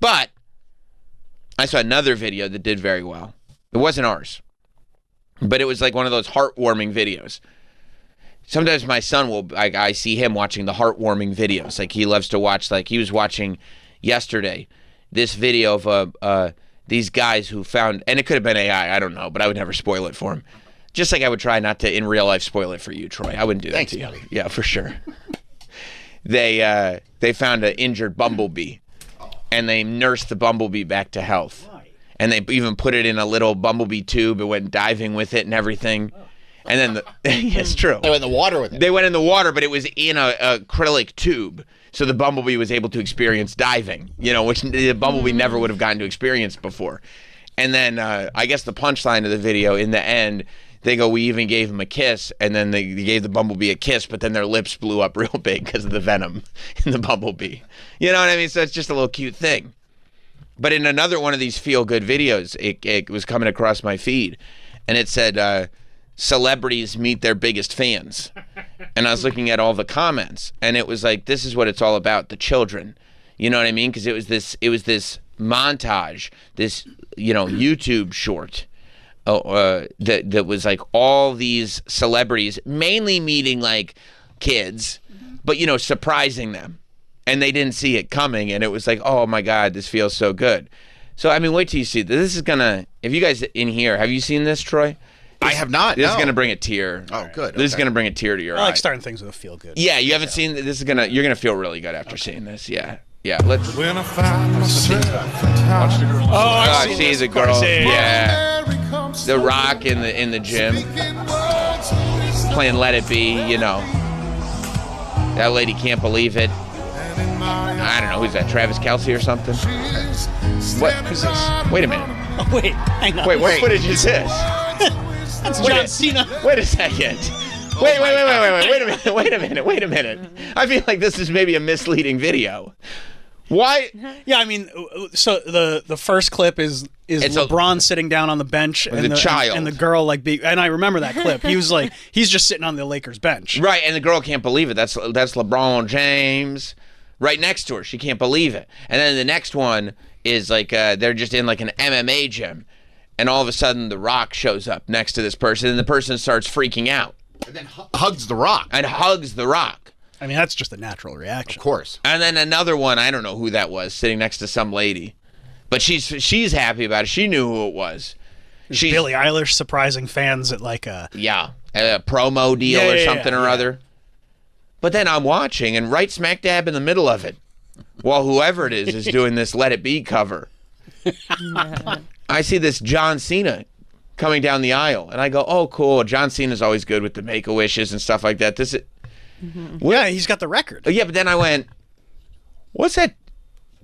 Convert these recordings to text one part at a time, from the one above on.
But I saw another video that did very well. It wasn't ours, but it was like one of those heartwarming videos. Sometimes my son will, I see him watching the heartwarming videos. Like he loves to watch, like he was watching yesterday, this video of these guys who found, and it could have been AI, I don't know, but I would never spoil it for him. Just like I would try not to, in real life, spoil it for you, Troy. I wouldn't do that. Thanks, to you. buddy. Yeah, for sure. They found an injured bumblebee, and they nursed the bumblebee back to health. And they even put it in a little bumblebee tube and went diving with it and everything. And then, it's true. They went in the water with it. They went in the water, but it was in a acrylic tube. So the bumblebee was able to experience diving, which the bumblebee never would have gotten to experience before. And then I guess the punchline of the video, in the end, they go, we even gave him a kiss, and then they gave the bumblebee a kiss, but then their lips blew up real big because of the venom in the bumblebee. You know what I mean? So it's just a little cute thing. But in another one of these feel-good videos, it was coming across my feed, and it said, celebrities meet their biggest fans. And I was looking at all the comments, and it was like, this is what it's all about, the children. You know what I mean? Because it was this montage, this, YouTube short that was like all these celebrities, mainly meeting like kids, but, surprising them. And they didn't see it coming, and it was like, oh my God, this feels so good. So, I mean, wait till you see this. This is gonna, if you guys in here, have you seen this, Troy? I have not. This is gonna bring a tear. Oh, good. This is gonna bring a tear to your eye. I like starting things with a feel good. Yeah, you haven't seen this. You're gonna feel really good after seeing this. Yeah. Let's. When I find myself I see the girl. Yeah. The Rock in the gym, playing "Let It Be." That lady can't believe it. I don't know, who's that, Travis Kelce or something? What? Who's this? Wait a minute. Oh, wait, hang on. Wait, what footage is this? That's John Cena. Wait a second. Wait a minute. I feel like this is maybe a misleading video. Why? Yeah, I mean, so the first clip is LeBron sitting down on the bench and the child and the girl and I remember that clip. He was like, he's just sitting on the Lakers bench. Right, and the girl can't believe it. That's LeBron James right next to her. She can't believe it. And then the next one is like they're just in like an MMA gym, and all of a sudden The Rock shows up next to this person, and the person starts freaking out. And then hugs The Rock. I mean, that's just a natural reaction. Of course. And then another one, I don't know who that was, sitting next to some lady. But she's happy about it. She knew who it was. She's Billie Eilish surprising fans at like a promo deal or something or other. But then I'm watching, and right smack dab in the middle of it, while whoever it is doing this Let It Be cover, I see this John Cena coming down the aisle, and I go, oh, cool. John Cena's always good with the Make-A-Wishes and stuff like that. This is... Yeah, he's got the record. Yeah, but then I went, what's that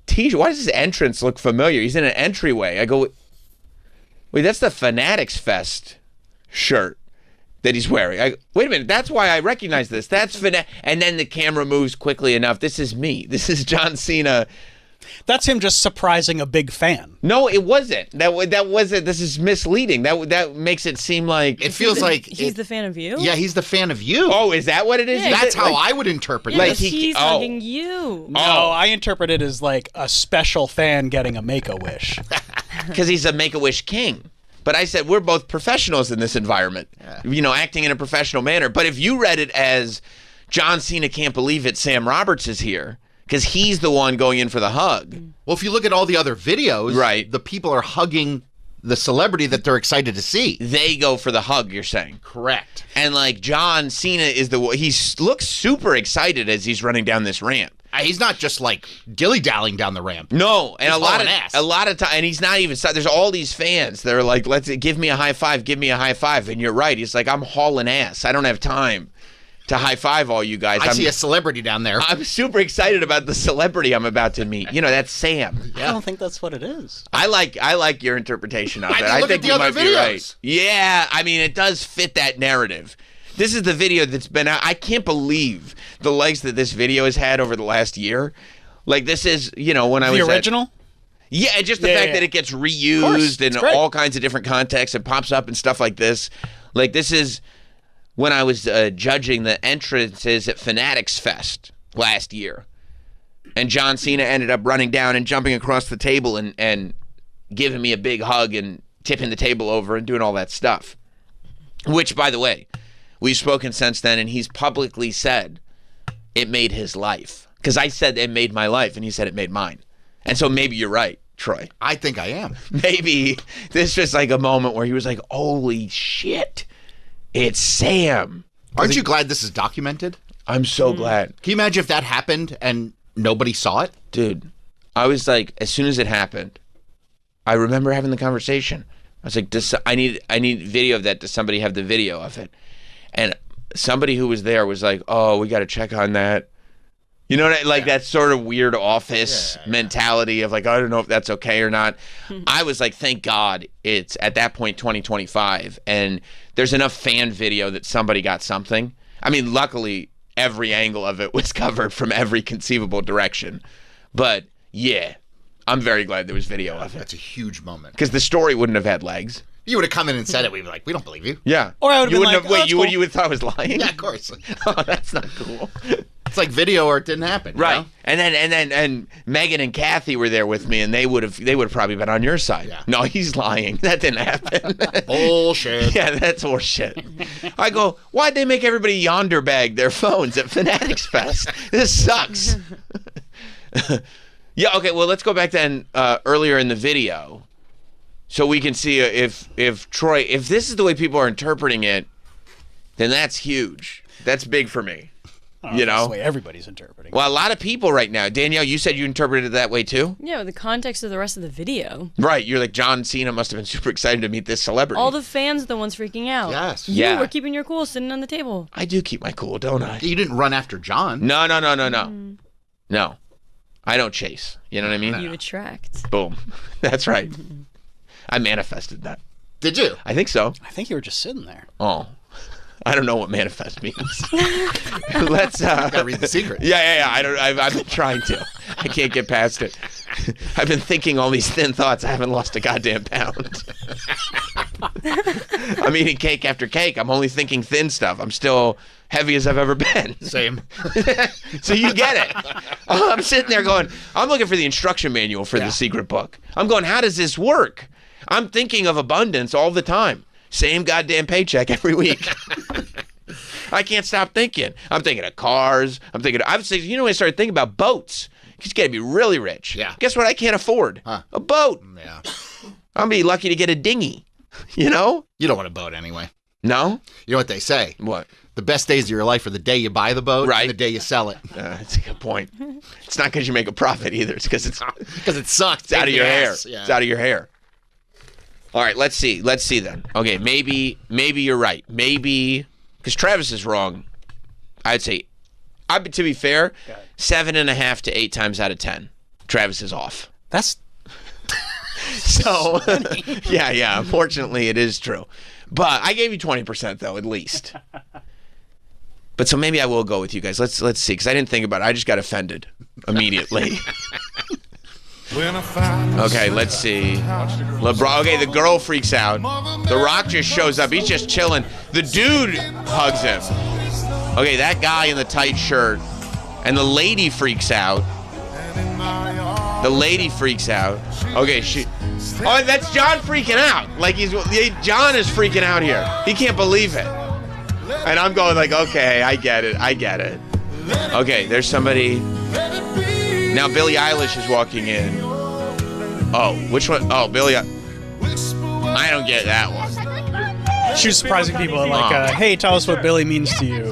t-shirt? Why does his entrance look familiar? He's in an entryway. I go, wait, that's the Fanatics Fest shirt that he's wearing. Wait a minute, that's why I recognize this. That's and then the camera moves quickly enough. This is me. This is John Cena. That's him just surprising a big fan. No, it wasn't. That wasn't. This is misleading. That makes it seem like it feels like he's the fan of you. Yeah, he's the fan of you. Oh, is that what it is? Yeah, that's how I would interpret it. Like he's hugging you. No, I interpret it as like a special fan getting a Make-A-Wish. Because he's a Make-A-Wish king. But I said we're both professionals in this environment, acting in a professional manner. But if you read it as John Cena can't believe it, Sam Roberts is here, because he's the one going in for the hug. Well, if you look at all the other videos, right, the people are hugging the celebrity that they're excited to see. They go for the hug, you're saying. Correct. And like John Cena is he looks super excited as he's running down this ramp. He's not just like dilly-dallying down the ramp. No, and he's a lot of time, and he's not even. There's all these fans that are like, give me a high five," and you're right. He's like, "I'm hauling ass. I don't have time to high five all you guys." I see a celebrity down there. I'm super excited about the celebrity I'm about to meet. That's Sam. Yeah. I don't think that's what it is. I like your interpretation of it. I think you might be right. Yeah, I mean, it does fit that narrative. This is the video that's been out. I can't believe the legs that this video has had over the last year. Like, this is, when I was the original? Yeah, just the fact that it gets reused in all kinds of different contexts. It pops up and stuff like this. Like, this is when I was judging the entrances at Fanatics Fest last year. And John Cena ended up running down and jumping across the table and giving me a big hug and tipping the table over and doing all that stuff. Which, by the way, we've spoken since then, and he's publicly said it made his life. Because I said it made my life, and he said it made mine. And so maybe you're right, Troy. I think I am. Maybe this was like a moment where he was like, holy shit, it's Sam. Aren't you glad this is documented? I'm so glad. Can you imagine if that happened and nobody saw it? Dude, I was like, as soon as it happened, I remember having the conversation. I was like, I need video of that. Does somebody have the video of it? And somebody who was there was like, oh, we got to check on that. You know, like that sort of weird office mentality of like, I don't know if that's okay or not. I was like, thank God it's at that point 2025, and there's enough fan video that somebody got something. I mean, luckily, every angle of it was covered from every conceivable direction. But yeah, I'm very glad there was video of it. That's a huge moment. Because the story wouldn't have had legs. You would have come in and said it. We'd be like, we don't believe you. Yeah. Or I would have been like, wait, you cool. would have thought I was lying? Yeah, of course. Oh, that's not cool. It's like video or it didn't happen. Right. You know? And Megan and Kathy were there with me, and they would have probably been on your side. Yeah. No, he's lying. That didn't happen. Bullshit. Yeah, that's horseshit. I go, why'd they make everybody yonder bag their phones at Fanatics Fest? This sucks. Yeah, okay, well, let's go back then earlier in the video so we can see if Troy, if this is the way people are interpreting it, then that's huge. That's big for me. You know? That's the way everybody's interpreting. Well, a lot of people right now. Danielle, you said you interpreted it that way too? Yeah, the context of the rest of the video. Right. You're like, John Cena must have been super excited to meet this celebrity. All the fans are the ones freaking out. Yes. You were keeping your cool sitting on the table. I do keep my cool, don't I? You didn't run after John. No. No. I don't chase. You know what I mean? You attract. Boom. That's right. I manifested that. Did you? I think so. I think you were just sitting there. Oh. I don't know what manifest means. Let's Gotta read The Secret. Yeah. I've been trying to. I can't get past it. I've been thinking all these thin thoughts. I haven't lost a goddamn pound. I'm eating cake after cake. I'm only thinking thin stuff. I'm still heavy as I've ever been. Same. So you get it. I'm sitting there going, I'm looking for the instruction manual for the secret book. I'm going, how does this work? I'm thinking of abundance all the time. Same goddamn paycheck every week. I can't stop thinking. I'm thinking of cars. I started thinking about boats. You got to be really rich. Yeah. Guess what I can't afford? Huh. A boat. Yeah. I'm be lucky to get a dinghy. You know? You don't want a boat anyway. No? You know what they say? What? The best days of your life are the day you buy the boat Right. and the day you sell it. That's a good point. It's not because you make a profit either. It's because it's Because it sucks. It's out of your hair. Yeah. It's out of your hair. All right, let's see. Let's see then. Okay, maybe you're right. Maybe because Travis is wrong. I'd say, to be fair, 7.5 to 8 times out of 10, Travis is off. That's So, yeah. Unfortunately, it is true. But I gave you 20% though, at least. But so maybe I will go with you guys. Let's see, because I didn't think about it. I just got offended immediately. Okay, let's see. LeBron. Okay, the girl freaks out. The Rock just shows up. He's just chilling. The dude hugs him. Okay, that guy in the tight shirt. And the lady freaks out. The lady freaks out. Okay, oh, that's John freaking out. Like John is freaking out here. He can't believe it. And I'm going like, okay, I get it. Okay, there's somebody. Now Billie Eilish is walking in. Oh, which one? Oh, Billie. I don't get that one. she was surprising people at like, hey, tell us what Billy means to you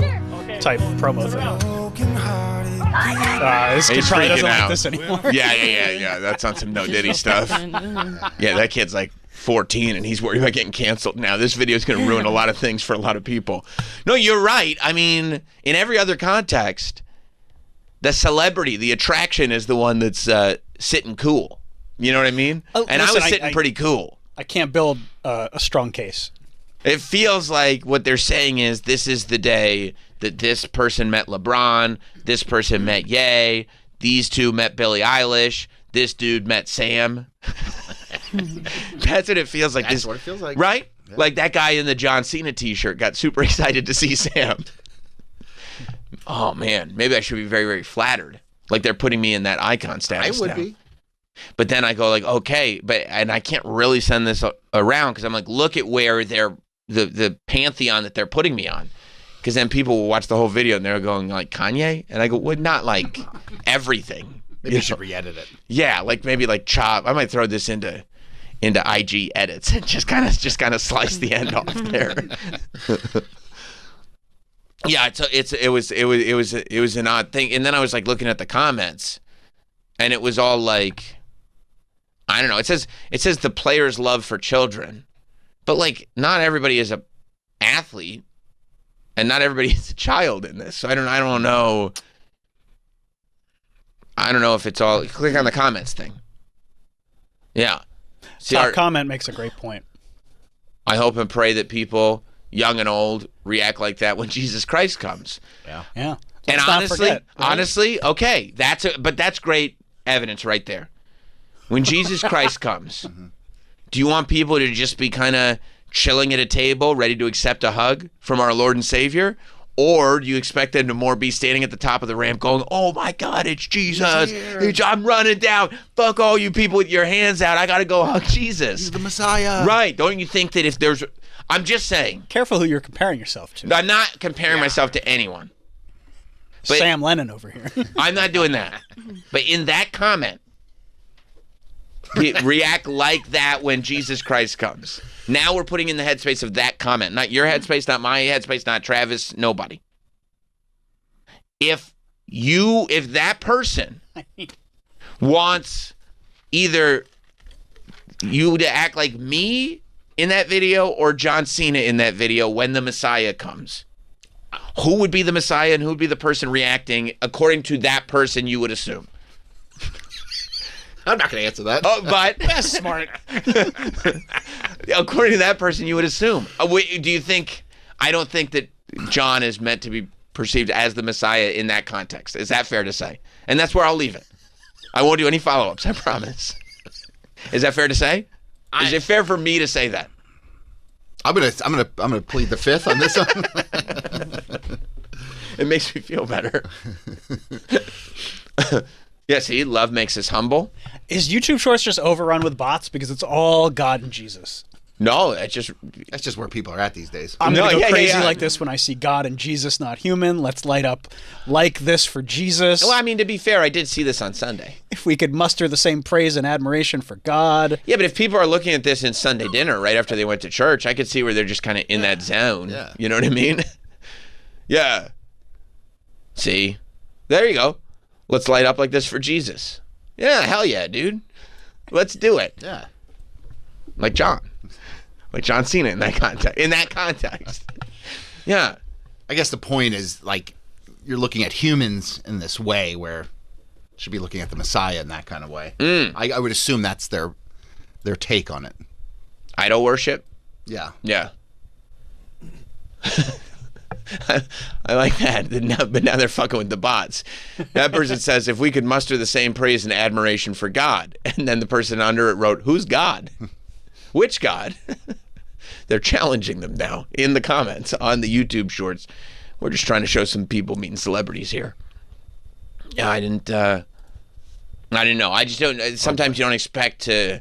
type promo thing. This kid He's probably doesn't freaking like out. this anymore. Yeah. That's on some No Diddy stuff. Yeah, that kid's like 14 and he's worried about getting canceled now. This video is going to ruin a lot of things for a lot of people. No, you're right. I mean, in every other context, the celebrity, the attraction is the one that's sitting cool. You know what I mean? And I was sitting pretty cool. I can't build a strong case. It feels like what they're saying is this is the day that this person met LeBron, this person met Ye, these two met Billie Eilish, this dude met Sam. That's what it feels like. That's what it feels like. Right? Yeah. Like that guy in the John Cena t-shirt got super excited to see Sam. Oh, man. Maybe I should be very, very flattered. Like they're putting me in that icon status I would now. be. But then I go like, okay, and I can't really send this around because I'm like, look at where they're the pantheon that they're putting me on. Because then people will watch the whole video and they're going like Kanye, and I go, well, not like everything. Maybe you should re-edit it. Yeah, like maybe like chop. I might throw this into IG edits and just kind of slice the end off there. Yeah, it was an odd thing, and then I was like looking at the comments, and it was all like, I don't know. It says the player's love for children, but like not everybody is a athlete, and not everybody is a child in this. So I don't know. I don't know if it's all. Click on the comments thing. Yeah. Top comment makes a great point. I hope and pray that people, young and old, react like that when Jesus Christ comes. Yeah. Yeah. And Let's not forget, right? honestly, okay, but that's great evidence right there. When Jesus Christ comes, do you want people to just be kind of chilling at a table, ready to accept a hug from our Lord and Savior? Or do you expect them to more be standing at the top of the ramp going, oh my God, it's Jesus. I'm running down. Fuck all you people with your hands out. I got to go hug Jesus. He's the Messiah. Right. Don't you think that if there's... I'm just saying. Careful who you're comparing yourself to. I'm not comparing myself to anyone. But Sam Lennon over here. I'm not doing that. But in that comment, react like that when Jesus Christ comes. Now we're putting in the headspace of that comment. Not your headspace, not my headspace, not Travis, nobody. If that person wants either you to act like me in that video or John Cena in that video when the Messiah comes, who would be the Messiah and who would be the person reacting according to that person, you would assume? I'm not going to answer that. Oh, but That's smart. according to that person, you would assume. Do you think? I don't think that John is meant to be perceived as the Messiah in that context. Is that fair to say? And that's where I'll leave it. I won't do any follow-ups. I promise. Is that fair to say? Is it fair for me to say that? I'm gonna plead the fifth on this one. It makes me feel better. Yeah, see, love makes us humble. Is YouTube Shorts just overrun with bots because it's all God and Jesus? No, that's just where people are at these days. I'm going to go crazy yeah. like this when I see God and Jesus not human. Let's light up like this for Jesus. Well, I mean, to be fair, I did see this on Sunday. If we could muster the same praise and admiration for God. Yeah, but if people are looking at this in Sunday dinner right after they went to church, I could see where they're just kind of in that zone. Yeah. You know what I mean? Yeah. See? There you go. Let's light up like this for Jesus. Yeah, hell yeah, dude. Let's do it. Yeah. Like John Cena in that context. Yeah. I guess the point is, like, you're looking at humans in this way where you should be looking at the Messiah in that kind of way. I would assume that's their take on it. Idol worship? Yeah. Yeah. I like that. But now they're fucking with the bots. That person says, if we could muster the same praise and admiration for God. And then the person under it wrote, who's God? Which God? They're challenging them now in the comments on the YouTube shorts. We're just trying to show some people meeting celebrities here. Yeah, I didn't know. I just don't. Sometimes you don't expect to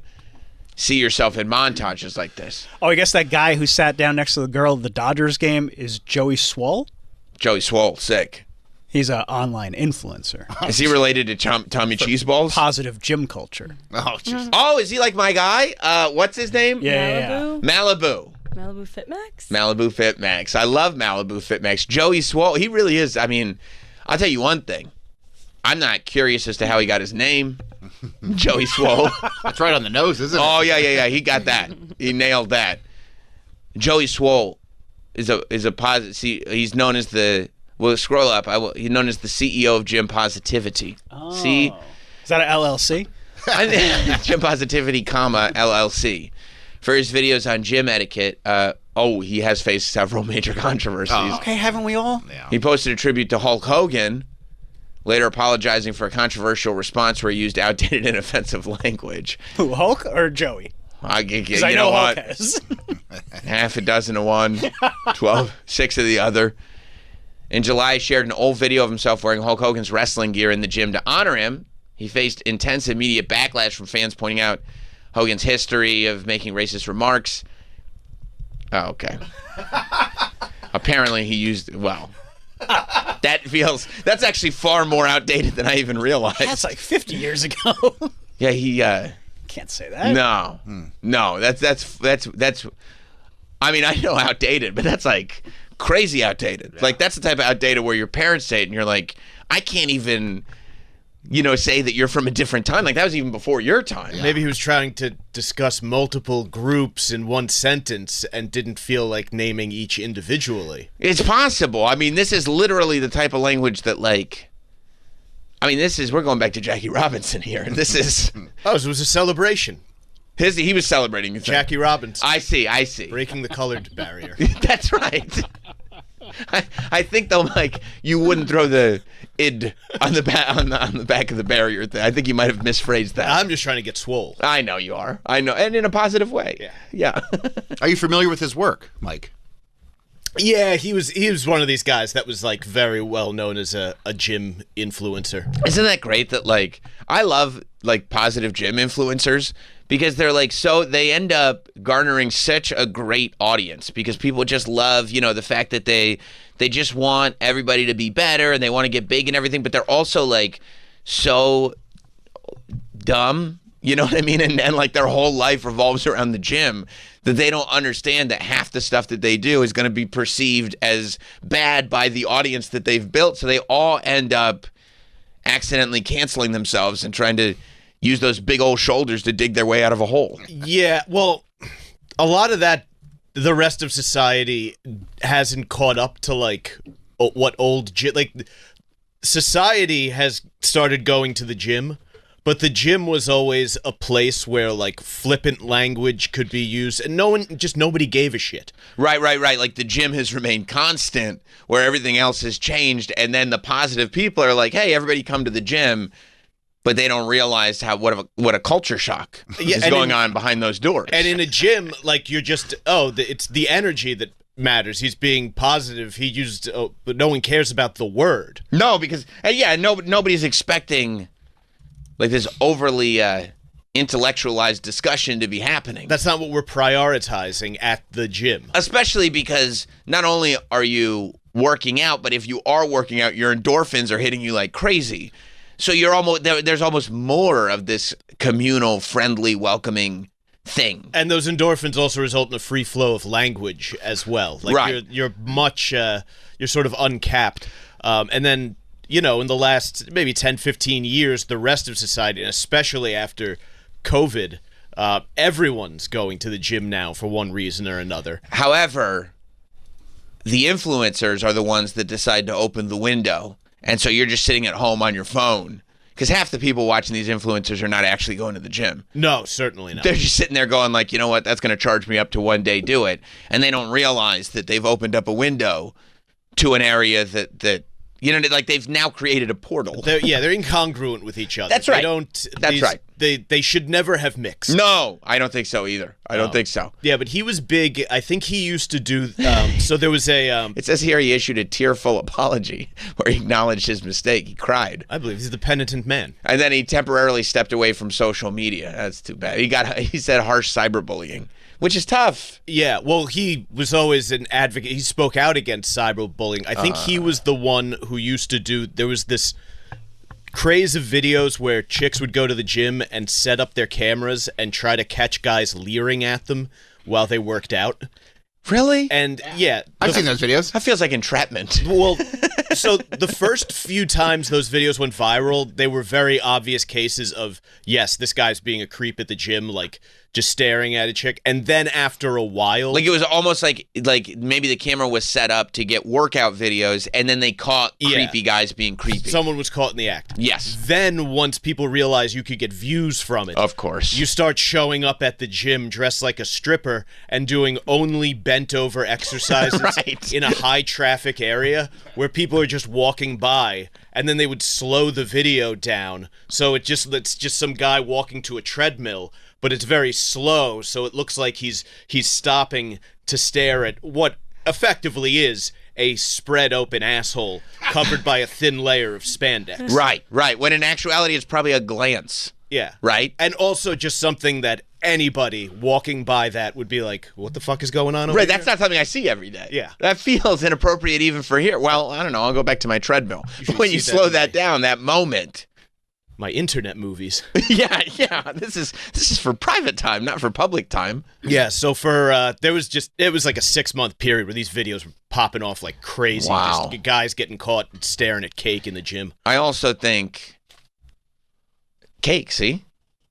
see yourself in montages like this. Oh, I guess that guy who sat down next to the girl at the Dodgers game is Joey Swole? Joey Swole, sick. He's an online influencer. Is he related to Tommy Cheeseballs? Positive gym culture. Oh, jeez. Oh, is he like my guy? What's his name? Malibu? Malibu. Malibu Fit Max? Malibu Fit Max. I love Malibu Fit Max. Joey Swole, he really is. I mean, I'll tell you one thing. I'm not curious as to how he got his name. Joey Swole. That's right on the nose, isn't it? Oh, yeah. He got that. He nailed that. Joey Swole is a positive. See, he's known as the... Well, scroll up. He's known as the CEO of Gym Positivity. Oh. See? Is that an LLC? Gym Positivity, LLC. For his videos on gym etiquette, he has faced several major controversies. Okay, haven't we all? Yeah. He posted a tribute to Hulk Hogan, later apologizing for a controversial response where he used outdated and offensive language. Who, Hulk or Joey? Because I know Hulk has. Half a dozen of one, 6 of the other. In July, he shared an old video of himself wearing Hulk Hogan's wrestling gear in the gym to honor him. He faced intense immediate backlash from fans pointing out Hogan's history of making racist remarks. Oh, okay. Apparently he used, well, that's actually far more outdated than I even realized. That's like 50 years ago. Yeah, he, Can't say that. no, that's, I mean, I know outdated, but that's like crazy outdated. Yeah. Like, that's the type of outdated where your parents say it and you're like, I can't even, say that you're from a different time. Like, that was even before your time. Yeah. Maybe he was trying to discuss multiple groups in one sentence and didn't feel like naming each individually. It's possible. I mean, this is literally the type of language that, like, we're going back to Jackie Robinson here. This is... Oh, so it was a celebration. He was celebrating. Jackie Robinson. I see. Breaking the colored barrier. That's right. I think though, Mike, you wouldn't throw the id on the back of the barrier thing. I think you might have misphrased that. I'm just trying to get swole. I know you are. I know, and in a positive way. Yeah. Are you familiar with his work, Mike? Yeah, he was one of these guys that was like very well known as a gym influencer. Isn't that great that like I love like positive gym influencers because they're like they end up garnering such a great audience because people just love, the fact that they just want everybody to be better and they want to get big and everything, but they're also like so dumb, you know what I mean? And like their whole life revolves around the gym that they don't understand that half the stuff that they do is going to be perceived as bad by the audience that they've built. So they all end up accidentally canceling themselves and trying to use those big old shoulders to dig their way out of a hole. Yeah, well, a lot of that, the rest of society hasn't caught up to like what society has started going to the gym. But the gym was always a place where, like, flippant language could be used, and nobody gave a shit. Right. Like, the gym has remained constant, where everything else has changed, and then the positive people are like, hey, everybody come to the gym, but they don't realize what a culture shock is going on behind those doors. And in a gym, like, you're just, it's the energy that matters. He's being positive. He used, but no one cares about the word. No, because, nobody's expecting... like this overly intellectualized discussion to be happening. That's not what we're prioritizing at the gym. Especially because not only are you working out, but if you are working out, your endorphins are hitting you like crazy. So there's almost more of this communal, friendly, welcoming thing. And those endorphins also result in a free flow of language as well. Like right. You're sort of uncapped. And then... in the last maybe 10, 15 years, the rest of society, and especially after COVID, everyone's going to the gym now for one reason or another. However, the influencers are the ones that decide to open the window. And so you're just sitting at home on your phone. Because half the people watching these influencers are not actually going to the gym. No, certainly not. They're just sitting there going like, you know what, that's going to charge me up to one day, do it. And they don't realize that they've opened up a window to an area that like they've now created a portal. They're incongruent with each other. That's right. That's right. They should never have mixed. No, I don't think so either. I don't think so. Yeah, but he was big. I think he used to do. So there was a. It says here he issued a tearful apology where he acknowledged his mistake. He cried. I believe he's the penitent man. And then he temporarily stepped away from social media. That's too bad. He said harsh cyberbullying. Which is tough. Yeah, well, he was always an advocate. He spoke out against cyberbullying. I think he was the one who used to do... There was this craze of videos where chicks would go to the gym and set up their cameras and try to catch guys leering at them while they worked out. Really? And, yeah. I've seen those videos. That feels like entrapment. Well, so the first few times those videos went viral, they were very obvious cases of, yes, this guy's being a creep at the gym, like... just staring at a chick, and then after a while... like, it was almost like maybe the camera was set up to get workout videos, and then they caught creepy guys being creepy. Someone was caught in the act. Yes. Then, once people realized you could get views from it... of course. You start showing up at the gym dressed like a stripper and doing only bent-over exercises right. in a high-traffic area where people are just walking by, and then they would slow the video down, so it's just some guy walking to a treadmill, but it's very slow, so it looks like he's stopping to stare at what effectively is a spread open asshole covered by a thin layer of spandex. Right. When in actuality, it's probably a glance. Yeah. Right? And also just something that anybody walking by that would be like, what the fuck is going on over Right, here? that's not something I see every day. Yeah. That feels inappropriate even for here. Well, I don't know. I'll go back to my treadmill. When you slow that down, that moment. My internet movies. Yeah. This is for private time, not for public time. Yeah, so for it was like a 6-month period where these videos were popping off like crazy. Wow. Just guys getting caught staring at cake in the gym. I also think cake, see?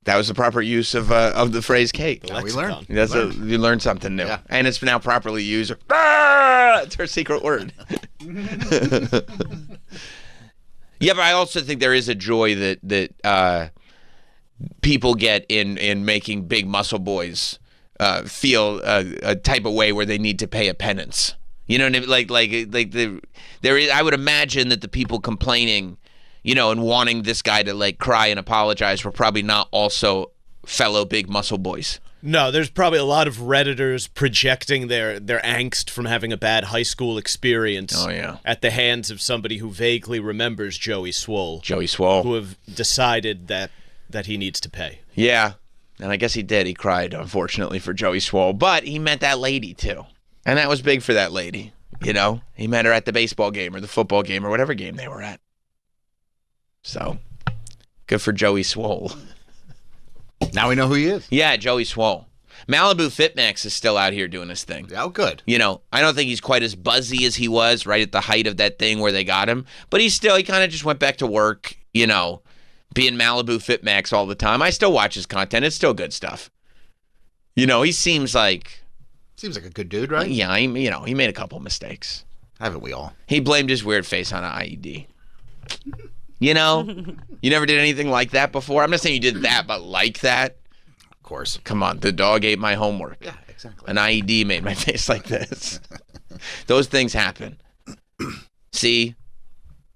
That was the proper use of the phrase cake. Now we learned. You learned something new. Yeah. And it's now properly used. Ah! It's her secret word. Yeah, but I also think there is a joy that people get in making big muscle boys feel a type of way where they need to pay a penance. You know what I mean? There is. I would imagine that the people complaining, and wanting this guy to cry and apologize were probably not also fellow big muscle boys. No, there's probably a lot of Redditors projecting their angst from having a bad high school experience at the hands of somebody who vaguely remembers Joey Swole. Who have decided that he needs to pay. Yeah, and I guess he did. He cried, unfortunately, for Joey Swole. But he met that lady, too. And that was big for that lady, He met her at the baseball game or the football game or whatever game they were at. So, good for Joey Swole. Now we know who he is. Yeah, Joey Swole. Malibu FitMax is still out here doing his thing. Oh, good. I don't think he's quite as buzzy as he was right at the height of that thing where they got him. But he kind of just went back to work, being Malibu FitMax all the time. I still watch his content. It's still good stuff. He seems like... Seems like a good dude, right? Yeah, he made a couple mistakes. Haven't we all? He blamed his weird face on an IED. You never did anything like that before. I'm not saying you did that, but like that. Of course. Come on, the dog ate my homework. Yeah, exactly. An IED made my face like this. Those things happen. See,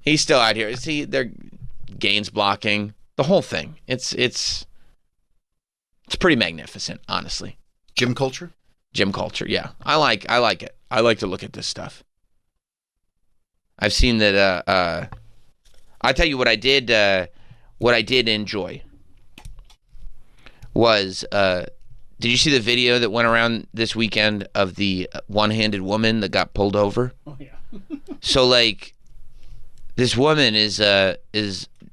he's still out here. See, they're gains blocking the whole thing. It's pretty magnificent, honestly. Gym culture. Gym culture, yeah. I like it. I like to look at this stuff. I've seen that. I tell you what I did enjoy was, did you see the video that went around this weekend of the one-handed woman that got pulled over? Oh yeah. So this woman is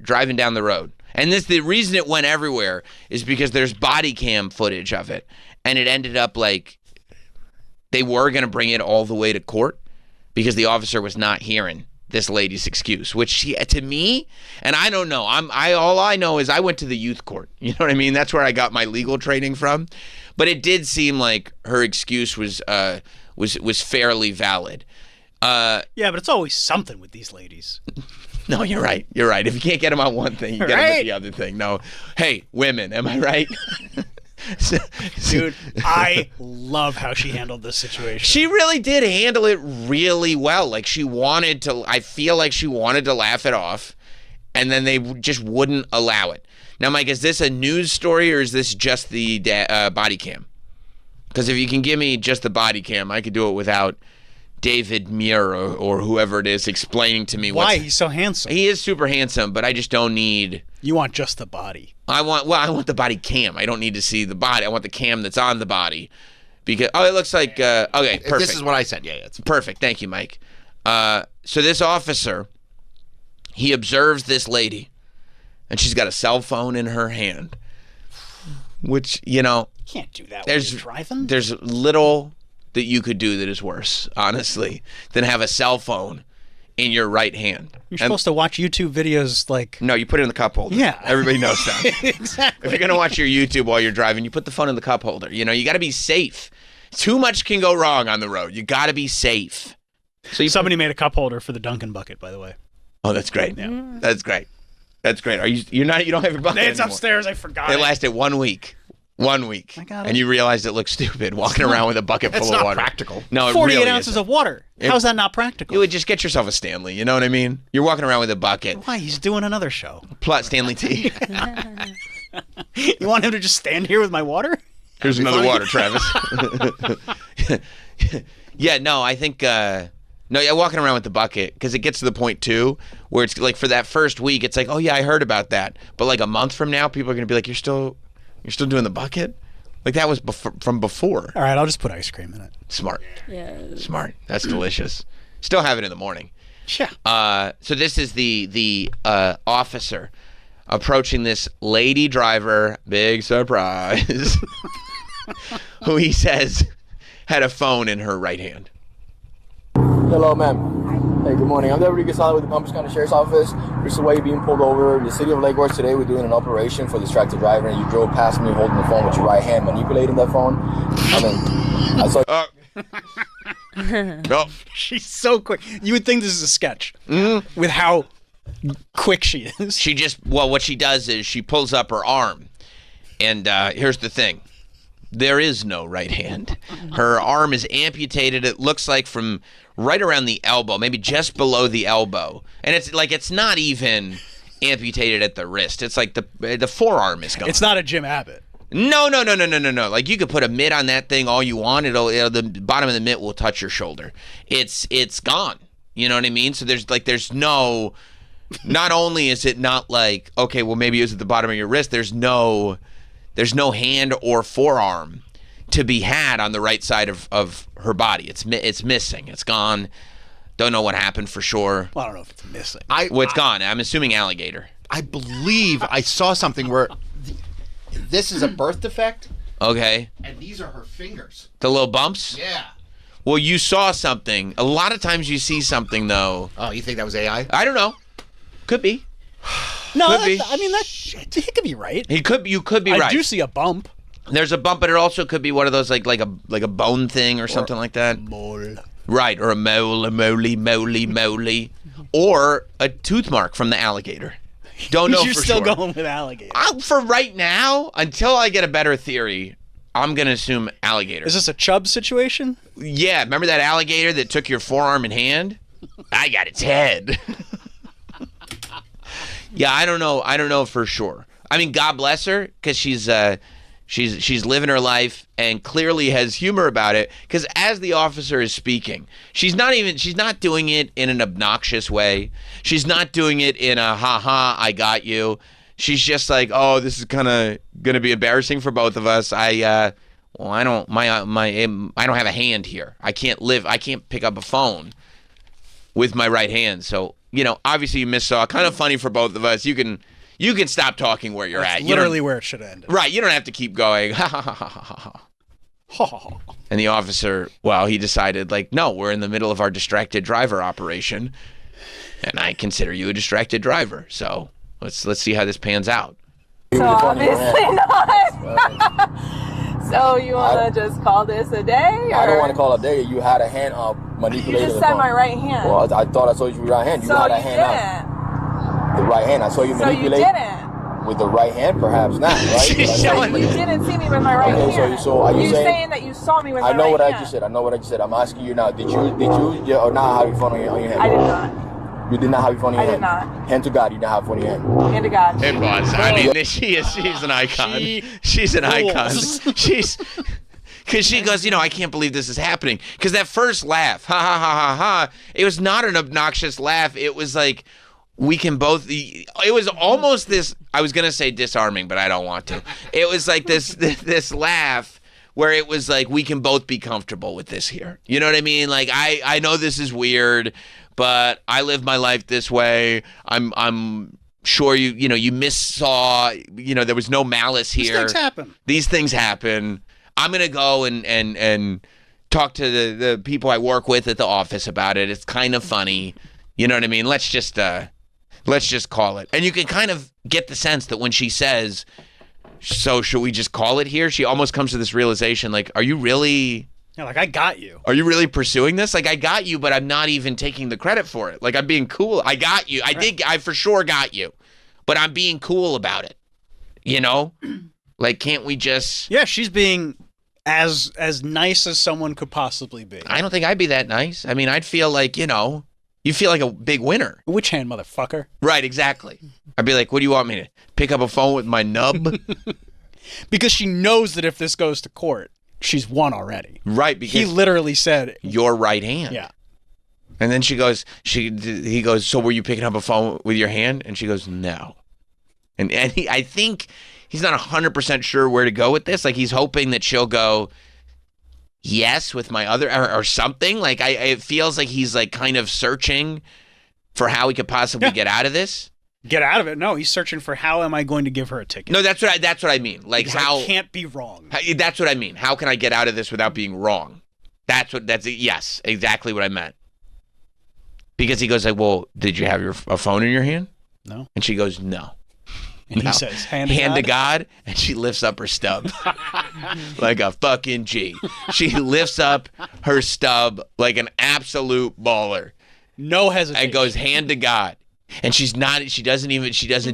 driving down the road, and the reason it went everywhere is because there's body cam footage of it, and it ended up they were gonna bring it all the way to court because the officer was not hearing this lady's excuse, which to me, and I don't know, all I know is I went to the youth court. You know what I mean? That's where I got my legal training from. But it did seem like her excuse was fairly valid. Yeah, but it's always something with these ladies. No, you're right. You're right. If you can't get them on one thing, you get them with the other thing. No, hey, women, am I right? Dude, I love how she handled this situation. She really did handle it really well. I feel like she wanted to laugh it off, and then they just wouldn't allow it. Now, Mike, is this a news story or is this just the body cam? Because if you can give me just the body cam, I could do it without David Muir or whoever it is explaining to me why he's so handsome. He is super handsome, but I just don't need... You want just the body. I want the body cam. I don't need to see the body. I want the cam that's on the body. Because it looks like okay, perfect. This is what I said. Yeah, it's perfect. Thank you, Mike. So this officer, he observes this lady, and she's got a cell phone in her hand, which you can't do that when you're driving. There's little that you could do that is worse, honestly, than have a cell phone in your right hand. You're supposed to watch YouTube videos No, you put it in the cup holder. Yeah. Everybody knows that. Exactly. If you're going to watch your YouTube while you're driving, you put the phone in the cup holder. You got to be safe. Too much can go wrong on the road. You got to be safe. So somebody made a cup holder for the Dunkin' bucket, by the way. Oh, that's great. Yeah. That's great. That's great. You don't have your bucket It's anymore. upstairs. I forgot. It lasted 1 week. 1 week. I got it. And you realized it looked stupid walking around with a bucket full of water. It's not practical. No, it 48 really ounces isn't. of water. How's that not practical? You would just get yourself a Stanley. You know what I mean? You're walking around with a bucket. Why? He's doing another show. Plot Stanley tea. You want him to just stand here with my water? Here's another water, Travis. Yeah, no, I think No, yeah, walking around with the bucket, because it gets to the point, too, where it's like for that first week, it's like, oh, yeah, I heard about that. But like a month from now, people are going to be like, you're still doing the bucket? Like that was from before. All right, I'll just put ice cream in it. Smart. Yeah. Smart. That's delicious. Still have it in the morning. Yeah. So this is the officer approaching this lady driver, big surprise, who he says had a phone in her right hand. Hello, ma'am. Hey, good morning. I'm Deputy Gasala with the Palm Beach County Sheriff's Office. This is why you're being pulled over. The city of Lake Worth today, we're doing an operation for distracted driver, and you drove past me holding the phone with your right hand, manipulating that phone. I saw. No. She's so quick. You would think this is a sketch with how quick she is. She what she does is she pulls up her arm, and here's the thing. There is no right hand. Her arm is amputated. It looks like from right around the elbow, maybe just below the elbow. And it's not even amputated at the wrist. It's like the forearm is gone. It's not a Jim Abbott. No. Like you could put a mitt on that thing all you want. The bottom of the mitt will touch your shoulder. It's gone. You know what I mean? So there's no. Not only is it not like, okay, well maybe it was at the bottom of your wrist. There's no hand or forearm to be had on the right side of her body. It's missing. It's gone. Don't know what happened for sure. Well, I don't know if it's missing. It's gone. I'm assuming alligator. I believe I saw something where this is a birth defect. Okay. And these are her fingers. The little bumps? Yeah. Well, you saw something. A lot of times you see something, though. Oh, you think that was AI? I don't know. Could be. No, Could be. I mean, he could be right. You could be right. I do see a bump. There's a bump, but it also could be one of those like a bone thing or something like that. Mole. Right, or a moly, or a tooth mark from the alligator. Don't know You're for still sure. going with alligator. For right now, until I get a better theory, I'm gonna assume alligator. Is this a Chubb situation? Yeah, remember that alligator that took your forearm and hand? I got its head. Yeah, I don't know for sure. I mean, God bless her, because she's living her life and clearly has humor about it. Because as the officer is speaking, she's not doing it in an obnoxious way. She's not doing it in a ha I got you. She's just like, oh, this is kind of gonna be embarrassing for both of us. I don't have a hand here. I can't pick up a phone with my right hand. So, obviously you missaw. Kind of funny for both of us. You can stop talking where you're at. Literally where it should have ended. Right. You don't have to keep going. Ha ha ha ha ha. And the officer, he decided, no, we're in the middle of our distracted driver operation, and I consider you a distracted driver. So let's see how this pans out. So obviously not. So you want to just call this a day? Or? I don't want to call it a day. You had a hand manipulated. You just said my right hand. Well, I thought I saw you with your right hand. You so had a you hand didn't. The right hand. I saw you manipulate. So you didn't. With the right hand, perhaps not, right? So you didn't see me with my right hand. So are you saying that you saw me with my right hand? I know what I just said. I'm asking you now. Did you or not have your phone on your hand? I did not. You did not have your phone in your hand? I did not. Hand to God, you didn't have your phone in your hand. Hand to God. It was. I mean, she's an icon. She's an icon. Because she goes, I can't believe this is happening. Because that first laugh, ha ha ha ha ha, it was not an obnoxious laugh. It was like, we can both, it was almost this, I was going to say disarming, but I don't want to. It was like this laugh where it was like, we can both be comfortable with this here. You know what I mean? Like, I know this is weird, but I live my life this way. I'm sure you missaw, there was no malice here. These things happen. I'm going to go and talk to the people I work with at the office about it. It's kind of funny. You know what I mean? Let's just call it. And you can kind of get the sense that when she says, so should we just call it here? She almost comes to this realization, like, are you really... Yeah, like, I got you. Are you really pursuing this? Like, I got you, but I'm not even taking the credit for it. Like, I'm being cool. I got you. I for sure got you. But I'm being cool about it. Like, can't we just... Yeah, she's being as nice as someone could possibly be. I don't think I'd be that nice. I mean, I'd feel like, you feel like a big winner. Which hand, motherfucker? Right, exactly. I'd be like, what do you want me to pick up a phone with my nub? Because she knows that if this goes to court, she's won already. Right, because he literally said your right hand. Yeah. And then he goes, so were you picking up a phone with your hand? And she goes, no. And I think he's not 100% sure where to go with this. Like, he's hoping that she'll go, yes, with my other, or something. Like, it feels like he's like kind of searching for how he could possibly get out of this. Get out of it? No, he's searching for how am I going to give her a ticket? No, that's what I mean. Like, because how I can't be wrong. That's what I mean. How can I get out of this without being wrong? Yes, exactly what I meant. Because he goes like, well, did you have a phone in your hand? No. And she goes, no. And he says, hand to God. And she lifts up her stub like a fucking G. She lifts up her stub like an absolute baller. No hesitation. And goes, hand to God. And she doesn't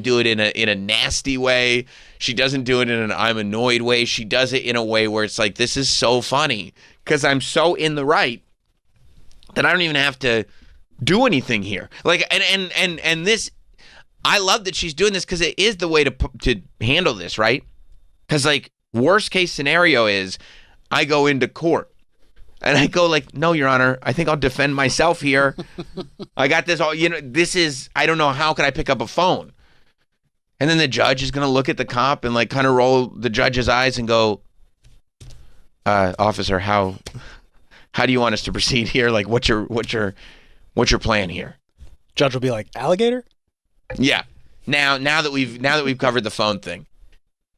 do it in a nasty way. She doesn't do it in an I'm annoyed way. She does it in a way where it's like, this is so funny because I'm so in the right that I don't even have to do anything here. Like, and this, I love that she's doing this because it is the way to handle this, right? Because like, worst case scenario is I go into court and I go like, no, Your Honor, I think I'll defend myself here. I got this all, this is, I don't know, how can I pick up a phone? And then the judge is going to look at the cop and like kind of roll the judge's eyes and go, officer, how do you want us to proceed here? Like, what's your plan here? Judge will be like, alligator? Yeah. Now that we've covered the phone thing,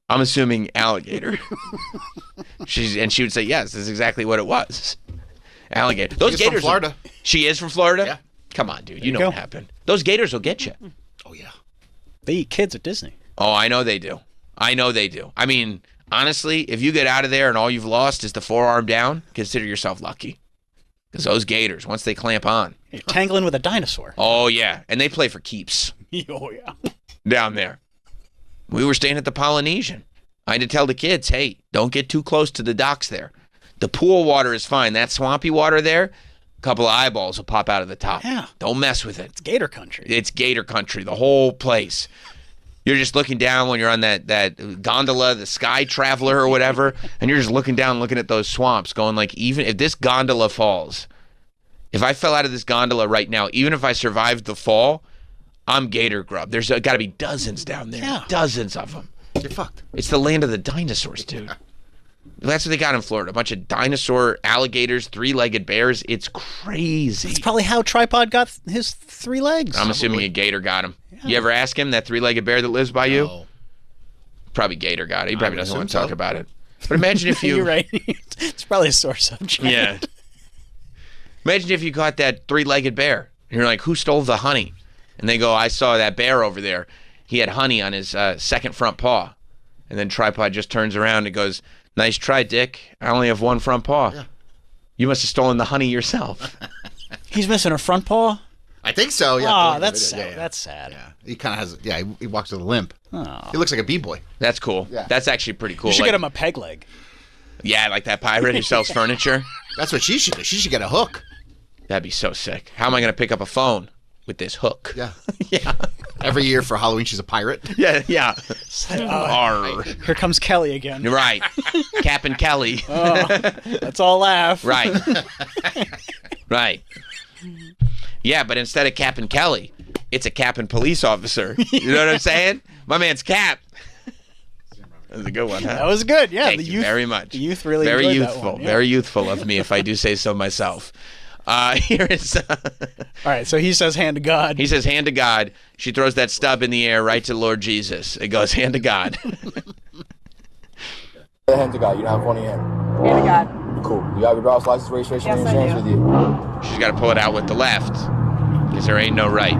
I'm assuming alligator. She would say, yes, this is exactly what it was. Alligator. Those gators from Florida. She is from Florida? Yeah. Come on, dude. You know what happened. Those gators will get you. Oh, yeah. They eat kids at Disney. Oh, I know they do. I mean, honestly, if you get out of there and all you've lost is the forearm down, consider yourself lucky. Because those gators, once they clamp on. You're tangling with a dinosaur. Oh, yeah. And they play for keeps. Oh, yeah. Down there. We were staying at the Polynesian. I had to tell the kids, hey, don't get too close to the docks there. The pool water is fine. That swampy water there, a couple of eyeballs will pop out of the top. Yeah. Don't mess with it. It's gator country. It's gator country, the whole place. You're just looking down when you're on that gondola, the Sky Traveler or whatever, and you're just looking down, looking at those swamps, going like, even if this gondola falls, if I fell out of this gondola right now, even if I survived the fall, I'm gator grub. There's got to be dozens down there. Yeah. Dozens of them. You're fucked. It's the land of the dinosaurs, dude. That's what they got in Florida. A bunch of dinosaur alligators, three-legged bears. It's crazy. That's probably how Tripod got his 3 legs. I'm assuming a gator got him. Yeah. You ever ask him, that three-legged bear that lives by you? No. Probably gator got it. He probably doesn't want to talk about it. But imagine if you... You're right. It's probably a sore subject. Yeah. Imagine if you caught that three-legged bear. And you're like, who stole the honey? And they go, I saw that bear over there. He had honey on his second front paw. And then Tripod just turns around and goes, nice try, Dick. I only have one front paw. Yeah. You must have stolen the honey yourself. He's missing a front paw? I think so, yeah. Oh, that's sad. Yeah. That's sad. Yeah. He kind of has, he walks with a limp. Oh. He looks like a b-boy. That's cool. Yeah. That's actually pretty cool. You should get him a peg leg. Yeah, like that pirate who sells furniture. That's what she should do. She should get a hook. That'd be so sick. How am I going to pick up a phone with this hook? Yeah. Yeah. Every year for Halloween, she's a pirate. Yeah. Arr. Here comes Kelly again. Right. Captain Kelly. Oh, let's all laugh. Right. Right. Yeah, but instead of Captain Kelly, it's a Captain police officer. You know what I'm saying? My man's Cap. That was a good one, huh? That was good. Yeah. Thank you very much. The youth really very enjoyed youthful. That one, yeah. Very youthful of me, if I do say so myself. Here is. All right, so he says hand to God. He says hand to God. She throws that stub in the air right to Lord Jesus. It goes hand to God. Hand to God. You don't have one in your hand. Hand to God. Cool. You have your driver's license, registration, Yes, and I insurance do. with you. She's got to pull it out with the left because there ain't no right.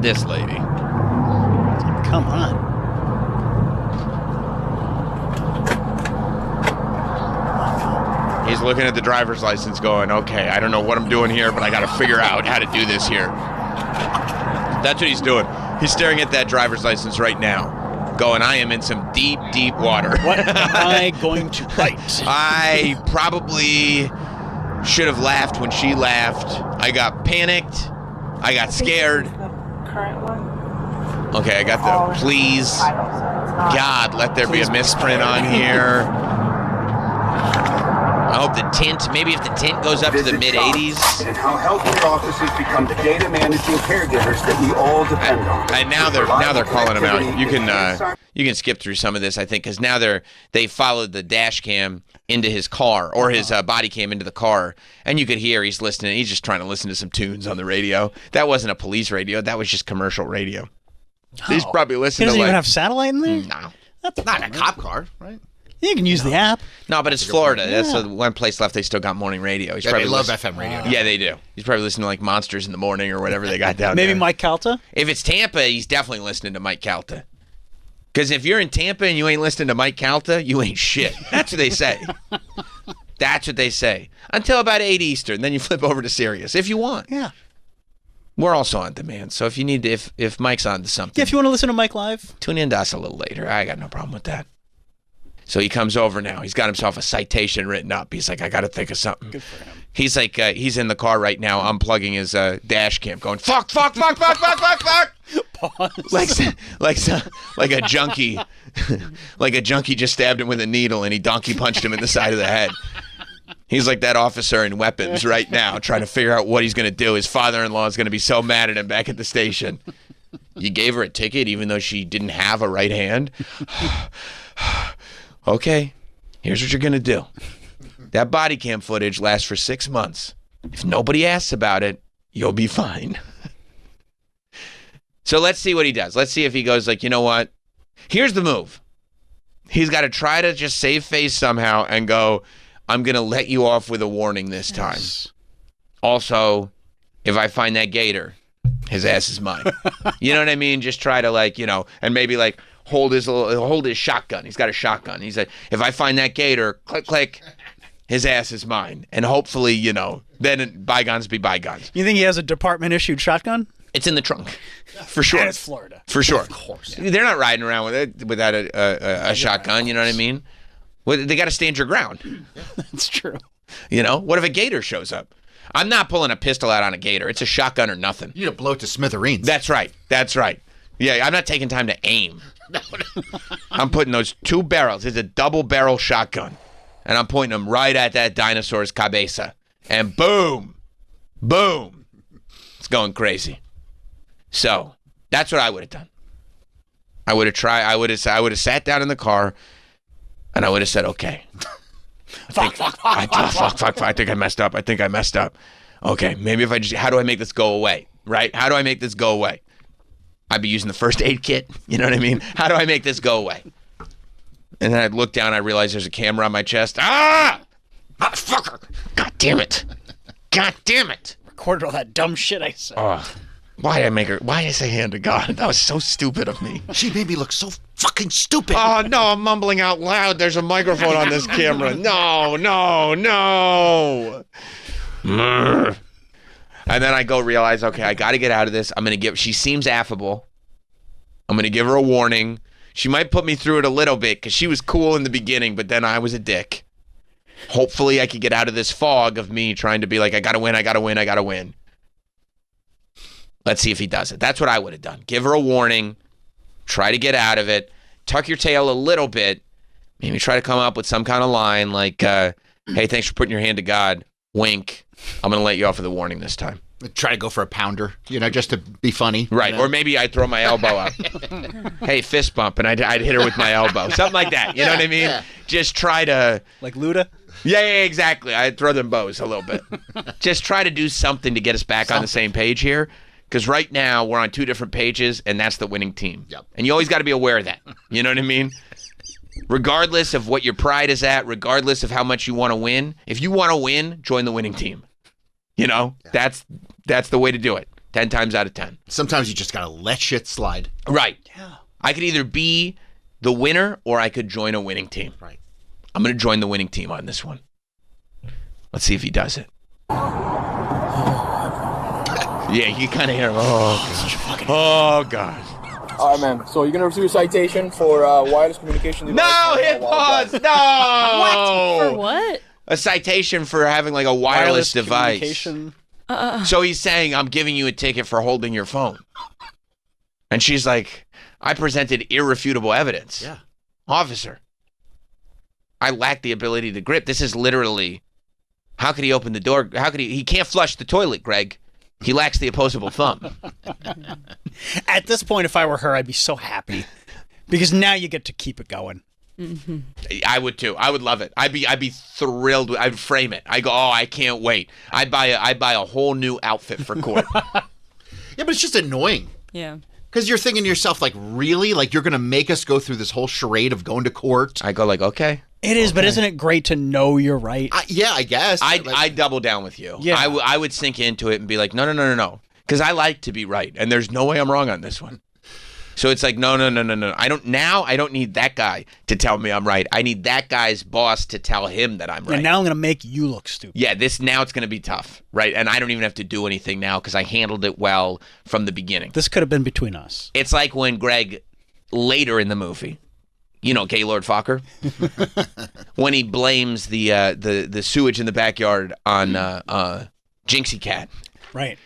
This lady. Come on. He's looking at the driver's license going, okay, I don't know what I'm doing here, but I got to figure out how to do this here. That's what he's doing. He's staring at that driver's license right now, going, I am in some deep, deep water. What am I going to write? I probably should have laughed when she laughed. I got panicked. I got scared. The current one. Okay, I got the please. God, let there be a misprint on here. I hope the tint, maybe if the tint goes up to the mid-80s. And how healthcare offices become the data managing caregivers that we all depend on. And now they're calling him out. You can skip through some of this, I think, because now they followed the dash cam into his car, or his body cam into the car, and you could hear he's listening. He's just trying to listen to some tunes on the radio. That wasn't a police radio. That was just commercial radio. He's probably listening He doesn't to even have satellite in there? No. That's Not in a cop car, right? You can use the app. No, but it's Florida. That's the one place left they still got morning radio. Yeah, they love FM radio. Yeah, they do. He's probably listening to like Monsters in the Morning or whatever they got down there. Maybe Mike Calta? If it's Tampa, he's definitely listening to Mike Calta. Because if you're in Tampa and you ain't listening to Mike Calta, you ain't shit. That's what they say. That's what they say. Until about 8 Eastern, then you flip over to Sirius if you want. Yeah. We're also on demand, so if you need to, if Mike's on to something, Yeah, if you want to listen to Mike live. tune in to us a little later. I got no problem with that. So he comes over now. He's got himself a citation written up. He's like, I got to think of something. Good for him. He's like, he's in the car right now, unplugging his dash cam, going, fuck, fuck, fuck, fuck, fuck, fuck, fuck. Pause. Like a junkie, like a junkie just stabbed him with a needle and he donkey punched him in the side of the head. He's like that officer in Weapons right now, trying to figure out what he's going to do. His father-in-law is going to be so mad at him back at the station. You gave her a ticket even though she didn't have a right hand? Okay, here's what you're going to do. That body cam footage lasts for 6 months. If nobody asks about it, you'll be fine. So let's see what he does. Let's see if he goes like, you know what? Here's the move. He's got to try to just save face somehow and go, I'm going to let you off with a warning this time. Also, if I find that gator, his ass is mine. You know what I mean? Just try to like, you know, and maybe like hold his shotgun. He's got a shotgun. He's like, if I find that gator, click, click, his ass is mine. And hopefully, you know, then bygones be bygones. You think he has a department-issued shotgun? It's in the trunk, for sure. And it's Florida. For sure. Of course. They're not riding around with it without a shotgun, you know what I mean? Well, they got to stand your ground. That's true. You know? What if a gator shows up? I'm not pulling a pistol out on a gator. It's a shotgun or nothing. You need to blow it to smithereens. That's right. That's right. Yeah, I'm not taking time to aim. I'm putting those 2 barrels. It's a double barrel shotgun. And I'm pointing them right at that dinosaur's cabeza. And boom. Boom. It's going crazy. So, that's what I would have done. I would have sat down in the car and I would have said, okay. Fuck. I think I messed up. Okay, maybe if how do I make this go away? Right? How do I make this go away? I'd be using the first aid kit. You know what I mean? How do I make this go away? And then I'd look down, I realize there's a camera on my chest. Motherfucker! God damn it! Recorded all that dumb shit I said. Why did I say hand to God? That was so stupid of me. She made me look so fucking stupid. Oh, no, I'm mumbling out loud. There's a microphone on this camera. No. And then I go realize, okay, I got to get out of this. She seems affable. I'm going to give her a warning. She might put me through it a little bit because she was cool in the beginning, but then I was a dick. Hopefully I could get out of this fog of me trying to be like, I got to win. Let's see if he does it. That's what I would have done. Give her a warning. Try to get out of it. Tuck your tail a little bit. Maybe try to come up with some kind of line like, hey, thanks for putting your hand to God. Wink. I'm going to let you off with a warning this time. Try to go for a pounder, just to be funny. Right. You know? Or maybe I'd throw my elbow up. Hey, fist bump. And I'd hit her with my elbow. Something like that. You know what I mean? Yeah. Just try to... Like Luda? Yeah, exactly. I'd throw them bows a little bit. Just try to do something to get us back on the same page here. Because right now, we're on 2 different pages, and that's the winning team. Yep. And you always got to be aware of that. You know what I mean? Regardless of what your pride is at, regardless of how much you want to win, if you want to win, join the winning team. You know? Yeah. That's the way to do it. 10 times out of 10. Sometimes you just got to let shit slide. Right. Yeah. I could either be the winner, or I could join a winning team. Right. I'm going to join the winning team on this one. Let's see if he does it. Yeah, you kind of hear him. Oh, God. All right, man. So you're going to receive a citation for wireless communication device. No, hit pause. No. What? For what? A citation for having like a wireless device. Communication. So he's saying, I'm giving you a ticket for holding your phone. And she's like, I presented irrefutable evidence. Yeah. Officer, I lack the ability to grip. This is literally How could he open the door? How could he can't flush the toilet, Greg. He lacks the opposable thumb. At this point, if I were her, I'd be so happy because now you get to keep it going. Mm-hmm. I would too. I would love it. I'd be thrilled. I'd frame it. I go, oh, I can't wait. I'd buy a whole new outfit for court. Yeah, but it's just annoying. Yeah. Because you're thinking to yourself, like, really? Like, you're going to make us go through this whole charade of going to court? I go like, okay. It is, but isn't it great to know you're right? Yeah, I guess. I'd double down with you. Yeah. I would sink into it and be like, no. Because I like to be right. And there's no way I'm wrong on this one. So it's like, no. I don't need that guy to tell me I'm right. I need that guy's boss to tell him that I'm right. And now I'm going to make you look stupid. Yeah, now it's going to be tough, right? And I don't even have to do anything now because I handled it well from the beginning. This could have been between us. It's like when Greg, later in the movie, Gaylord Fokker, when he blames the sewage in the backyard on Jinxie Cat. Right.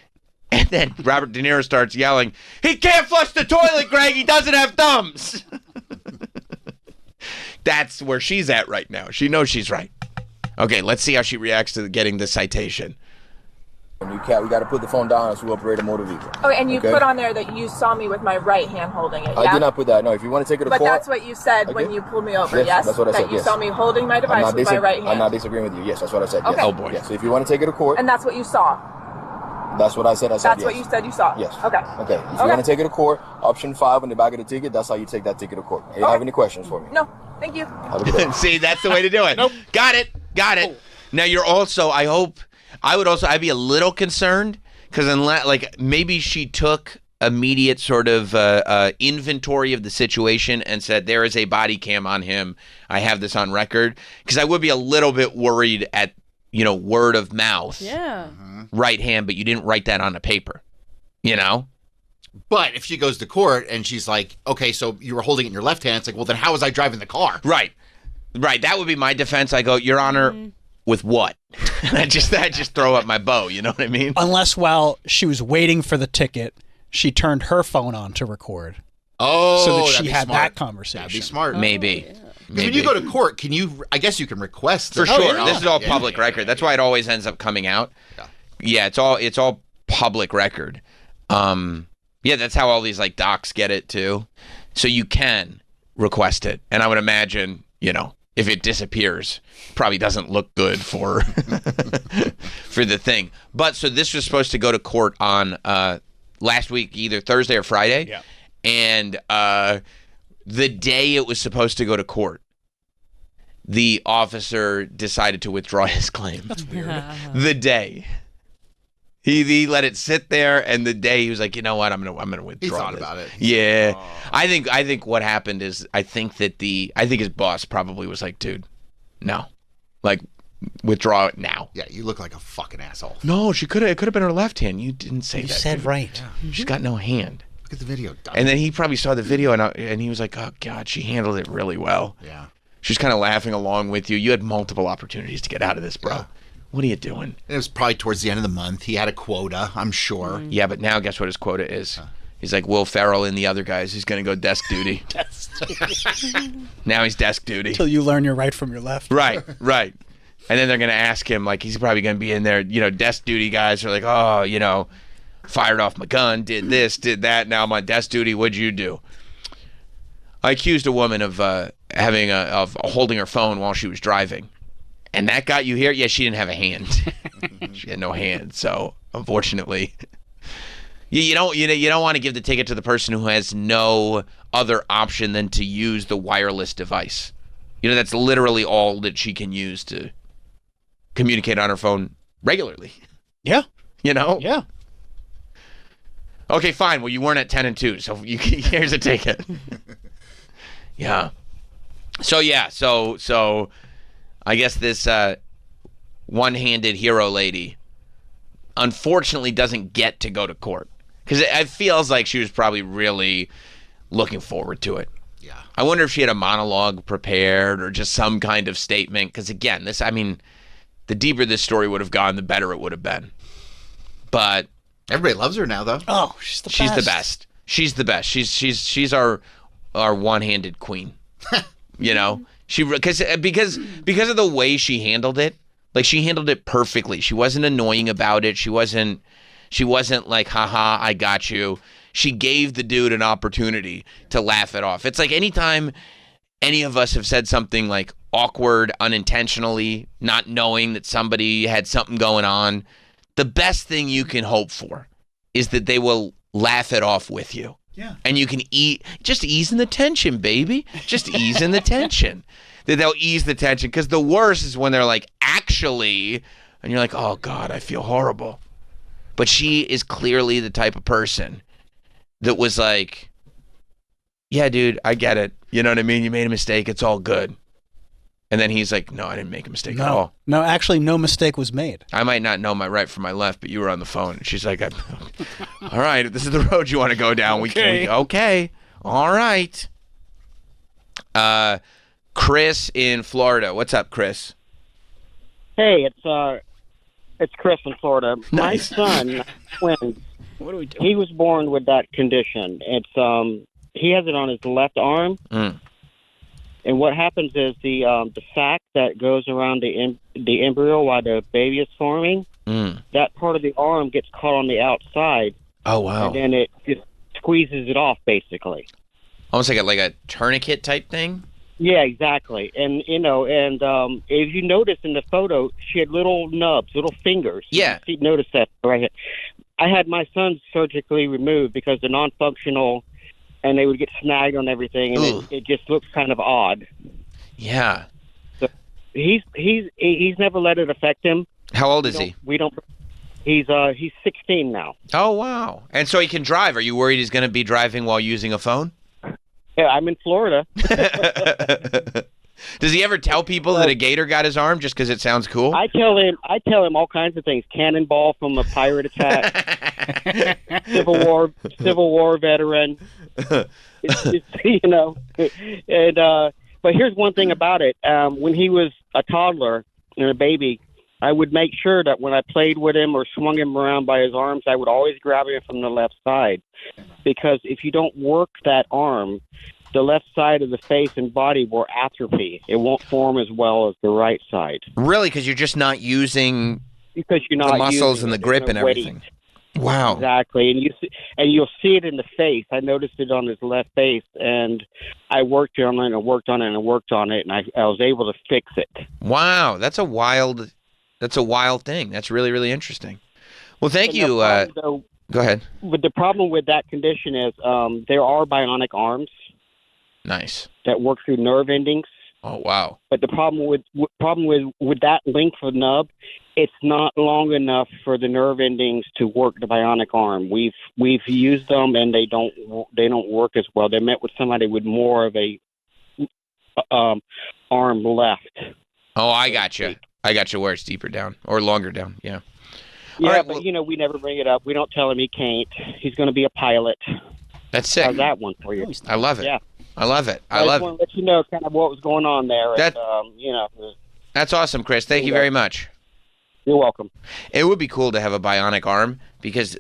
And then Robert De Niro starts yelling, he can't flush the toilet, Greg. He doesn't have thumbs. That's where she's at right now. She knows she's right. Okay, let's see how she reacts to getting the citation. We got to put the phone down as we operate a motor vehicle. Oh, and you put on there that you saw me with my right hand holding it, yeah? I did not put that. No, if you want to take it to But court. that's what you said when you pulled me over, yes? That's what I said, That you yes. saw me holding my device with my right hand. I'm not disagreeing with you. Yes, that's what I said. Yes. Okay. Oh, boy. Yes. So if you want to take it to court. And that's what you saw? That's what I said. That's yes. what you said you saw? Yes. Okay. Okay. If you want to take it to court, option 5 on the back of the ticket, that's how you take that ticket to court. Do you have any questions for me? No. Thank you. Have a good day. See, that's the way to do it. Nope. Got it. Oh. Now you're also, I'd be a little concerned because maybe she took immediate sort of inventory of the situation and said, there is a body cam on him. I have this on record. Because I would be a little bit worried at, word of mouth. Yeah. Right hand, but you didn't write that on a paper, But if she goes to court and she's like, okay, so you were holding it in your left hand, it's like, well, then how was I driving the car? Right. That would be my defense. I go, Your Honor, with what? I just throw up my bow. You know what I mean? Unless while she was waiting for the ticket, she turned her phone on to record. Oh, so that that'd she be had smart. that conversation. That'd be smart. Maybe. Yeah. Because when you go to court, I guess you can request For it. sure. Yeah. This is all Yeah. public record. That's why it always ends up coming out. Yeah, it's all public record. Yeah, that's how all these docs get it too. So you can request it. And I would imagine, if it disappears, probably doesn't look good for for the thing. But so this was supposed to go to court on last week, either Thursday or Friday. Yeah. And the day it was supposed to go to court, the officer decided to withdraw his claim. That's weird. The day. He let it sit there, and the day he was like, you know what, I'm gonna withdraw. He thought this. about it. Yeah, I think what happened is I think his boss probably was like, dude, no, withdraw it now. Yeah, you look like a fucking asshole. No, it could have been her left hand. You didn't say You that. said dude. right. She's got no hand. Look at the video. And then he probably saw the video, and he was like, oh God, she handled it really well. Yeah. She's kind of laughing along with you. You had multiple opportunities to get out of this, bro. Yeah. What are you doing? It was probably towards the end of the month. He had a quota, I'm sure. Yeah, but now guess what his quota is? He's like Will Ferrell and the other guys. He's going to go desk duty. Now he's desk duty. Until you learn your right from your left. Right. And then they're going to ask him, he's probably going to be in there, desk duty guys are like, oh, fired off my gun, did this, did that. Now I'm on desk duty. What'd you do? I accused a woman of of holding her phone while she was driving. And that got you here? Yeah, she didn't have a hand. She had no hand. So, unfortunately, you don't want to give the ticket to the person who has no other option than to use the wireless device. That's literally all that she can use to communicate on her phone regularly. Yeah. Yeah. Okay, fine. Well, you weren't at 10 and 2, so here's a ticket. Yeah. So I guess this one-handed hero lady unfortunately doesn't get to go to court because it feels like she was probably really looking forward to it. Yeah. I wonder if she had a monologue prepared or just some kind of statement because, again, the deeper this story would have gone, the better it would have been. But everybody loves her now, though. Oh, she's the best. She's the best. She's the best. She's our one-handed queen. She because of the way she handled it, Like, she handled it perfectly. She wasn't annoying about it. She wasn't like, haha, I got you. She gave the dude an opportunity to laugh it off. It's like anytime any of us have said something like awkward, unintentionally, not knowing that somebody had something going on, the best thing you can hope for is that they will laugh it off with you. Yeah. And you can just ease in the tension, baby. Just ease in the tension. That they'll ease the tension. Because the worst is when they're like, actually, and you're like, oh, God, I feel horrible. But she is clearly the type of person that was like, yeah, dude, I get it. You know what I mean? You made a mistake. It's all good. And then he's like, no, I didn't make a mistake at all. No, actually, no mistake was made. I might not know my right from my left, but you were on the phone. And she's like, all right, if this is the road you want to go down, okay. All right. Chris in Florida. What's up, Chris? Hey, it's Chris in Florida. Nice. My son, twins. What are we doing? He was born with that condition. It's he has it on his left arm. And what happens is the sac that goes around the embryo while the baby is forming, that part of the arm gets caught on the outside. Oh, wow. And then it just squeezes it off, basically. Almost like a tourniquet type thing? Yeah, exactly. And, if you notice in the photo, she had little nubs, little fingers. Yeah. You notice that right here. I had my son surgically removed because they're non-functional, and they would get snagged on everything, and it just looks kind of odd. Yeah. So he's never let it affect him. How old is he? He's 16 now. Oh, wow. And so he can drive. Are you worried he's going to be driving while using a phone? Yeah, I'm in Florida. Does he ever tell people that a gator got his arm just because it sounds cool? I tell him all kinds of things. Cannonball from a pirate attack. Civil War veteran. But here's one thing about it. When he was a toddler and a baby, I would make sure that when I played with him or swung him around by his arms, I would always grab him from the left side. Because if you don't work that arm, the left side of the face and body will atrophy. It won't form as well as the right side. Really? Because you're just not using the muscles and the grip and everything. Wow. Exactly. And you'll see it in the face. I noticed it on his left face, and I worked on it and worked on it, and I was able to fix it. Wow. That's a wild thing. That's really, really interesting. Well, thank you. Go ahead. But the problem with that condition is there are bionic arms. Nice. That work through nerve endings. Oh, wow. But the problem with that length of nub, it's not long enough for the nerve endings to work the bionic arm. We've used them, and they don't work as well. They're meant with somebody with more of a arm left. Oh, I got you. Where it's deeper down or longer down. Yeah. Yeah, right, but we never bring it up. We don't tell him he can't. He's going to be a pilot. That's sick. How's that one for you? I love it. Yeah. I love it. I just want to let you know kind of what was going on there. That's awesome, Chris. Thank you very much. You're welcome. It would be cool to have a bionic arm because,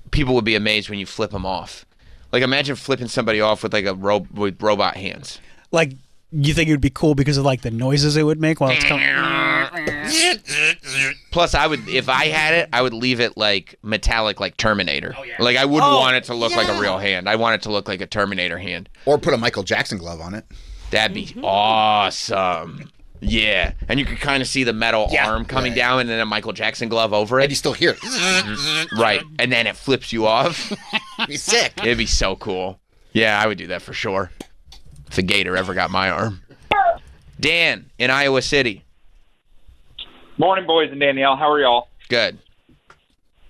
people would be amazed when you flip them off. Like, imagine flipping somebody off with with robot hands. Like, you think it would be cool because of the noises it would make while it's coming? Plus, if I had it, I would leave it metallic, like Terminator. Oh, yeah. Like, I wouldn't want it to look like a real hand. I want it to look like a Terminator hand. Or put a Michael Jackson glove on it. That'd be awesome. Yeah. And you could kind of see the metal arm coming down and then a Michael Jackson glove over it. And you still hear it. Mm-hmm. Right. And then it flips you off. It'd be sick. It'd be so cool. Yeah, I would do that for sure. If a gator ever got my arm. Dan in Iowa City. Morning, boys and Danielle. How are y'all? Good.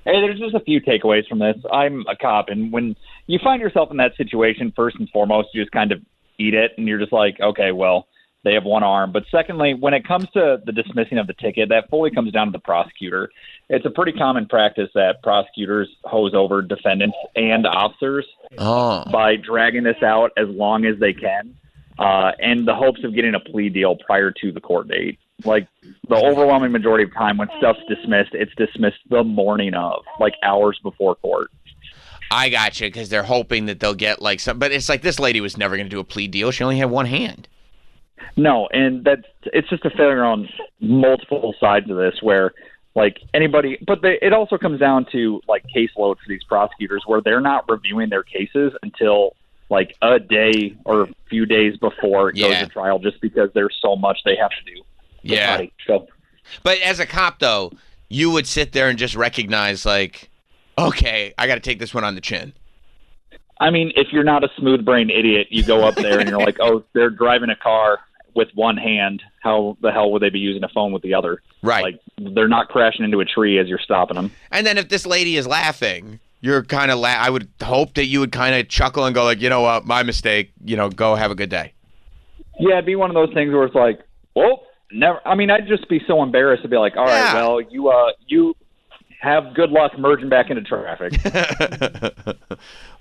Hey, there's just a few takeaways from this. I'm a cop, and when you find yourself in that situation, first and foremost, you just kind of eat it, and you're just like, okay, well, they have one arm. But secondly, when it comes to the dismissing of the ticket, that fully comes down to the prosecutor. It's a pretty common practice that prosecutors hose over defendants and officers by dragging this out as long as they can, in the hopes of getting a plea deal prior to the court date. Like, the overwhelming majority of time when stuff's dismissed, it's dismissed the morning of, hours before court. I gotcha, because they're hoping that they'll get some. But it's like this lady was never going to do a plea deal. She only had one hand. No, and it's just a failure on multiple sides of this where, like, anybody, but it also comes down to, like, caseload for these prosecutors where they're not reviewing their cases until, like, a day or a few days before it goes to trial just because there's so much they have to do. Yeah. So, but as a cop, though, you would sit there and just recognize, like, okay, I got to take this one on the chin. I mean, if you're not a smooth-brained idiot, you go up there and you're like, oh, they're driving a car with one hand. How the hell would they be using a phone with the other? Right. Like, they're not crashing into a tree as you're stopping them. And then if this lady is laughing, you're kind of I would hope that you would kind of chuckle and go like, you know what, my mistake, go have a good day. Yeah, it'd be one of those things where it's like, well, never. I mean, I'd just be so embarrassed to be like, all right, well, you have good luck merging back into traffic.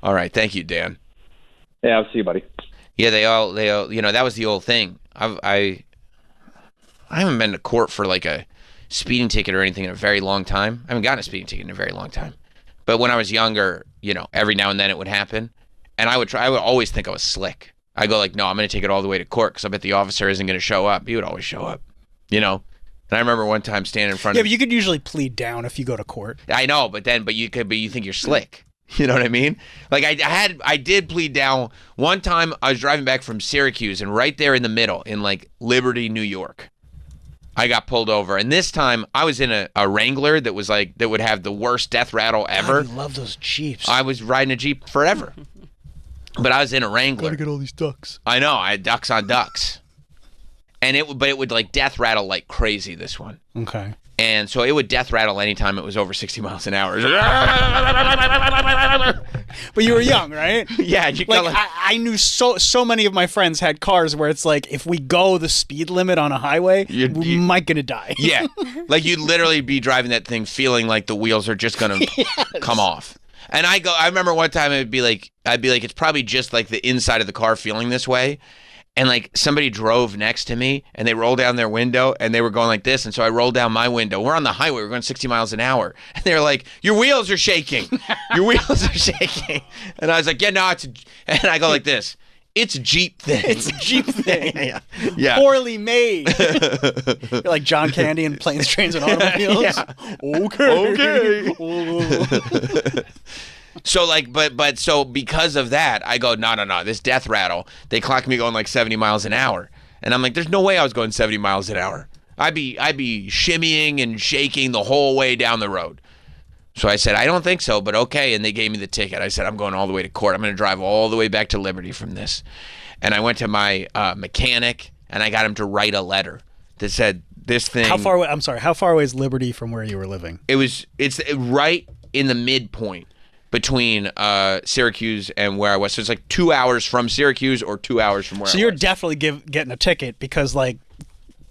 All right, thank you, Dan. Yeah, I'll see you, buddy. Yeah, they all, that was the old thing. I haven't been to court for like a speeding ticket or anything in a very long time. I haven't gotten a speeding ticket in a very long time. But when I was younger, every now and then it would happen, and I would always think I was slick. I go like, no, I'm going to take it all the way to court because I bet the officer isn't going to show up. He would always show up, And I remember one time standing in front of. Yeah, but you could usually plead down if you go to court. I know, but you think you're slick. You know what I mean? Like I did plead down one time. I was driving back from Syracuse, and right there in the middle, in like Liberty, New York, I got pulled over. And this time, I was in a Wrangler that would have the worst death rattle ever. God, I love those Jeeps. I was riding a Jeep forever, but I was in a Wrangler. Gotta get all these ducks. I know. I had ducks on ducks, and it would like death rattle like crazy. This one. Okay. And so it would death rattle anytime it was over 60 miles an hour. But you were young, right? Yeah. I knew so many of my friends had cars where it's like, if we go the speed limit on a highway, we might gonna die. Yeah. Like you'd literally be driving that thing feeling like the wheels are just gonna come off. And I remember one time I'd be like, it's probably just like the inside of the car feeling this way. And like somebody drove next to me and they rolled down their window and they were going like this. And so I rolled down my window. We're on the highway. We're going 60 miles an hour. And they're like, your wheels are shaking. Your wheels are shaking. And I was like, yeah, no, and I go like this. It's a Jeep thing. It's a Jeep thing. Yeah. Poorly made. You're like John Candy in Planes, Trains, and Automobiles. Yeah. Okay. So like, so because of that, I go, no, this death rattle, they clocked me going like 70 miles an hour. And I'm like, there's no way I was going 70 miles an hour. I'd be shimmying and shaking the whole way down the road. So I said, I don't think so, but okay. And they gave me the ticket. I said, I'm going all the way to court. I'm going to drive all the way back to Liberty from this. And I went to my mechanic and I got him to write a letter that said this thing. How far away? I'm sorry. How far away is Liberty from where you were living? It's right in the midpoint between Syracuse and where I was. So it's like 2 hours from Syracuse or 2 hours from where I was. So you're definitely getting a ticket because, like,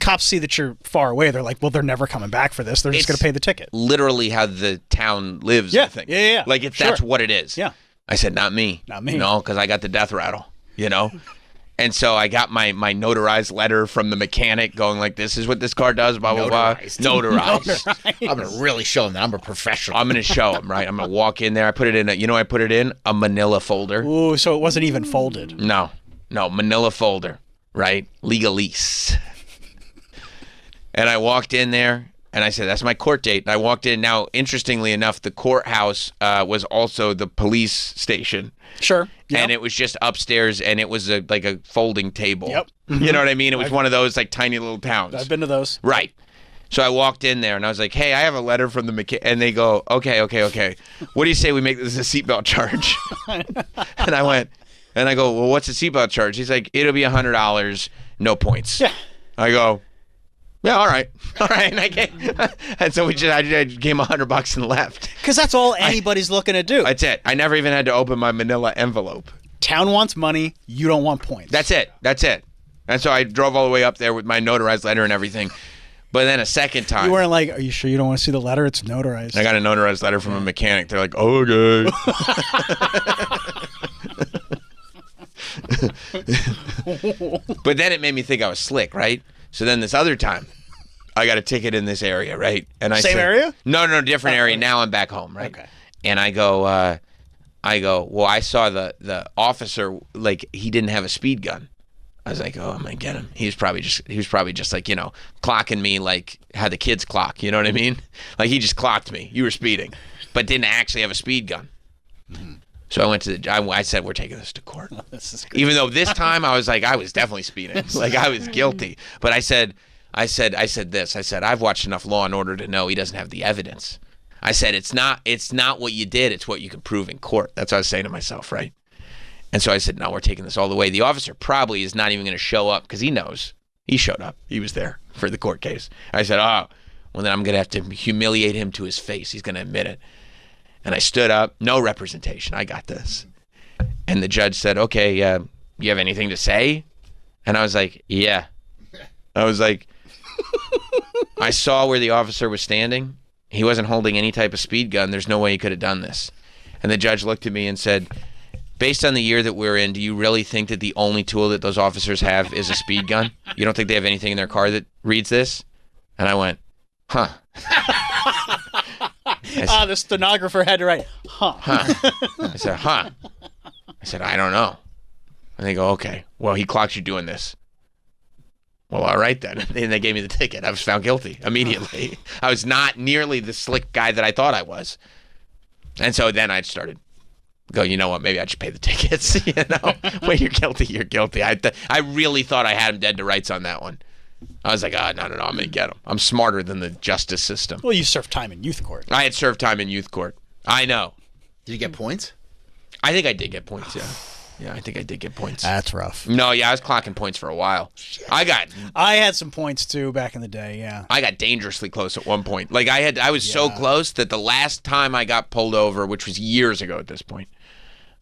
cops see that you're far away. They're like, well, they're never coming back for this. They're just going to pay the ticket. Literally how the town lives, yeah. I think. Yeah. Like, that's what it is. Yeah. I said, not me. Not me. No, because I got the death rattle, And so I got my notarized letter from the mechanic going like, this is what this car does, blah, blah, blah. Notarized. I'm going to really show him that I'm a professional. I'm going to show him, right? I'm going to walk in there. I put it in a manila folder. Ooh, so it wasn't even folded. No, manila folder, right? Legalese. And I walked in there and I said, that's my court date. And I walked in. Now, interestingly enough, the courthouse was also the police station. Sure. Yep. And it was just upstairs, and it was like a folding table. Yep. You know what I mean? It was one of those like tiny little towns. I've been to those. Right. So I walked in there, and I was like, hey, I have a letter from the mechanic. And they go, okay. What do you say we make this a seatbelt charge? And I go, well, what's the seatbelt charge? He's like, it'll be $100, no points. Yeah. I go, yeah, all right. And so I gave him $100 and left. Because that's all anybody's looking to do. That's it. I never even had to open my manila envelope. Town wants money. You don't want points. That's it. And so I drove all the way up there with my notarized letter and everything. But then a second time. You weren't like, are you sure you don't want to see the letter? It's notarized. I got a notarized letter from a mechanic. They're like, okay. But then it made me think I was slick, right? So then this other time, I got a ticket in this area, right? And I Same area? No, different area. Now I'm back home, right? Okay. And I go, well, I saw the officer, like, he didn't have a speed gun. I was like, oh, I'm gonna get him. He was probably just like, you know, clocking me like how the kids clock. You know what I mean? Like he just clocked me. You were speeding, but didn't actually have a speed gun. Mm-hmm. So I went to I said, we're taking this to court. This is great. Even though this time I was like, I was definitely speeding. Like I was guilty. But I said this. I said, I've watched enough Law and Order to know he doesn't have the evidence. I said, it's not what you did. It's what you can prove in court. That's what I was saying to myself, right? And so I said, no, we're taking this all the way. The officer probably is not even going to show up because he knows. He showed up. He was there for the court case. I said, oh, well, then I'm going to have to humiliate him to his face. He's going to admit it. And I stood up. No representation. I got this. And the judge said, okay, you have anything to say? And I was like, yeah. I was like, I saw where the officer was standing. He wasn't holding any type of speed gun. There's no way he could have done this. And the judge looked at me and said, based on the year that we're in, do you really think that the only tool that those officers have is a speed gun? You don't think they have anything in their car that reads this? And I went, huh. The stenographer had to write, huh. I said, huh. I said, I don't know. And they go, okay, well, he clocked you doing this. Well, all right then. And they gave me the ticket. I was found guilty immediately. I was not nearly the slick guy that I thought I was. And so then I started go, you know what, maybe I should pay the tickets. You know, when you're guilty, you're guilty. I really thought I had him dead to rights on that one. I was like, no, I'm going to get him. I'm smarter than the justice system. Well, you served time in youth court. I had served time in youth court. I know. Did you get points? I think I did get points, yeah. Yeah, I think I did get points. That's rough. No, yeah, I was clocking points for a while. I had some points too back in the day, yeah. I got dangerously close at one point. Like I was so close that the last time I got pulled over, which was years ago at this point,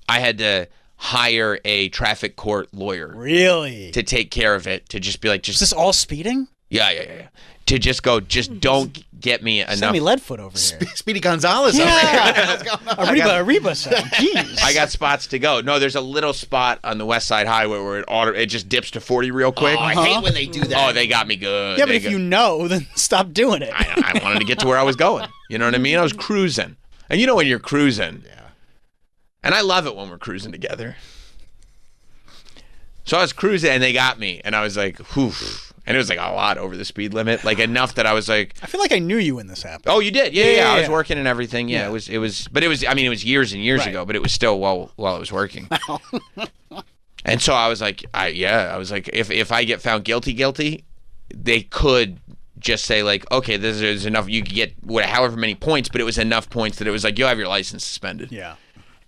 I had to hire a traffic court lawyer. Really? To take care of it, to just be like, is this all speeding? Yeah. To just go, don't get me enough. Sammy Leadfoot over here. Speedy Gonzalez over here. What's going on? Arriba son. Jeez. I got spots to go. No, there's a little spot on the West Side Highway where it just dips to 40 real quick. Oh, I hate when they do that. Oh, they got me good. Yeah, but if you know, then stop doing it. I wanted to get to where I was going. You know what I mean? I was cruising. And you know when you're cruising. Yeah. And I love it when we're cruising together. So I was cruising and they got me. And I was like, whew. And it was like a lot over the speed limit, like enough that I was like, I feel like I knew you when this happened. Oh, you did? Yeah. I was working and everything. Yeah, it was, but it was, I mean, it was years and years ago, but it was still while I was working. And so I was like, I was like, if I get found guilty, they could just say like, okay, this is enough. You could get however many points, but it was enough points that it was like, you'll have your license suspended. Yeah.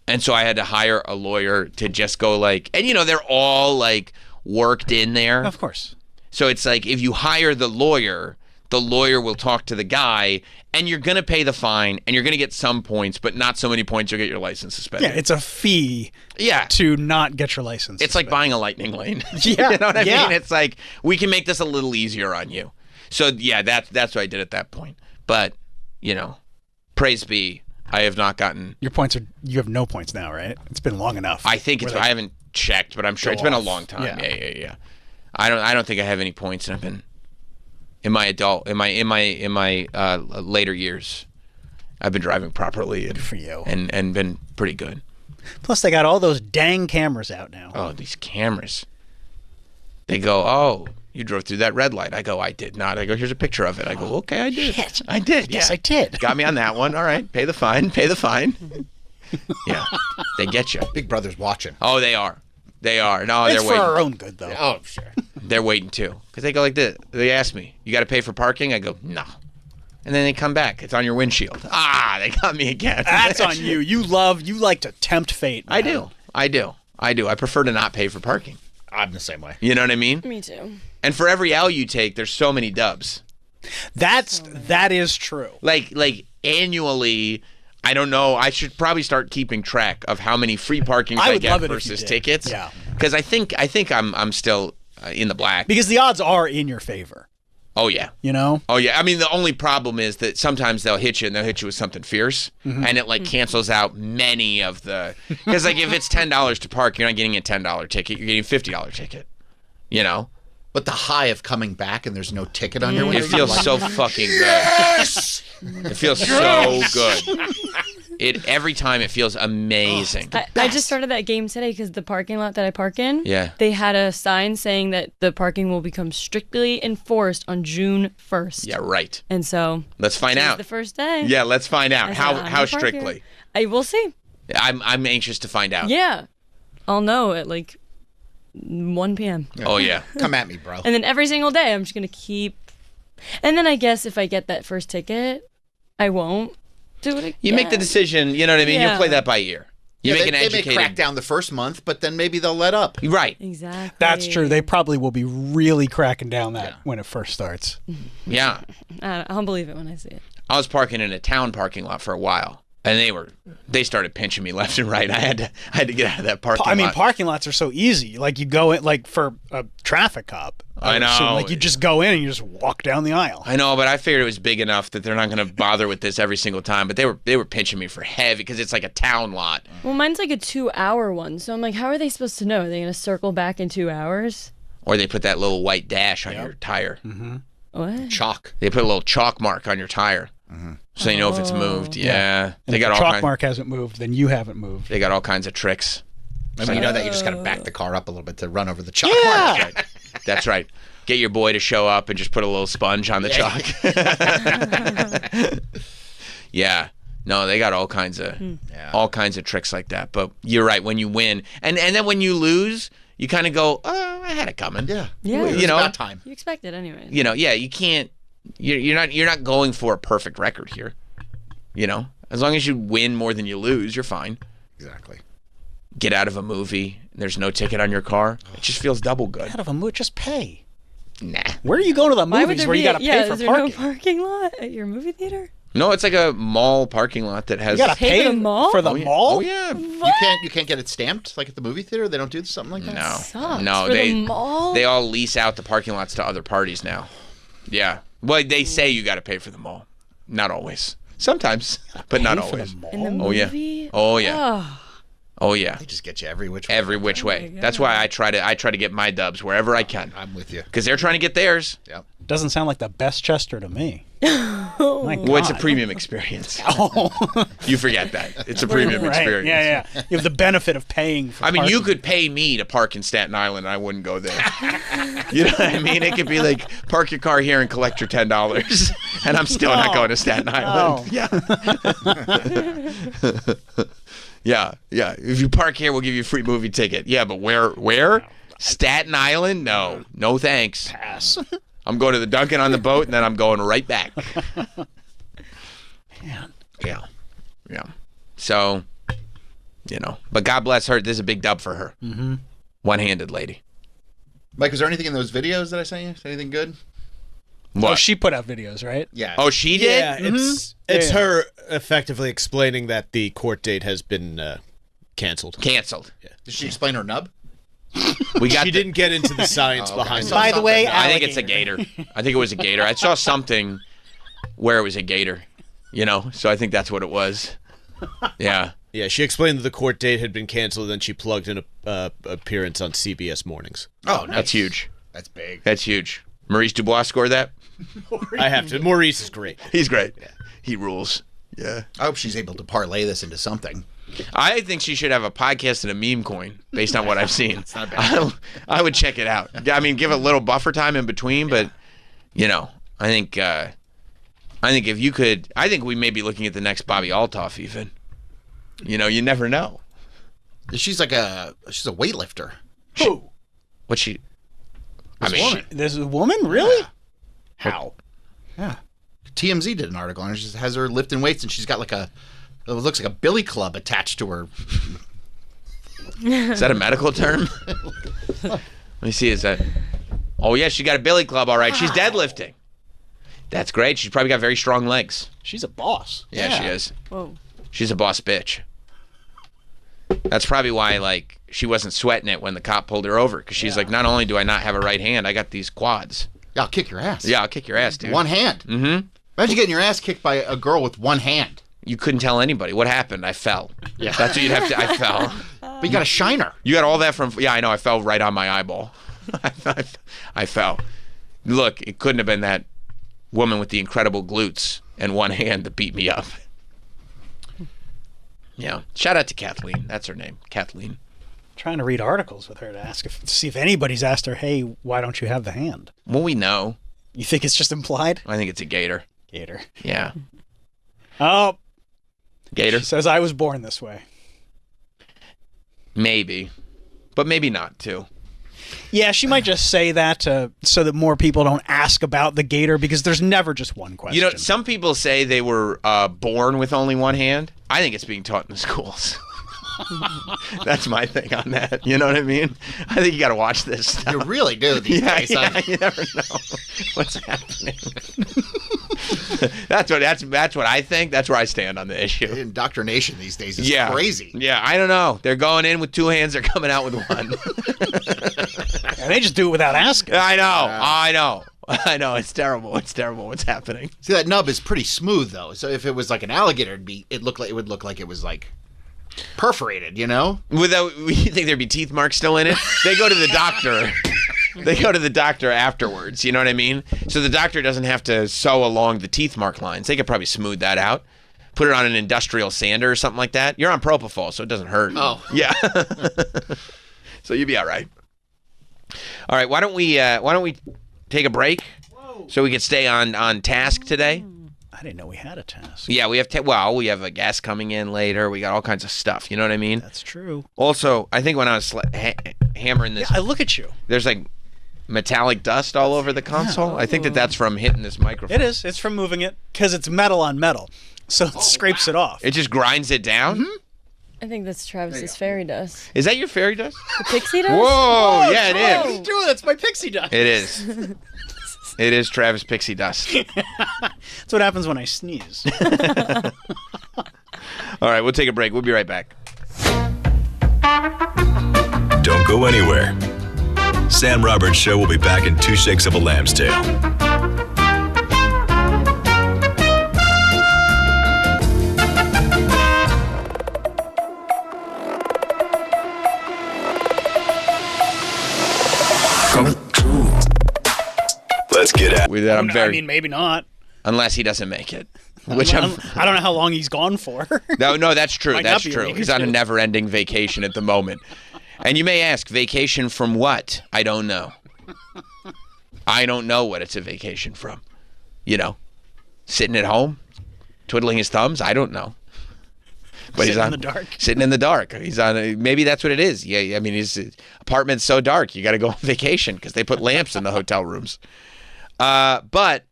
And so I had to hire a lawyer to just go like, and you know, they're all like worked in there. Of course. So it's like if you hire the lawyer will talk to the guy, and you're going to pay the fine, and you're going to get some points, but not so many points you'll get your license suspended. Yeah, it's a fee to not get your license It's suspended. like buying a lightning lane. Yeah. You know what I mean? It's like, we can make this a little easier on you. So, yeah, that's what I did at that point. But, you know, praise be, I have not gotten... Your points you have no points now, right? It's been long enough. I think I haven't checked, but I'm sure it's been a long time. Yeah. I don't think I have any points, and I've been in my later years. I've been driving properly and, good for you. and been pretty good. Plus, they got all those dang cameras out now. Oh, these cameras! They go, oh, you drove through that red light. I go, I did not. I go, here's a picture of it. I go, okay, I did. Shit. I did. Yes, I did. Got me on that one. All right, pay the fine. Yeah, they get you. Big Brother's watching. Oh, they are. No, it's they're for waiting. our own good, though. Oh, sure. They're waiting too, because they go like this. They ask me, "You got to pay for parking?" I go, "No," and then they come back. It's on your windshield. They got me again. That's on you. You like to tempt fate. Man. I do. I prefer to not pay for parking. I'm the same way. You know what I mean? Me too. And for every L you take, there's so many dubs. That is true. Like annually. I don't know. I should probably start keeping track of how many free parkings I get versus tickets. Yeah. Because I think I'm still in the black. Because the odds are in your favor. Oh yeah. You know? Oh yeah. I mean, the only problem is that sometimes they'll hit you with something fierce, and it like cancels out many of the. Because like if it's $10 to park, you're not getting a $10 ticket. You're getting a $50 ticket. You know. But the high of coming back and there's no ticket on your window. It feels so fucking good. It feels so good. Every time it feels amazing. I just started that game today because the parking lot that I park in, Yeah. they had a sign saying that the parking will become strictly enforced on June 1st. Yeah, right. And so Let's find today's out. the first day. Yeah, let's find out I said, how I'm gonna park strictly. here. I will see. I'm anxious to find out. Yeah. I'll know at like 1 p.m. Oh yeah. Come at me, bro. And then every single day I'm just going to keep. And then I guess if I get that first ticket, I won't do it again. You make the decision. You know what I mean? Yeah. You'll play that by ear. You Yeah, make an they may educated. crack down the first month, but then maybe they'll let up. Right. Exactly. That's true. They probably will be really cracking down that when it first starts. Yeah. I'll believe it when I see it. I was parking in a town parking lot for a while, and they started pinching me left and right. I had to get out of that parking lot. I mean, parking lots are so easy. Like you go in, like for a traffic cop. I know. So, like you just go in and you just walk down the aisle. I know, but I figured it was big enough that they're not going to bother with this every single time. But they were pinching me for heavy because it's like a town lot. Well, mine's like a 2-hour one, so I'm like, how are they supposed to know? Are they going to circle back in 2 hours? Or they put that little white dash on your tire. Mm-hmm. What? Chalk. They put a little chalk mark on your tire, so you know if it's moved. Yeah, And they if got the all chalk kinds. mark hasn't moved, then you haven't moved. They got all kinds of tricks. And when you know that, you just got to back the car up a little bit to run over the chalk. Yeah. mark. Right. That's right. Get your boy to show up and just put a little sponge on the chalk. Yeah. No, they got all kinds of tricks like that. But you're right. When you win, and then when you lose, you kind of go, "Oh, I had it coming." Yeah. Yeah. It was You know, about time. You expect it anyway. you know, yeah, you can't. You're not going for a perfect record here. You know, as long as you win more than you lose, you're fine. Exactly. Get out of a movie. There's no ticket on your car. It just feels double good. Out of a mood, just pay. Nah. Where are you going to the Why would movies there where be you got to pay for is there parking? no parking lot at your movie theater? No, it's like a mall parking lot that has. You got to Pay pay for the mall? for the Oh, yeah. mall? Oh yeah. You can't get it stamped like at the movie theater. They don't do something like that. No. Sucks. No, For they the mall? they all lease out the parking lots to other parties now. Yeah. Well, they say you got to pay for the mall. Not always. Sometimes, but not Pay for the always. mall? In the Oh, yeah. movie? Oh yeah. Oh. Oh yeah. They just get you every which way. Every which way. That's why I try to get my dubs wherever I can. I'm with you. Because they're trying to get theirs. Yep. Doesn't sound like the best Chester to me. My Well, it's a God. premium experience. Oh. You forget that. It's a premium Right. experience. Yeah, yeah. You have the benefit of paying for I mean, you parking. could pay me to park in Staten Island, and I wouldn't go there. You know what I mean? It could be like, park your car here and collect your $10, and I'm still not going to Staten Island. Yeah. Yeah. If you park here, we'll give you a free movie ticket. Yeah, but where? Staten Island? No. No thanks. Pass. I'm going to the Dunkin' on the boat, and then I'm going right back. Man. Yeah. So, you know. But God bless her. This is a big dub for her. Mm-hmm. One-handed lady. Mike, is there anything in those videos that I sent you? Is anything good? What? Oh, she put out videos, right? Yeah. Oh, she did? Yeah, it's Yeah. her effectively explaining that the court date has been canceled. Canceled. Did she explain her nub? We got She didn't get into the science Oh, okay. behind So- it. By the way, I think it's a gator. I think it was a gator. I saw something where it was a gator, you know, so I think that's what it was. Yeah. Yeah, she explained that the court date had been canceled, then she plugged in a appearance on CBS Mornings. Oh, nice. That's huge. That's big. That's huge. Maurice Dubois scored that? I have to. Maurice is great. He's great. He rules. Yeah. I hope she's able to parlay this into something. I think she should have a podcast and a meme coin based on what I've seen. It's not bad. I would check it out. I mean, give a little buffer time in between, but, you know, I think if you could, I think we may be looking at the next Bobby Altoff even. You know, you never know. She's like she's a weightlifter. Who? What she, I This mean, woman. This is a woman? Really? How? Yeah. TMZ did an article on her. She has her lifting weights, and she's got it looks like a billy club attached to her. is that a medical term? Let me see, is that, oh yeah, she got a billy club, all right. She's deadlifting. That's great. She's probably got very strong legs. She's a boss. Yeah, she is. Whoa. She's a boss bitch. That's probably why, like, she wasn't sweating it when the cop pulled her over. Because she's like, not only do I not have a right hand, I got these quads. Yeah, I'll kick your ass. Yeah, I'll kick your ass, dude. One hand. Mm-hmm. Imagine getting your ass kicked by a girl with one hand. You couldn't tell anybody. What happened? I fell. Yeah. That's what you'd have to, I fell. But you got a shiner. You got all that from, yeah, I know. I fell right on my eyeball. I fell. Look, it couldn't have been that woman with the incredible glutes and one hand that beat me up. Yeah. Shout out to Kathleen. That's her name, Kathleen. Trying to read articles with her to see if anybody's asked her, hey, why don't you have the hand? Well, we know. You think it's just implied? I think it's a gator. Gator. Yeah. Oh. Gator. She says I was born this way. Maybe. But maybe not, too. Yeah, she might just say that so that more people don't ask about the gator, because there's never just one question. You know, some people say they were born with only one hand. I think it's being taught in the schools. That's my thing on that. You know what I mean? I think you got to watch this stuff. You really do these days. Yeah, you never know what's happening. That's what I think. That's where I stand on the issue. Indoctrination these days is crazy. Yeah, I don't know. They're going in with two hands. They're coming out with one. And they just do it without asking. I know. It's terrible. It's terrible what's happening. See, that nub is pretty smooth though. So if it was like an alligator, it would look like it was like perforated, you know? You think there'd be teeth marks still in it? They go to the doctor. They go to the doctor afterwards, you know what I mean? So the doctor doesn't have to sew along the teeth mark lines. They could probably smooth that out. Put it on an industrial sander or something like that. You're on propofol, so it doesn't hurt. Oh. Yeah. So you'll be all right. All right, why don't we take a break so we can stay on task today? I didn't know we had a task. Yeah, we have we have a guest coming in later. We got all kinds of stuff. You know what I mean? That's true. Also, I think when I was hammering this, I look at you. There's like metallic dust all over the console. Yeah. I think that's from hitting this microphone. It is. It's from moving it because it's metal on metal, so it scrapes it off. It just grinds it down. Mm-hmm. I think that's Travis's fairy dust. Is that your fairy dust? The pixie dust? Whoa! Yeah, it is. What are you doing? That's my pixie dust. It is. It is Travis Pixie Dust. That's what happens when I sneeze. All right, we'll take a break. We'll be right back. Don't go anywhere. Sam Roberts Show will be back in 2 shakes of a lamb's tail. Let's get at with that. I mean, maybe not. Unless he doesn't make it. I don't know how long he's gone for. No, that's true. Might That's not be true. He's on a never-ending vacation at the moment. And you may ask, vacation from what? I don't know. I don't know what it's a vacation from. You know, sitting at home, twiddling his thumbs. I don't know. But sitting in the dark. Sitting in the dark. He's on. Maybe that's what it is. Yeah, I mean, his apartment's so dark. You got to go on vacation because they put lamps in the hotel rooms. But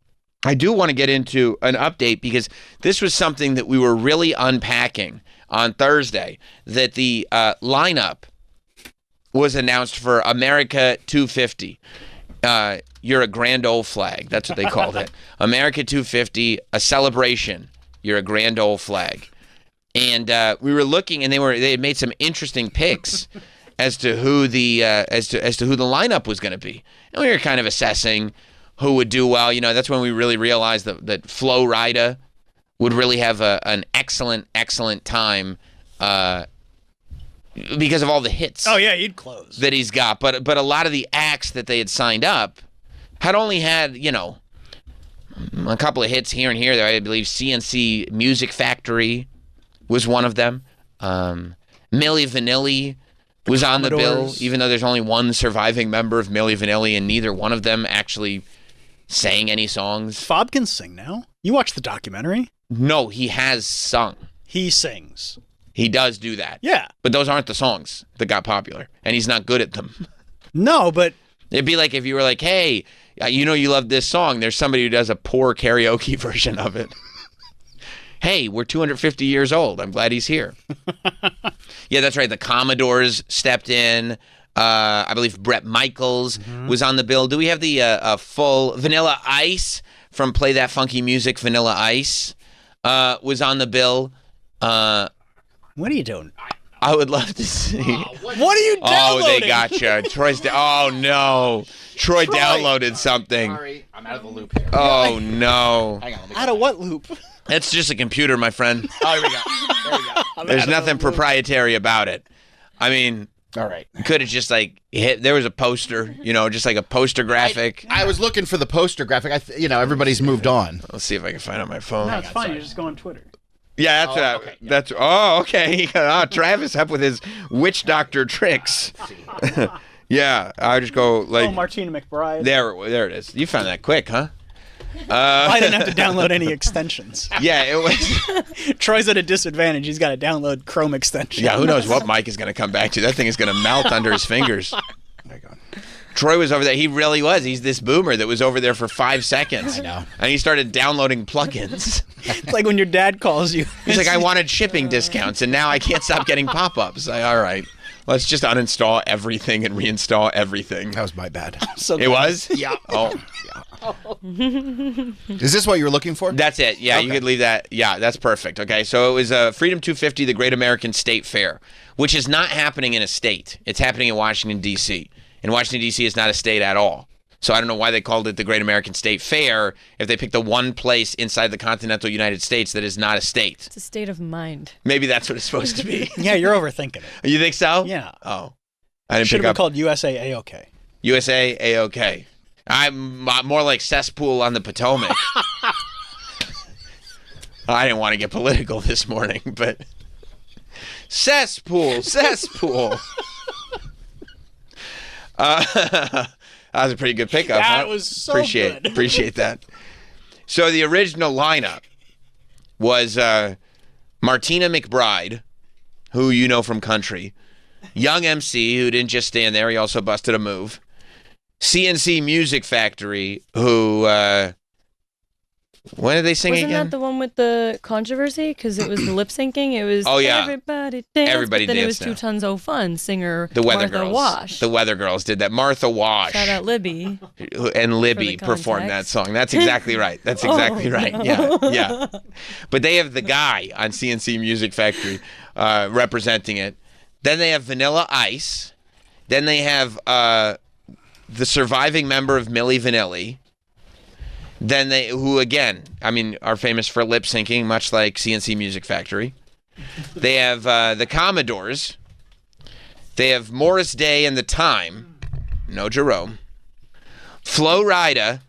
I do want to get into an update because this was something that we were really unpacking on Thursday, that the lineup was announced for America 250. You're a grand old flag. That's what they called it. America 250, a celebration. You're a grand old flag. And we were looking, and they had made some interesting picks as to who the as to who the lineup was going to be. And we were kind of assessing who would do well. You know, that's when we really realized that Flo Rida would really have an excellent time because of all the hits. Oh yeah, he'd close. That he's got. But a lot of the acts that they had signed up had only had, you know, a couple of hits here and here. There, I believe CNC Music Factory was one of them. Milli Vanilli was on the bill, even though there's only one surviving member of Milli Vanilli, and neither one of them actually sang any songs. Fob can sing now. You watched the documentary? No, he has sung. He sings. He does do that. Yeah. But those aren't the songs that got popular, and he's not good at them. No, but it'd be like if you were like, hey, you know you love this song. There's somebody who does a poor karaoke version of it. Hey, we're 250 years old. I'm glad he's here. Yeah, that's right. The Commodores stepped in. I believe Bret Michaels was on the bill. Do we have the full Vanilla Ice from Play That Funky Music? Vanilla Ice was on the bill. What are you doing? I would love to see. What are you downloading? Oh, they gotcha. Oh, no. Troy downloaded something. Sorry, I'm out of the loop here. Oh, no. Hang on, out of what loop? That's just a computer, my friend. Oh, here we go. There we go. There's nothing proprietary about it. I mean, all right. Could have just like hit. There was a poster, you know, just like a poster graphic. I was looking for the poster graphic. Everybody's moved on. Let's see if I can find it on my phone. No, it's fine. You just go on Twitter. Yeah, that's okay. Travis up with his witch doctor tricks. Yeah, I just go like Martina McBride. There it is. You found that quick, huh? I didn't have to download any extensions. Yeah, it was. Troy's at a disadvantage. He's got to download Chrome extensions. Yeah, who knows what Mike is going to come back to? That thing is going to melt under his fingers. Oh my God. Troy was over there. He really was. He's this boomer that was over there for 5 seconds. I know. And he started downloading plugins. It's like when your dad calls you. He's like, I wanted shipping discounts, and now I can't stop getting pop-ups. All right. Let's just uninstall everything and reinstall everything. That was my bad. It was? Yeah. Oh. Is this what you were looking for? That's it. Yeah, okay. You could leave that. Yeah, that's perfect. Okay, so it was Freedom 250, the Great American State Fair, which is not happening in a state. It's happening in Washington, D.C. And Washington, D.C. is not a state at all. So I don't know why they called it the Great American State Fair if they picked the one place inside the continental United States that is not a state. It's a state of mind. Maybe that's what it's supposed to be. Yeah, you're overthinking it. You think so? Yeah. Oh. I didn't Should pick have up. been called USA A-OK. USA A-OK. I'm more like cesspool on the Potomac. I didn't want to get political this morning, but cesspool. That was a pretty good pickup. That was so good. Appreciate that. So the original lineup was Martina McBride, who you know from country, Young MC, who didn't just stand there, he also busted a move, CNC Music Factory, who when did they sing again? Wasn't that the one with the controversy? Because it was the lip syncing. It was everybody dance. Everybody but then danced it was 2 Tons of Fun singer the Weather Martha Girls. Wash. The Weather Girls did that. Martha Wash. Shout out Libby. And Libby performed that song. That's exactly right. That's exactly right. No. Yeah. But they have the guy on CNC Music Factory representing it. Then they have Vanilla Ice. Then they have the surviving member of Milli Vanilli. Then they, who again, I mean, are famous for lip syncing, much like CNC Music Factory. They have the Commodores. They have Morris Day and the Time. No Jerome. Flo Rida.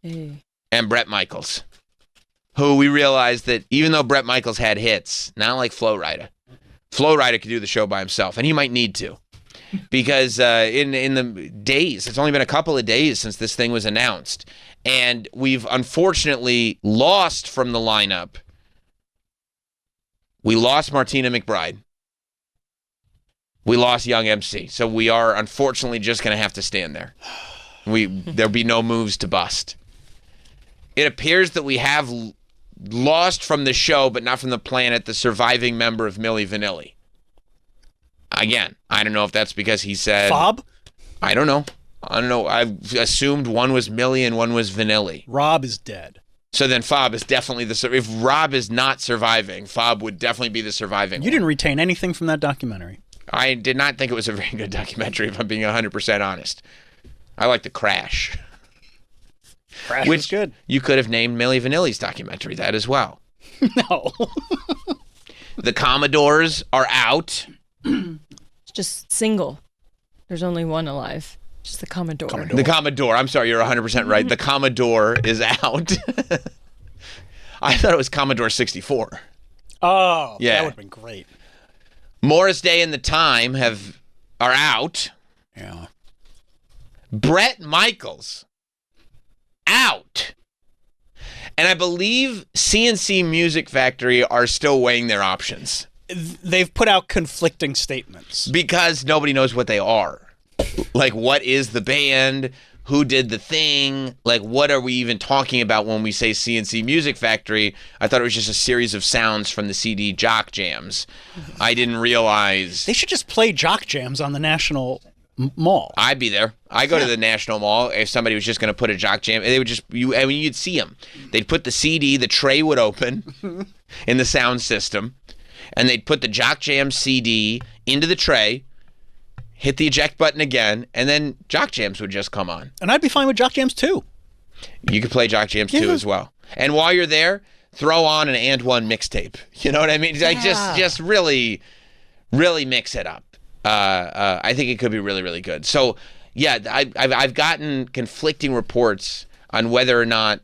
And Bret Michaels. Who we realized that even though Bret Michaels had hits, not like Flo Rida. Flo Rida could do the show by himself, and he might need to. Because in the days, it's only been a couple of days since this thing was announced. And we've unfortunately lost from the lineup. We lost Martina McBride. We lost Young MC. So we are unfortunately just going to have to stand there. There'll be no moves to bust. It appears that we have lost from the show, but not from the planet, the surviving member of Milli Vanilli. Again, I don't know if that's because he said... Fob? I don't know. I've assumed one was Millie and one was Vanilli. Rob is dead. So then Fob is definitely if Rob is not surviving, Fob would definitely be the surviving You didn't retain anything from that documentary. I did not think it was a very good documentary, if I'm being 100% honest. I like The Crash. Crash was good. You could have named Milli Vanilli's documentary that as well. No. The Commodores are out. It's just single. There's only one alive. Just the Commodore. The Commodore. I'm sorry, you're 100% right. The Commodore is out. I thought it was Commodore 64. Oh, yeah. That would have been great. Morris Day and the Time are out. Yeah. Bret Michaels out. And I believe CNC Music Factory are still weighing their options. They've put out conflicting statements. Because nobody knows what they are. Like, what is the band? Who did the thing? Like, what are we even talking about when we say CNC Music Factory? I thought it was just a series of sounds from the CD Jock Jams. I didn't realize... They should just play Jock Jams on the National Mall. I'd be there. I go to the National Mall if somebody was just going to put a Jock Jam. They would just... you'd see them. They'd put the CD, the tray would open in the sound system, and they'd put the Jock Jam CD into the tray, hit the eject button again, and then Jock Jams would just come on. And I'd be fine with Jock Jams too. You could play Jock Jams too as well. And while you're there, throw on an And One mixtape. You know what I mean? Yeah. Like just really, really mix it up. I think it could be really, really good. So yeah, I've gotten conflicting reports on whether or not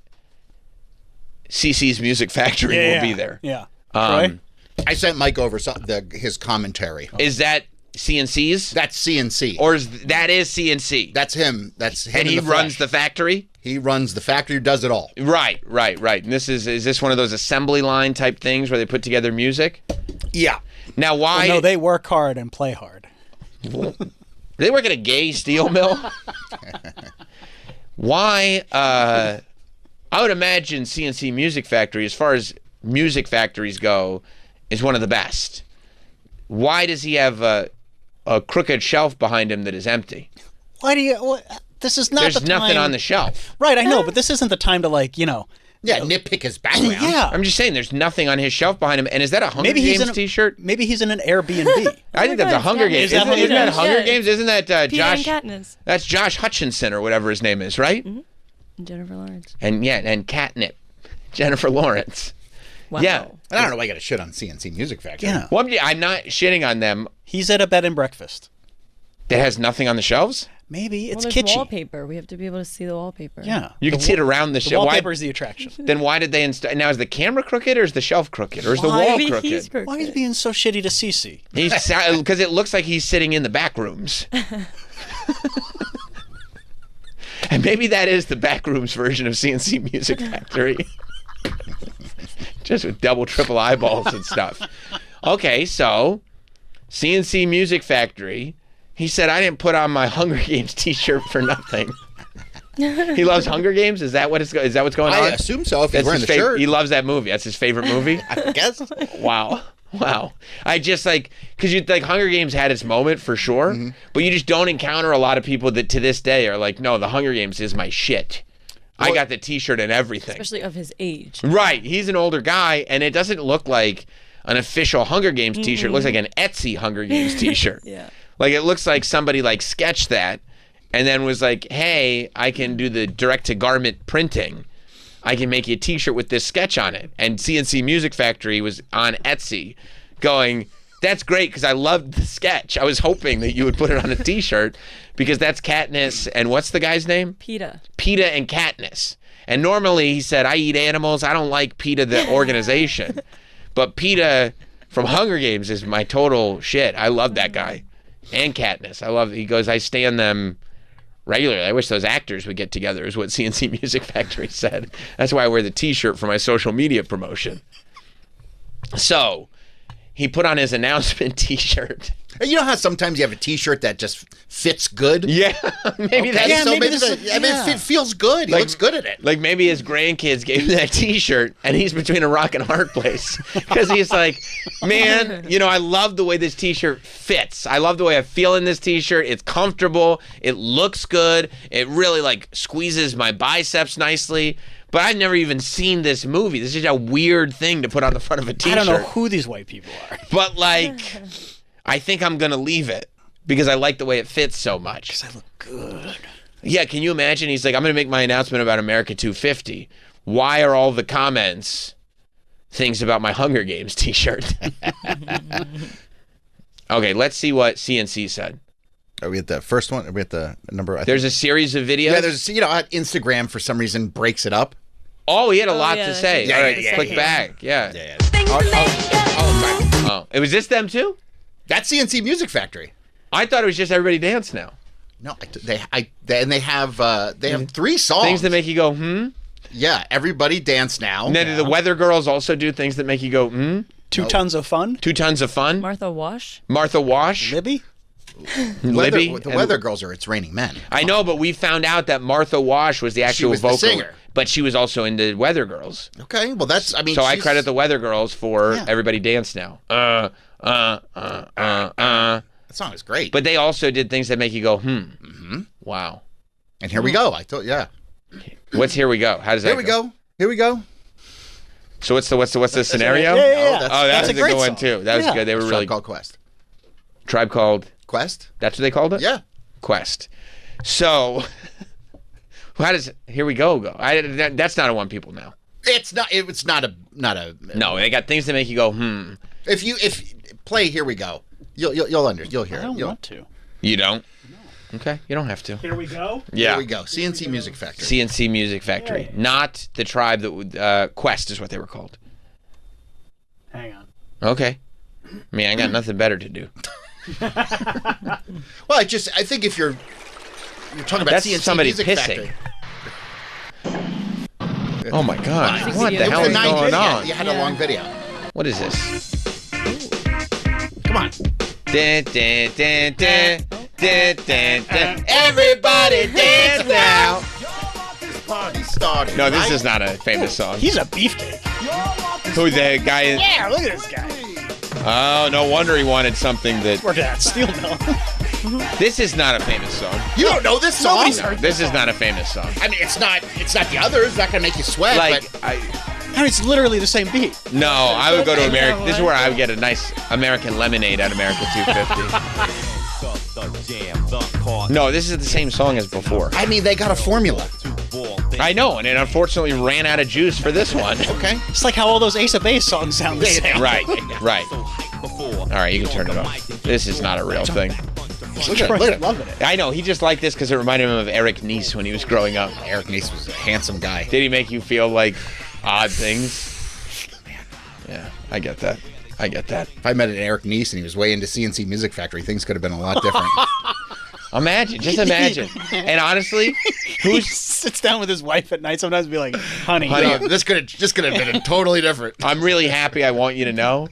CC's Music Factory will be there. Yeah. Troy? I sent Mike over his commentary. Is that CNC's? That's CNC. Or that is CNC? That's him. That's him. And he runs the factory? He runs the factory, does it all. Right. And is this one of those assembly line type things where they put together music? Yeah. Now, why? Well, no, they work hard and play hard. They work at a gay steel mill? Why? I would imagine CNC Music Factory, as far as music factories go, is one of the best. Why does he have a crooked shelf behind him that is empty? Why do you? This is not There's the time. nothing on the shelf. Right, I know, but this isn't the time to nitpick his background. Yeah. I'm just saying, there's nothing on his shelf behind him. And is that a Hunger Games T-shirt? Maybe he's in an Airbnb. I think that's a Hunger Games. Isn't that Hunger Games? Isn't that Josh? Katniss. That's Josh Hutchinson or whatever his name is, right? Mm-hmm. Jennifer Lawrence. And Catnip, Jennifer Lawrence. Wow. Yeah. I don't know why I got to shit on CNC Music Factory. Yeah. Well, I'm not shitting on them. He's at a bed and breakfast. That has nothing on the shelves? Maybe it's there's kitschy. wallpaper. We have to be able to see the wallpaper. Yeah. You can see it around the shelf. Wallpaper is the attraction. Then why did they install? Now, is the camera crooked or is the shelf crooked or is the wall crooked? Why is he being so shitty to Cece? Because it looks like he's sitting in the back rooms. And maybe that is the back rooms version of CNC Music Factory. Just with double, triple eyeballs and stuff. Okay, so CNC Music Factory. He said, I didn't put on my Hunger Games T-shirt for nothing. He loves Hunger Games? Is that what's going on? I assume so, if he's wearing the shirt. He loves that movie. That's his favorite movie? I guess. Wow. I just because you Hunger Games had its moment for sure, but you just don't encounter a lot of people that to this day are like, no, the Hunger Games is my shit. I got the T-shirt and everything. Especially of his age. Right. He's an older guy, and it doesn't look like an official Hunger Games T-shirt. It looks like an Etsy Hunger Games T-shirt. Yeah. Like, it looks like somebody, sketched that and then was like, hey, I can do the direct-to-garment printing. I can make you a T-shirt with this sketch on it. And CNC Music Factory was on Etsy going, that's great because I loved the sketch. I was hoping that you would put it on a T-shirt because that's Katniss and what's the guy's name? PETA. PETA and Katniss. And normally he said, I eat animals. I don't like PETA, the organization. But PETA from Hunger Games is my total shit. I love that guy. And Katniss. He goes, I stand them regularly. I wish those actors would get together, is what CNC Music Factory said. That's why I wear the T-shirt for my social media promotion. So, he put on his announcement T-shirt. You know how sometimes you have a T-shirt that just fits good? Yeah, maybe that's it feels good. He looks good at it. Like maybe his grandkids gave him that T-shirt, and he's between a rock and a hard place because he's like, man, I love the way this T-shirt fits. I love the way I feel in this T-shirt. It's comfortable. It looks good. It really squeezes my biceps nicely. But I've never even seen this movie. This is a weird thing to put on the front of a T-shirt. I don't know who these white people are. But I think I'm going to leave it because I like the way it fits so much. Because I look good. Yeah, can you imagine? He's like, I'm going to make my announcement about America 250. Why are all the comments things about my Hunger Games T-shirt? Okay, let's see what CNC said. Are we at the first one? Are we at the number? There's a series of videos? Yeah, there's, Instagram for some reason breaks it up. Oh, he had a lot to say. Yeah, all right, yeah, click yeah. back. Yeah. Oh, was this them too? That's CNC Music Factory. I thought it was just Everybody Dance Now. No, they have 3 songs. Things that make you go, hmm? Yeah, Everybody Dance Now. And then do the Weather Girls also do things that make you go, hmm? 2 tons of fun. 2 tons of fun. Martha Wash. Libby. Libby. The Weather Girls are It's Raining Men. I know, but we found out that Martha Wash was the actual the vocal singer. But she was also in the Weather Girls. Okay, well that's So I credit the Weather Girls for Everybody Dance Now. That song is great. But they also did things that make you go, hmm. Mm-hmm. Wow. And here we go. What's Here We Go? How does that go? Here we go. So what's the scenario? Yeah. That's a great good one song. too. That was good. They were really Tribe Called Quest. Tribe Called Quest? That's what they called it? Yeah. Quest. So how does Here We Go go? That's not a one people know. It's not a No, they got things that make you go, hmm. If play Here We Go, you'll hear it. I don't want to. You don't? No. Okay, you don't have to. Here we go. Yeah. Here we go. CNC Music Factory. CNC Music Factory. Not the tribe that would Quest is what they were called. Hang on. Okay. I mean, I got nothing better to do. Well, I think if you're talking about That's CNC somebody Music pissing. Factory. Oh my God! What the It was hell the is 90s, going yeah, on? you had a long video. What is this? Come on. Dun, dun, dun, dun, dun, dun, dun. Everybody dance now. Party started. No, this right? is not a famous song. He's a beefcake. Who the guy is? Yeah, look at this guy. Oh, no wonder he wanted something that. Worked at steel mill. This is not a famous song. You don't know this song? Nobody's heard This is not a famous song. I mean, it's not the others. It's not gonna make you sweat. Like, but I mean, it's literally the same beat. no, I would go to America. This is where I would get a nice American lemonade at America 250. No, this is the same song as before. I mean, they got a formula. I know, and it unfortunately ran out of juice for this one. Okay. It's like how all those Ace of Base songs sound the same. Right. All right, you can turn it off. This is not a real thing. Look at it. Loving it. I know, he just liked this because it reminded him of Eric Nies when he was growing up. Eric Nies was a handsome guy. Did he make you feel like odd things? Yeah, I get that. If I met an Eric Nies and he was way into CNC Music Factory, things could have been a lot different. Just imagine. And honestly, He sits down with his wife at night sometimes and be like, honey. No, this could have been totally different. I'm really happy, I want you to know.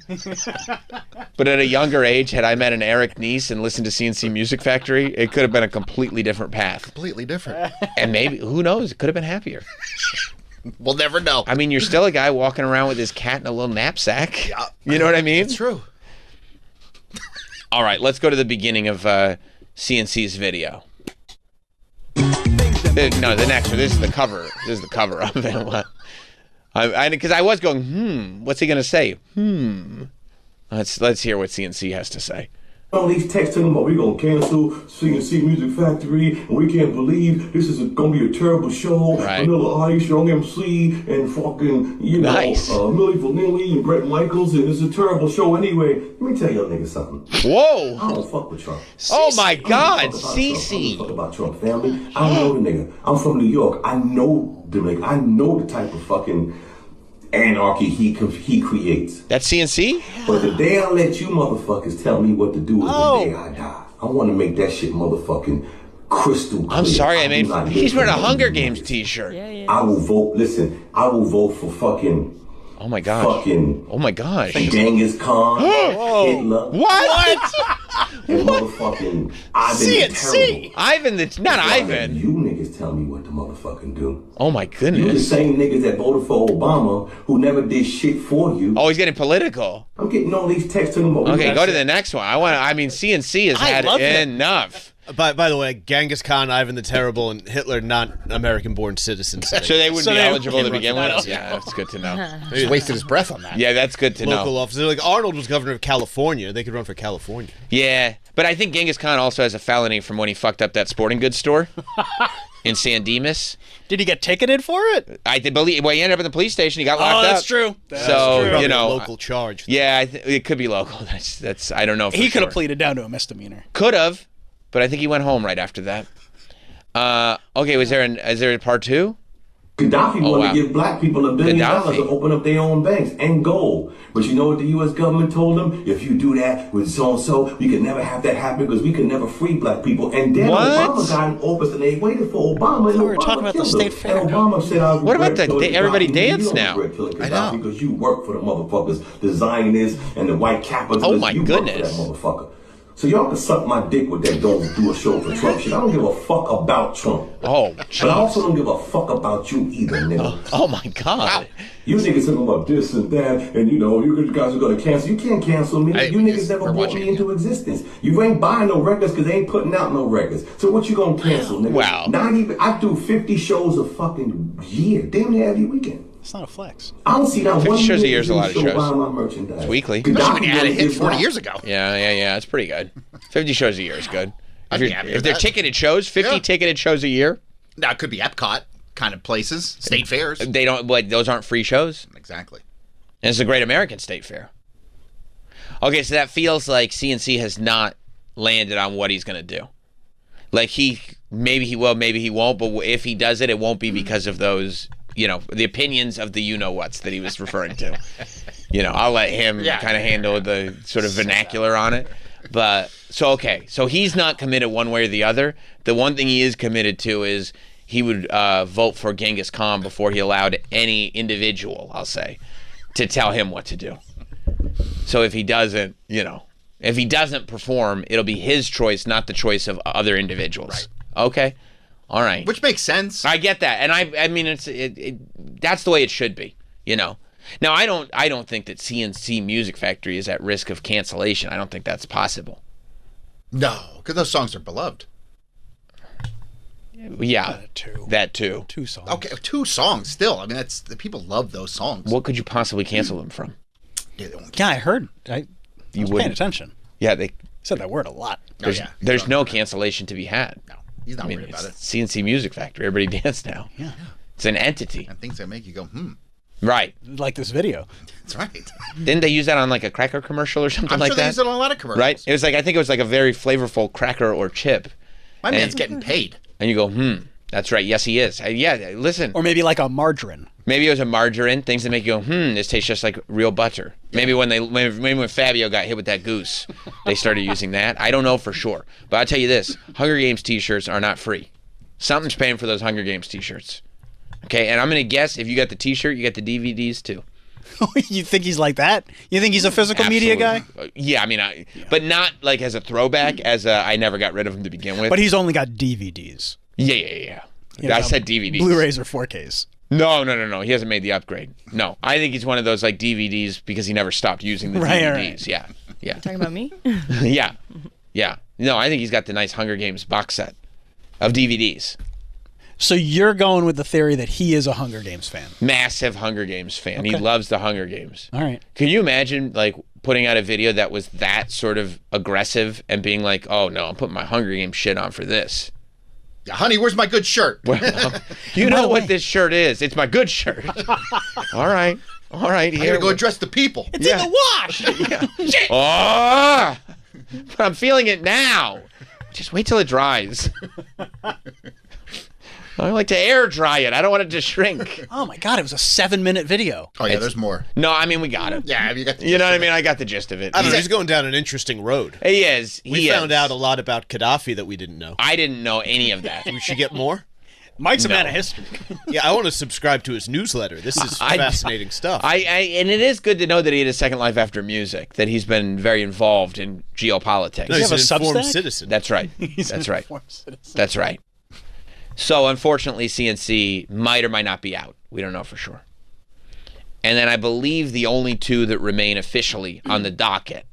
But at a younger age, had I met an Eric Nies and listened to CNC Music Factory, it could have been a completely different path. Completely different. And maybe, who knows, it could have been happier. We'll never know. I mean, you're still a guy walking around with his cat in a little knapsack. Yeah. You know what I mean? It's true. All right, let's go to the beginning of CNC's video. No, the next one. This is the cover. This is the cover of it. Because I was going, what's he going to say? Let's hear what CNC has to say. All these texts telling them, we're going to cancel CNC Music Factory, and we can't believe this is going to be a terrible show. Right. Vanilla Ice, Young MC, and fucking, Nice. Milli Vanilli and Brett Michaels, and it's a terrible show anyway. Let me tell y'all niggas something. Whoa. I don't fuck with Trump. Oh my God, I don't CC. fuck about Trump, family. I know the nigga. I'm from New York. I know the nigga. I know the type of fucking anarchy he creates. That's CNC? But the day I let you motherfuckers tell me what to do is the day I die. I want to make that shit motherfucking crystal clear. I'm sorry, he's wearing a Hunger Games t-shirt. I will vote, listen, I will vote for fucking... Oh my gosh. Oh my gosh. Genghis Khan, Hitler. What? And motherfucking Ivan the Terrible. Ivan that's not Ivan. You niggas tell me what to motherfucking do. Oh my You the goodness. same niggas that voted for Obama who never did shit for you. Oh, he's getting political. I'm getting all these texts to them. Okay, go to the next one. CNC has had enough. By the way, Genghis Khan, Ivan the Terrible, and Hitler not American-born citizens. So they wouldn't be eligible to begin with? with? Yeah, that's good to know. He wasted his breath on that. Yeah, that's good to know. Local officers. Like Arnold was governor of California. They could run for California. Yeah, but I think Genghis Khan also has a felony from when he fucked up that sporting goods store in San Dimas. Did he get ticketed for it? I believe. Well, he ended up in the police station. He got locked up. Oh, that's true. That's so true. you know, a local charge. Yeah, it could be local. That's I don't know. He could have pleaded down to a misdemeanor. Could have, but I think he went home right after that. Okay, is there a part two? Gaddafi wanted to give black people $1 billion to open up their own banks and gold. But you know what the U.S. government told them? If you do that with so-and-so, we can never have that happen because we can never free black people. And then Obama got in office and they waited for Obama. And we were talking about the state fair. And Obama said, what about everybody dance now? I know. Because you work for the motherfuckers, the Zionists and the white capitalists. Oh my you goodness. Work for that motherfucker. So y'all can suck my dick with that don't do a show for Trump shit. I don't give a fuck about Trump. Oh, but I also don't give a fuck about you either, nigga. Oh my God. Wow. You niggas talking about this and that, and you know, you guys are gonna cancel. You can't cancel me. You niggas never brought me into existence. You ain't buying no records because they ain't putting out no records. So what you gonna cancel, nigga? Wow. Not even, I do 50 shows a fucking year. Damn near every weekend. It's not a flex. I don't see that 50 one shows a year is a lot of shows. buying my merchandise. It's weekly. Especially when you had a hit 40 years ago. Yeah, it's pretty good. 50 shows a year is good. If they're that. ticketed shows, 50 ticketed shows a year. Now, it could be Epcot kind of places, state fairs. They don't, but those aren't free shows. Exactly. And it's a Great American State Fair. Okay, so that feels like CNC has not landed on what he's going to do. Like maybe he will, maybe he won't, but if he does it, it won't be because of those, you know, the opinions of the you-know-whats that he was referring to. I'll let him kind of handle the sort of vernacular on it. But so he's not committed one way or the other. The one thing he is committed to is he would vote for Genghis Khan before he allowed any individual, I'll say, to tell him what to do. So if he doesn't, if he doesn't perform, it'll be his choice, not the choice of other individuals. Right. Okay. All right. Which makes sense. I get that, and I mean that's the way it should be. Now I don't think that CNC Music Factory is at risk of cancellation. I don't think that's possible. No, because those songs are beloved. Yeah, that too. 2 songs. Okay, 2 songs still. I mean, the people love those songs. What could you possibly cancel them from? Yeah, I heard. I was paying attention. Yeah, they said that word a lot. There's no cancellation to be had. No, he's not worried about it. CNC Music Factory. Everybody dance now. Yeah. It's an entity. And things that make you go, Right. Like this video. That's right. Didn't they use that on like a cracker commercial or something like that? They use it on a lot of commercials. Right? I think it was like a very flavorful cracker or chip. My man's getting paid. And you go, that's right. Yes, he is. Yeah, listen. Or maybe like a margarine. Maybe it was a margarine. Things that make you go, this tastes just like real butter. Maybe when Fabio got hit with that goose, they started using that. I don't know for sure. But I'll tell you this. Hunger Games t-shirts are not free. Something's paying for those Hunger Games t-shirts. Okay, and I'm going to guess if you got the t-shirt, you got the DVDs too. You think he's like that? You think he's a physical media guy? Yeah, I mean, but not like as a throwback, I never got rid of him to begin with. But he's only got DVDs. Yeah. I said DVDs. Blu-rays or 4Ks. No. He hasn't made the upgrade. No, I think he's one of those like DVDs because he never stopped using the DVDs. Right. Yeah. You're talking about me? Yeah. No, I think he's got the nice Hunger Games box set of DVDs. So you're going with the theory that he is a Hunger Games fan. Massive Hunger Games fan. Okay. He loves the Hunger Games. All right. Can you imagine like putting out a video that was that sort of aggressive and being like, oh no, I'm putting my Hunger Games shit on for this? Yeah, honey, where's my good shirt? Well, you know what this shirt is. It's my good shirt. All right. Here. I gotta go address the people. It's in the wash. Shit. Oh, but I'm feeling it now. Just wait till it dries. I like to air dry it. I don't want it to shrink. Oh my God, it was a 7-minute video. Oh yeah, there's more. No, I mean we got it. Yeah, you got. You know what I mean? I got the gist of it. I don't know. He's going down an interesting road. He is. We found out a lot about Gaddafi that we didn't know. I didn't know any of that. We should get more. Mike's a man of history. Yeah, I want to subscribe to his newsletter. This is fascinating stuff. And it is good to know that he had a second life after music. That he's been very involved in geopolitics. No, he's an informed citizen. That's right. That's right. That's right. So, unfortunately, CNC might or might not be out. We don't know for sure. And then I believe the only 2 that remain officially on the docket,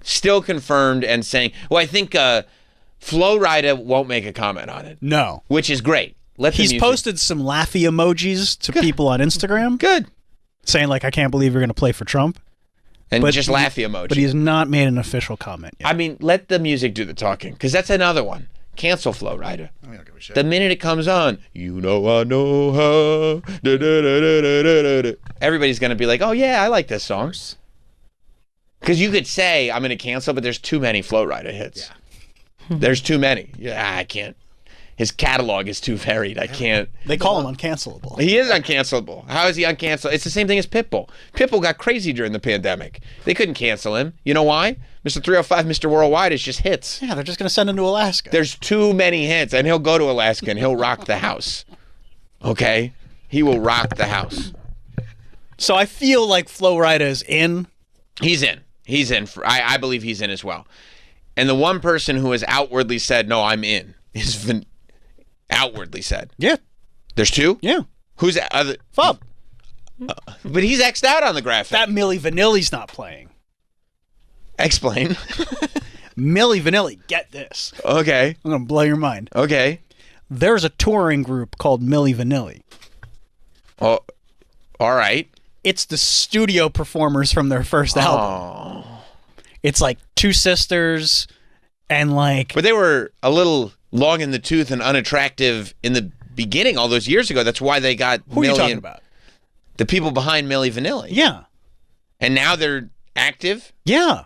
still confirmed and saying, well, I think Flo Rida won't make a comment on it. No. Which is great. He's posted some laughy emojis to people on Instagram. Good. Saying, like, I can't believe you're going to play for Trump. And just laughy emoji. But he has not made an official comment yet. I mean, let the music do the talking, because that's another one. Cancel Flo Rida. The minute it comes on, you know I know how. Da, da, da, da, da, da. Everybody's going to be like, oh, yeah, I like this song. Because you could say, I'm going to cancel, but there's too many Flo Rida hits. Yeah. There's too many. Yeah, I can't. His catalog is too varied. I can't. They call him uncancelable. He is uncancelable. How is he uncancelable? It's the same thing as Pitbull. Pitbull got crazy during the pandemic. They couldn't cancel him. You know why? Mr. 305, Mr. Worldwide is just hits. Yeah, they're just going to send him to Alaska. There's too many hits, and he'll go to Alaska and he'll rock the house. Okay? He will rock the house. So I feel like Flo Rida is in. He's in. He's in. I believe he's in as well. And the one person who has outwardly said, no, I'm in, is outwardly said. Yeah. There's 2? Yeah. Who's other? Fub. But he's X'd out on the graphic. That Milli Vanilli's not playing. Explain. Milli Vanilli, get this. Okay. I'm going to blow your mind. Okay. There's a touring group called Milli Vanilli. Oh, all right. It's the studio performers from their first album. It's like 2 sisters and like... But they were a little long in the tooth and unattractive in the beginning all those years ago. That's why they got Who are you talking about? The people behind Milli Vanilli. Yeah. And now they're active? Yeah.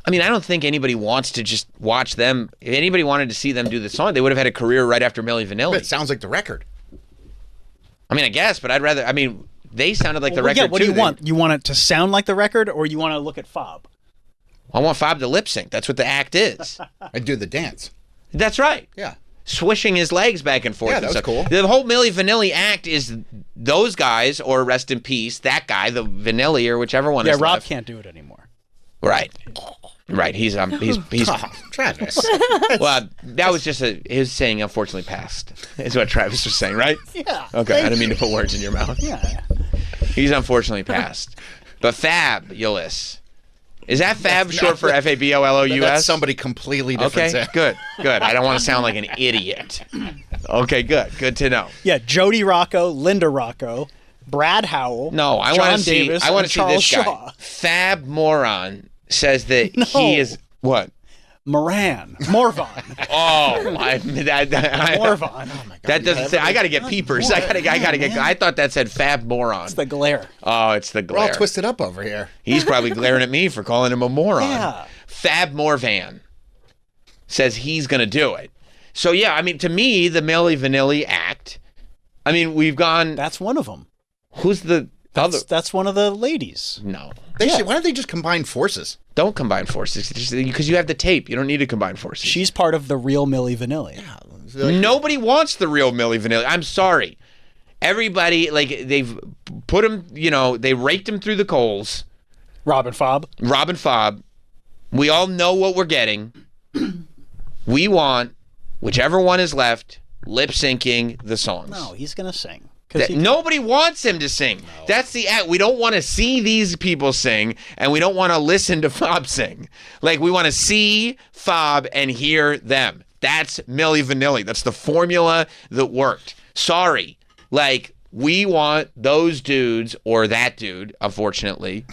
I mean, I don't think anybody wants to just watch them. If anybody wanted to see them do the song, they would have had a career right after Milli Vanilli. It sounds like the record. I mean, I guess, but I'd rather... I mean, they sounded like the record Yeah, what too. do you want? You want it to sound like the record, or you want to look at Fob? I want Fob to lip sync. That's what the act is. I do the dance. That's right. Yeah. Swishing his legs back and forth. Yeah, that was cool. The whole Milli Vanilli act is those guys, or rest in peace, that guy, the Vanilli, or whichever one. Yeah, is Rob left. can't do it anymore. Right. He's Travis. Well, that was just his saying unfortunately passed, is what Travis was saying, right? Yeah. Okay, I didn't mean to put words in your mouth. Yeah. He's unfortunately passed. But Fabulous. Is that Fab short for Fabolous? That's somebody completely different. Okay, good. I don't want to sound like an idiot. Okay, good to know. Yeah, Jody Rocco, Linda Rocco, Brad Howell. No, I John want to see. Davis, I want and to see Charles this guy. Shaw. Fab Moron says that he is what? Moran. Morvan. Morvan. Oh my God. That doesn't say. I got to get peepers. I gotta get. I thought that said Fab Moron. It's the glare. Oh, it's the glare. We're all twisted up over here. He's probably glaring at me for calling him a moron. Yeah. Fab Morvan says he's gonna do it. So yeah, I mean, to me, the Milli Vanilli act. I mean, we've gone. That's one of them. Who's the other? That's one of the ladies. No. Why don't they just combine forces? Don't combine forces because you have the tape. You don't need to combine forces. She's part of the real Milli Vanilli. Yeah. Nobody wants the real Milli Vanilli. I'm sorry. Everybody, like, they've put him, they raked him through the coals. Rob and Fob. We all know what we're getting. We want, whichever one is left, lip syncing the songs. No, he's going to sing. Nobody wants him to sing. No. That's the act. We don't want to see these people sing, and we don't want to listen to Fob sing. Like, we want to see Fob and hear them. That's Milli Vanilli. That's the formula that worked. Sorry. Like, we want those dudes, or that dude, unfortunately,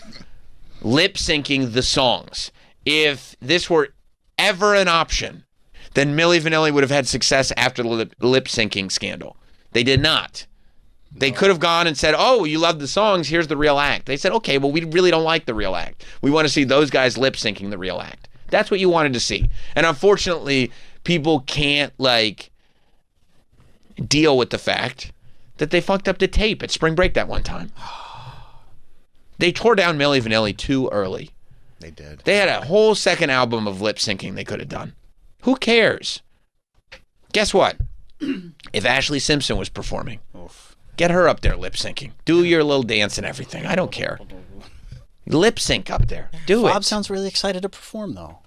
lip syncing the songs. If this were ever an option, then Milli Vanilli would have had success after the lip syncing scandal. They did not. They could have gone and said, oh, you love the songs, here's the real act. They said, okay, well, we really don't like the real act. We want to see those guys lip syncing the real act. That's what you wanted to see. And unfortunately, people can't, deal with the fact that they fucked up the tape at spring break that one time. They tore down Milli Vanilli too early. They did. They had a whole second album of lip syncing they could have done. Who cares? Guess what? If Ashley Simpson was performing, get her up there lip syncing. Do your little dance and everything. I don't care. Lip sync up there. Do it. Bob sounds really excited to perform, though.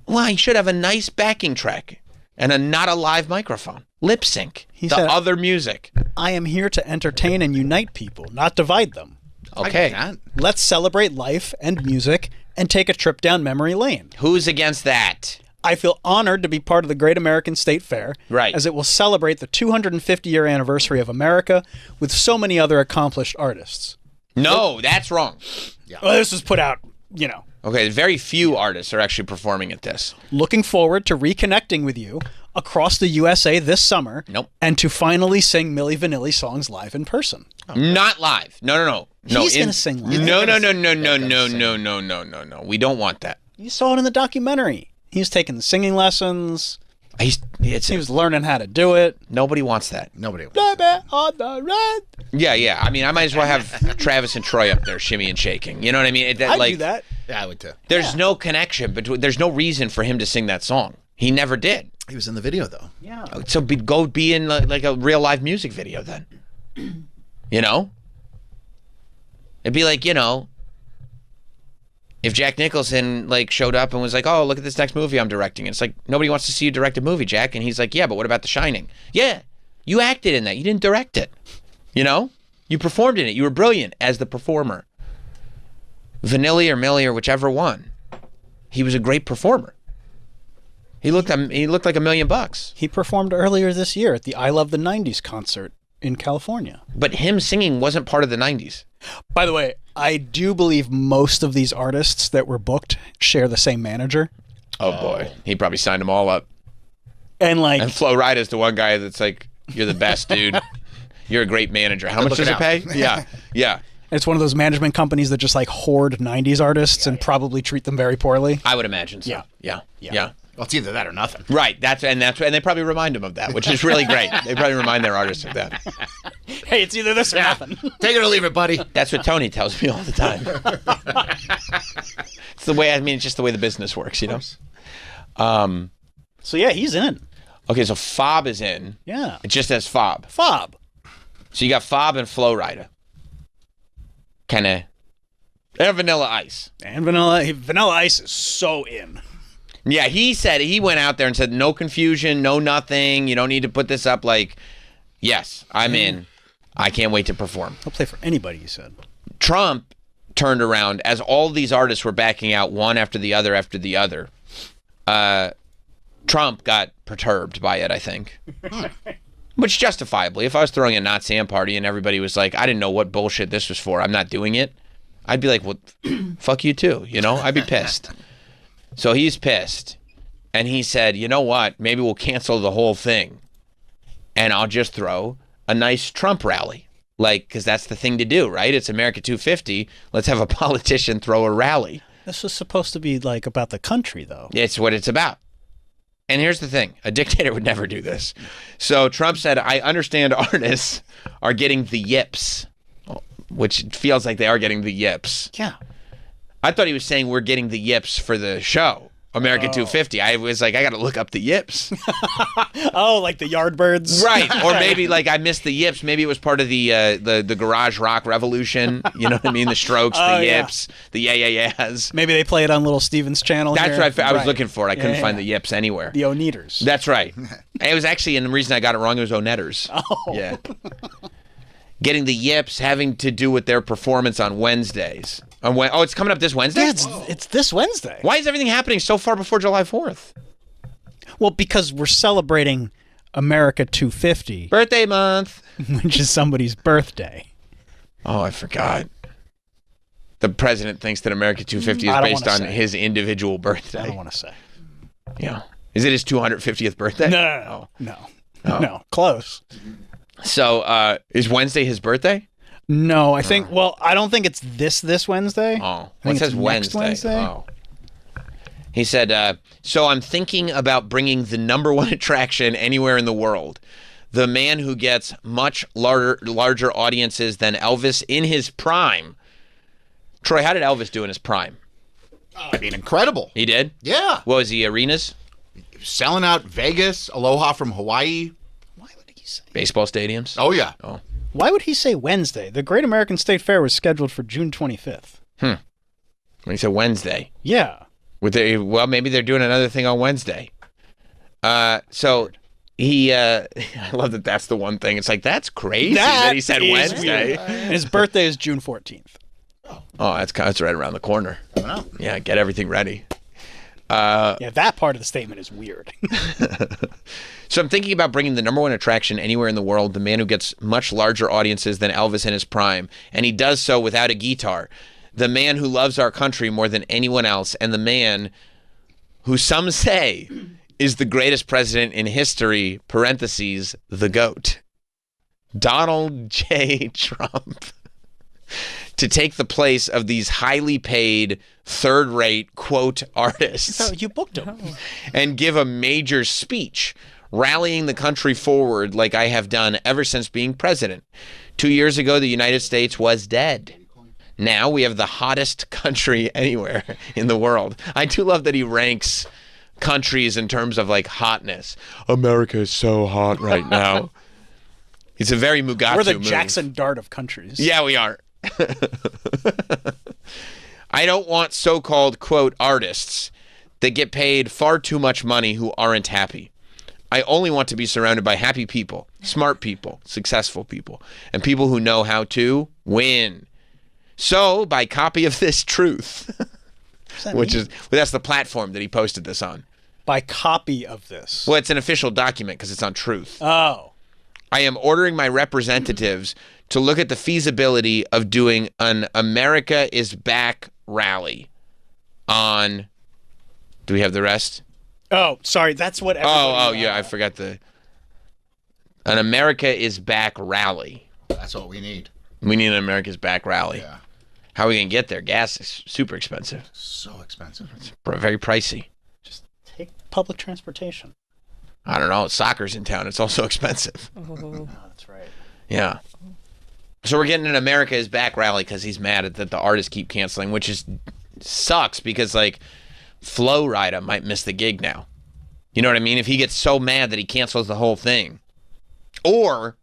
Well, he should have a nice backing track and not a live microphone. Lip sync. He said, other music. I am here to entertain and unite people, not divide them. Okay. Let's celebrate life and music and take a trip down memory lane. Who's against that? I feel honored to be part of the Great American State Fair, right, as it will celebrate the 250-year anniversary of America with so many other accomplished artists. No, that's wrong. Yeah. Well, this was put out, Okay, very few artists are actually performing at this. Looking forward to reconnecting with you across the USA this summer. Nope. And to finally sing Milli Vanilli songs live in person. Not live. No. He's going to sing live. No. We don't want that. You saw it in the documentary. He was taking singing lessons. He was learning how to do it. Nobody wants that. Nobody wants that. On the red. Yeah. I mean, I might as well have Travis and Troy up there shimmy and shaking. You know what I mean? I'd do that. Yeah, I would too. There's no connection between. There's no reason for him to sing that song. He never did. He was in the video though. Yeah. So go be in like a real live music video then. It'd be like, if Jack Nicholson showed up and was like, oh, look at this next movie I'm directing. And it's like, nobody wants to see you direct a movie, Jack. And he's like, yeah, but what about The Shining? Yeah, you acted in that. You didn't direct it. You performed in it. You were brilliant as the performer. Vanilli or Milli or whichever one. He was a great performer. He looked like $1 million. He performed earlier this year at the I Love the 90s concert in California. But him singing wasn't part of the 90s. By the way, I do believe most of these artists that were booked share the same manager. Oh boy. He probably signed them all up. And Flo Rida's the one guy that's like, you're the best, dude. You're a great manager. How much does it pay? Yeah. It's one of those management companies that just hoard 90s artists and probably treat them very poorly. I would imagine so. Yeah. Well, it's either that or nothing. Right. And they probably remind them of that, which is really great. They probably remind their artists of that. Hey, it's either this or nothing. Take it or leave it, buddy. That's what Tony tells me all the time. It's the way, it's just the way the business works, you know? So, yeah, he's in. Okay, so Fob is in. Yeah. It just says Fob. Fob. So you got Fob and Flo Rida. Kind of. And Vanilla Ice. And Vanilla Ice is so in. Yeah, he went out there and said, no confusion, no nothing. You don't need to put this up. Like, yes, I'm in. I can't wait to perform. He'll play for anybody, he said. Trump turned around as all these artists were backing out one after the other after the other. Trump got perturbed by it, I think. Which justifiably, if I was throwing a Not Sam party and everybody was like, I didn't know what bullshit this was for, I'm not doing it, I'd be like, well, fuck you too, you know? I'd be pissed. So he's pissed. And he said, you know what? Maybe we'll cancel the whole thing. And I'll just throw a nice Trump rally. Like, because that's the thing to do, right? It's America 250. Let's have a politician throw a rally. This was supposed to be, like, about the country, though. It's what it's about. And here's the thing. A dictator would never do this. So Trump said, I understand artists are getting the yips, which feels like they are getting the yips. Yeah. I thought he was saying we're getting the yips for the show, America 250. I was like, I got to look up the yips. Oh, like the Yardbirds? Right. Or maybe like I missed the yips. Maybe it was part of the garage rock revolution. You know what I mean? The Strokes, the yips, the yeah-yeah-yeahs. Maybe they play it on Little Steven's channel. That's here. right. I was looking for it. I couldn't find the yips anywhere. The Oneaters. That's right. It was actually, and the reason I got it wrong, it was Onetters. Oh. Yeah. Getting the yips having to do with their performance on Wednesdays. It's coming up this Wednesday? Yeah, it's this Wednesday. Why is everything happening so far before July 4th? Well, because we're celebrating America 250. Birthday month. Which is somebody's birthday. Oh, I forgot. The president thinks that America 250 is based on his individual birthday. I don't want to say. Yeah. Is it his 250th birthday? No. Close. So, is Wednesday his birthday? No, I think. Well, I don't think it's this Wednesday. Oh, it says Wednesday. Oh. He said, so I'm thinking about bringing the #1 attraction anywhere in the world. The man who gets much larger audiences than Elvis in his prime. Troy, how did Elvis do in his prime? I mean, incredible. He did? Yeah. What was he, arenas? Selling out Vegas, Aloha from Hawaii. Why would he say? Baseball stadiums? Oh, yeah. Oh. Why would he say Wednesday? The Great American State Fair was scheduled for June 25th. When he said Wednesday. Yeah. Well, maybe they're doing another thing on Wednesday. So he, I love that that's the one thing. It's like, that's crazy that he said Wednesday. And his birthday is June 14th. Oh, that's right around the corner. I don't know. Yeah, get everything ready. Yeah, that part of the statement is weird. So I'm thinking about bringing the #1 attraction anywhere in the world, the man who gets much larger audiences than Elvis in his prime, and he does so without a guitar. The man who loves our country more than anyone else, and the man who some say is the greatest president in history, parentheses, the GOAT. Donald J. Trump. To take the place of these highly paid, third-rate, quote, artists. So you booked him. And give a major speech rallying the country forward like I have done ever since being president. 2 years ago, the United States was dead. Now we have the hottest country anywhere in the world. I do love that he ranks countries in terms of like hotness. America is so hot right now. It's a very Mugatu We're the move. Jackson Dart of countries. Yeah, we are. I don't want so-called, quote, artists that get paid far too much money who aren't happy. I only want to be surrounded by happy people, smart people, successful people, and people who know how to win. So, by copy of this truth, that's the platform that he posted this on. By copy of this? Well, it's an official document because it's on Truth. Oh. I am ordering my representatives to look at the feasibility of doing an America is Back rally on... Do we have the rest? Oh, sorry. That's what everybody... yeah. I forgot an America is Back rally. That's what we need. We need an America's Back rally. Yeah. How are we going to get there? Gas is super expensive. So expensive. It's very pricey. Just take public transportation. I don't know. Soccer's in town. It's also expensive. Oh, that's right. Yeah. So we're getting an America is Back rally because he's mad at that the artists keep canceling, which sucks because, like, Flo Rida might miss the gig now. You know what I mean? If he gets so mad that he cancels the whole thing. Or...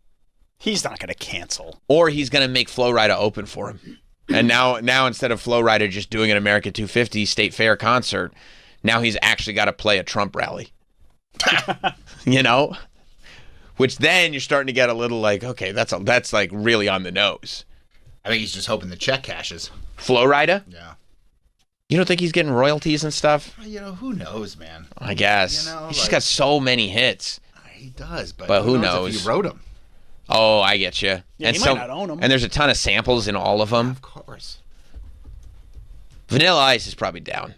he's not going to cancel. Or he's going to make Flo Rida open for him. And now instead of Flo Rida just doing an America 250 State Fair concert, now he's actually got to play a Trump rally. You know? Which then you're starting to get a little like, okay, that's like really on the nose. I think he's just hoping the check cashes. Flo Rida? Yeah. You don't think he's getting royalties and stuff? You know, who knows, man? I guess. You know, he's just got so many hits. He does, but who knows? If he wrote them. Oh, I get you. Yeah, and he might not own them. And there's a ton of samples in all of them. Yeah, of course. Vanilla Ice is probably down.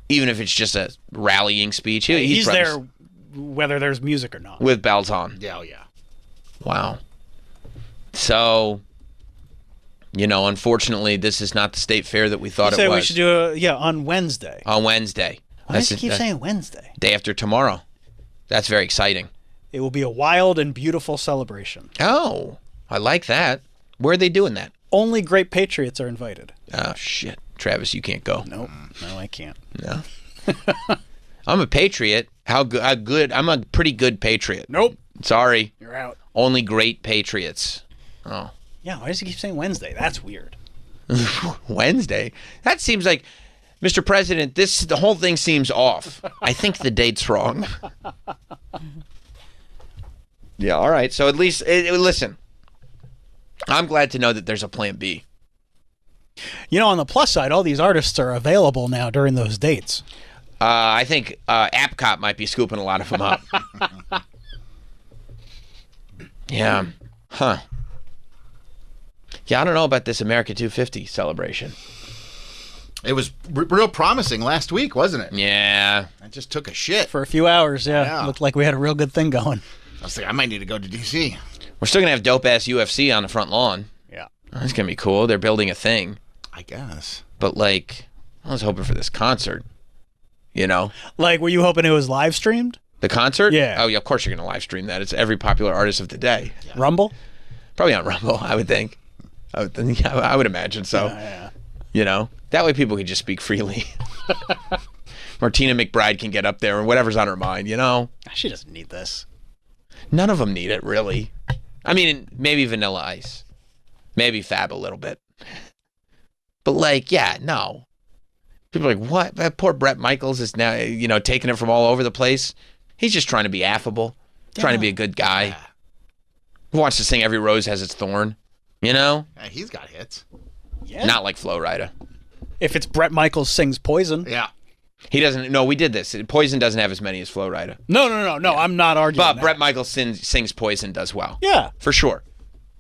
Even if it's just a rallying speech. He's there whether there's music or not. With bells on. Yeah, oh yeah. Wow. So, you know, unfortunately, this is not the state fair that we thought it was. We should do on Wednesday. On Wednesday. Why does he keep saying Wednesday? Day after tomorrow. That's very exciting. It will be a wild and beautiful celebration. Oh, I like that. Where are they doing that? Only great patriots are invited. Oh, shit. Travis, you can't go. Nope. No, I can't. No. I'm a patriot. How good? I'm a pretty good patriot. Nope. Sorry. You're out. Only great patriots. Oh. Yeah, why does he keep saying Wednesday? That's weird. Wednesday? That seems like, Mr. President, the whole thing seems off. I think the date's wrong. Yeah, all right. So at least, listen, I'm glad to know that there's a plan B. You know, on the plus side, all these artists are available now during those dates. I think Apcot might be scooping a lot of them up. Yeah. Huh. Yeah, I don't know about this America 250 celebration. It was real promising last week, wasn't it? Yeah. I just took a shit. For a few hours, yeah. Looked like we had a real good thing going. I was like, I might need to go to D.C. We're still going to have dope-ass UFC on the front lawn. Yeah. That's going to be cool. They're building a thing. I guess. But, like, I was hoping for this concert, you know? Like, were you hoping it was live streamed? The concert? Yeah. Oh, yeah, of course you're going to live stream that. It's every popular artist of the day. Yeah. Rumble? Probably on Rumble, I would think. I would imagine so. Yeah. You know? That way people can just speak freely. Martina McBride can get up there and whatever's on her mind, you know? She doesn't need this. None of them need it, really. I mean, maybe Vanilla Ice. Maybe Fab a little bit. But, like, yeah, no. People are like, what? That poor Bret Michaels is now, you know, taking it from all over the place. He's just trying to be affable, trying to be a good guy. Yeah. Who wants to sing Every Rose Has Its Thorn? You know? Yeah, he's got hits. Yeah. Not like Flo Rida. If it's Bret Michaels sings Poison. Yeah. He doesn't. No, we did this. Poison doesn't have as many as Flo Rida. No. Yeah. I'm not arguing. But that. Bret Michaels sings Poison does well. Yeah. For sure.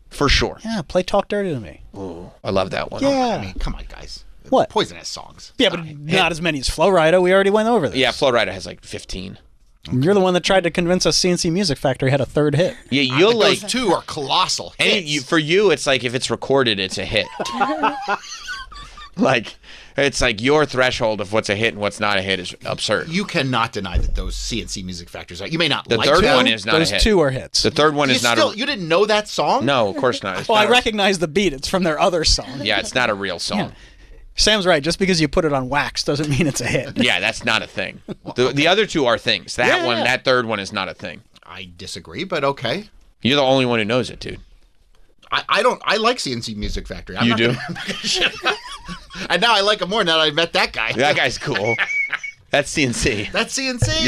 For sure. Yeah, play Talk Dirty to Me. Ooh, I love that one. Yeah. I mean, come on, guys. What? Poison has songs. Yeah, but not as many as Flo Rida. We already went over this. Yeah, Flo Rida has like 15. You're the one that tried to convince us CNC Music Factory had a third hit. Yeah, you'll like those two are colossal hits. For you, it's like if it's recorded, it's a hit. Like, it's like your threshold of what's a hit and what's not a hit is absurd. You cannot deny that those CNC Music Factories are. You may not the like third them. one is not Those a hit. two are hits. The third one is not You didn't know that song? No, of course not. Well, I recognize the beat. It's from their other song. Yeah, it's not a real song. Yeah. Sam's right. Just because you put it on wax doesn't mean it's a hit. Yeah, that's not a thing. The other two are things. That third one is not a thing. I disagree, but okay. You're the only one who knows it, dude. I don't. I like CNC Music Factory. You do? And now I like him more now that I met that guy. That guy's cool. That's CNC. That's CNC?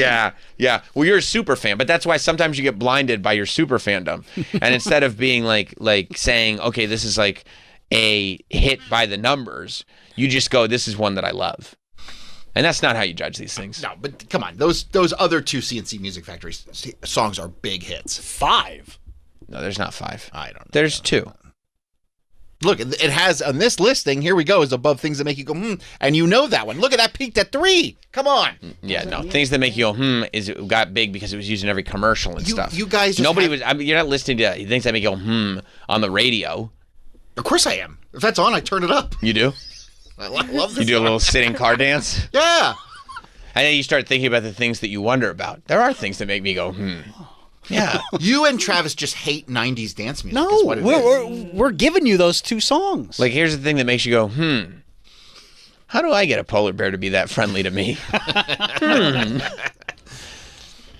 Yeah. Well, you're a super fan, but that's why sometimes you get blinded by your super fandom. And instead of being like saying, okay, this is like a hit by the numbers, you just go, this is one that I love. And that's not how you judge these things. No, but come on. Those other two CNC Music Factory songs are big hits. 5. No, there's not 5. I don't know. There's 2. Look, it has on this listing, here we go, is above things that make you go, and you know that one. Look at that peaked at 3. Come on. Yeah, no. Things that make you go, it got big because it was used in every commercial and stuff. You guys just you're not listening to things that make you go, on the radio. Of course I am. If that's on, I turn it up. You do? I love this. You do a little sitting car dance? Yeah. And then you start thinking about the things that you wonder about. There are things that make me go, Yeah. You and Travis just hate 90s dance music. No, is what it is. we're giving you those two songs. Like, here's the thing that makes you go, how do I get a polar bear to be that friendly to me?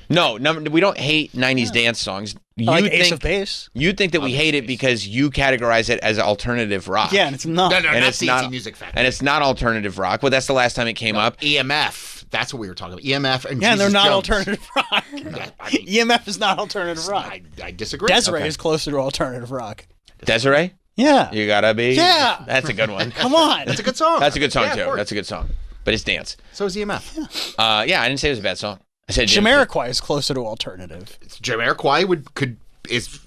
No, we don't hate 90s dance songs. I like Ace of Base. You think that we hate it because you categorize it as alternative rock. Yeah, and it's not. No, and that's CNC Music Factory. And it's not alternative rock. Well, that's the last time it came up. EMF. That's what we were talking about. EMF and and they're Jesus not Jones. alternative rock. EMF is not alternative rock. I disagree. Desiree is closer to alternative rock. Desiree? Yeah. You gotta be. Yeah. That's a good one. Come on. That's a good song. That's a good song, Yeah, too. That's a good song. But it's dance. So is EMF. Yeah, I didn't say it was a bad song. I said Jamiroquai is closer to alternative. Jamiroquai is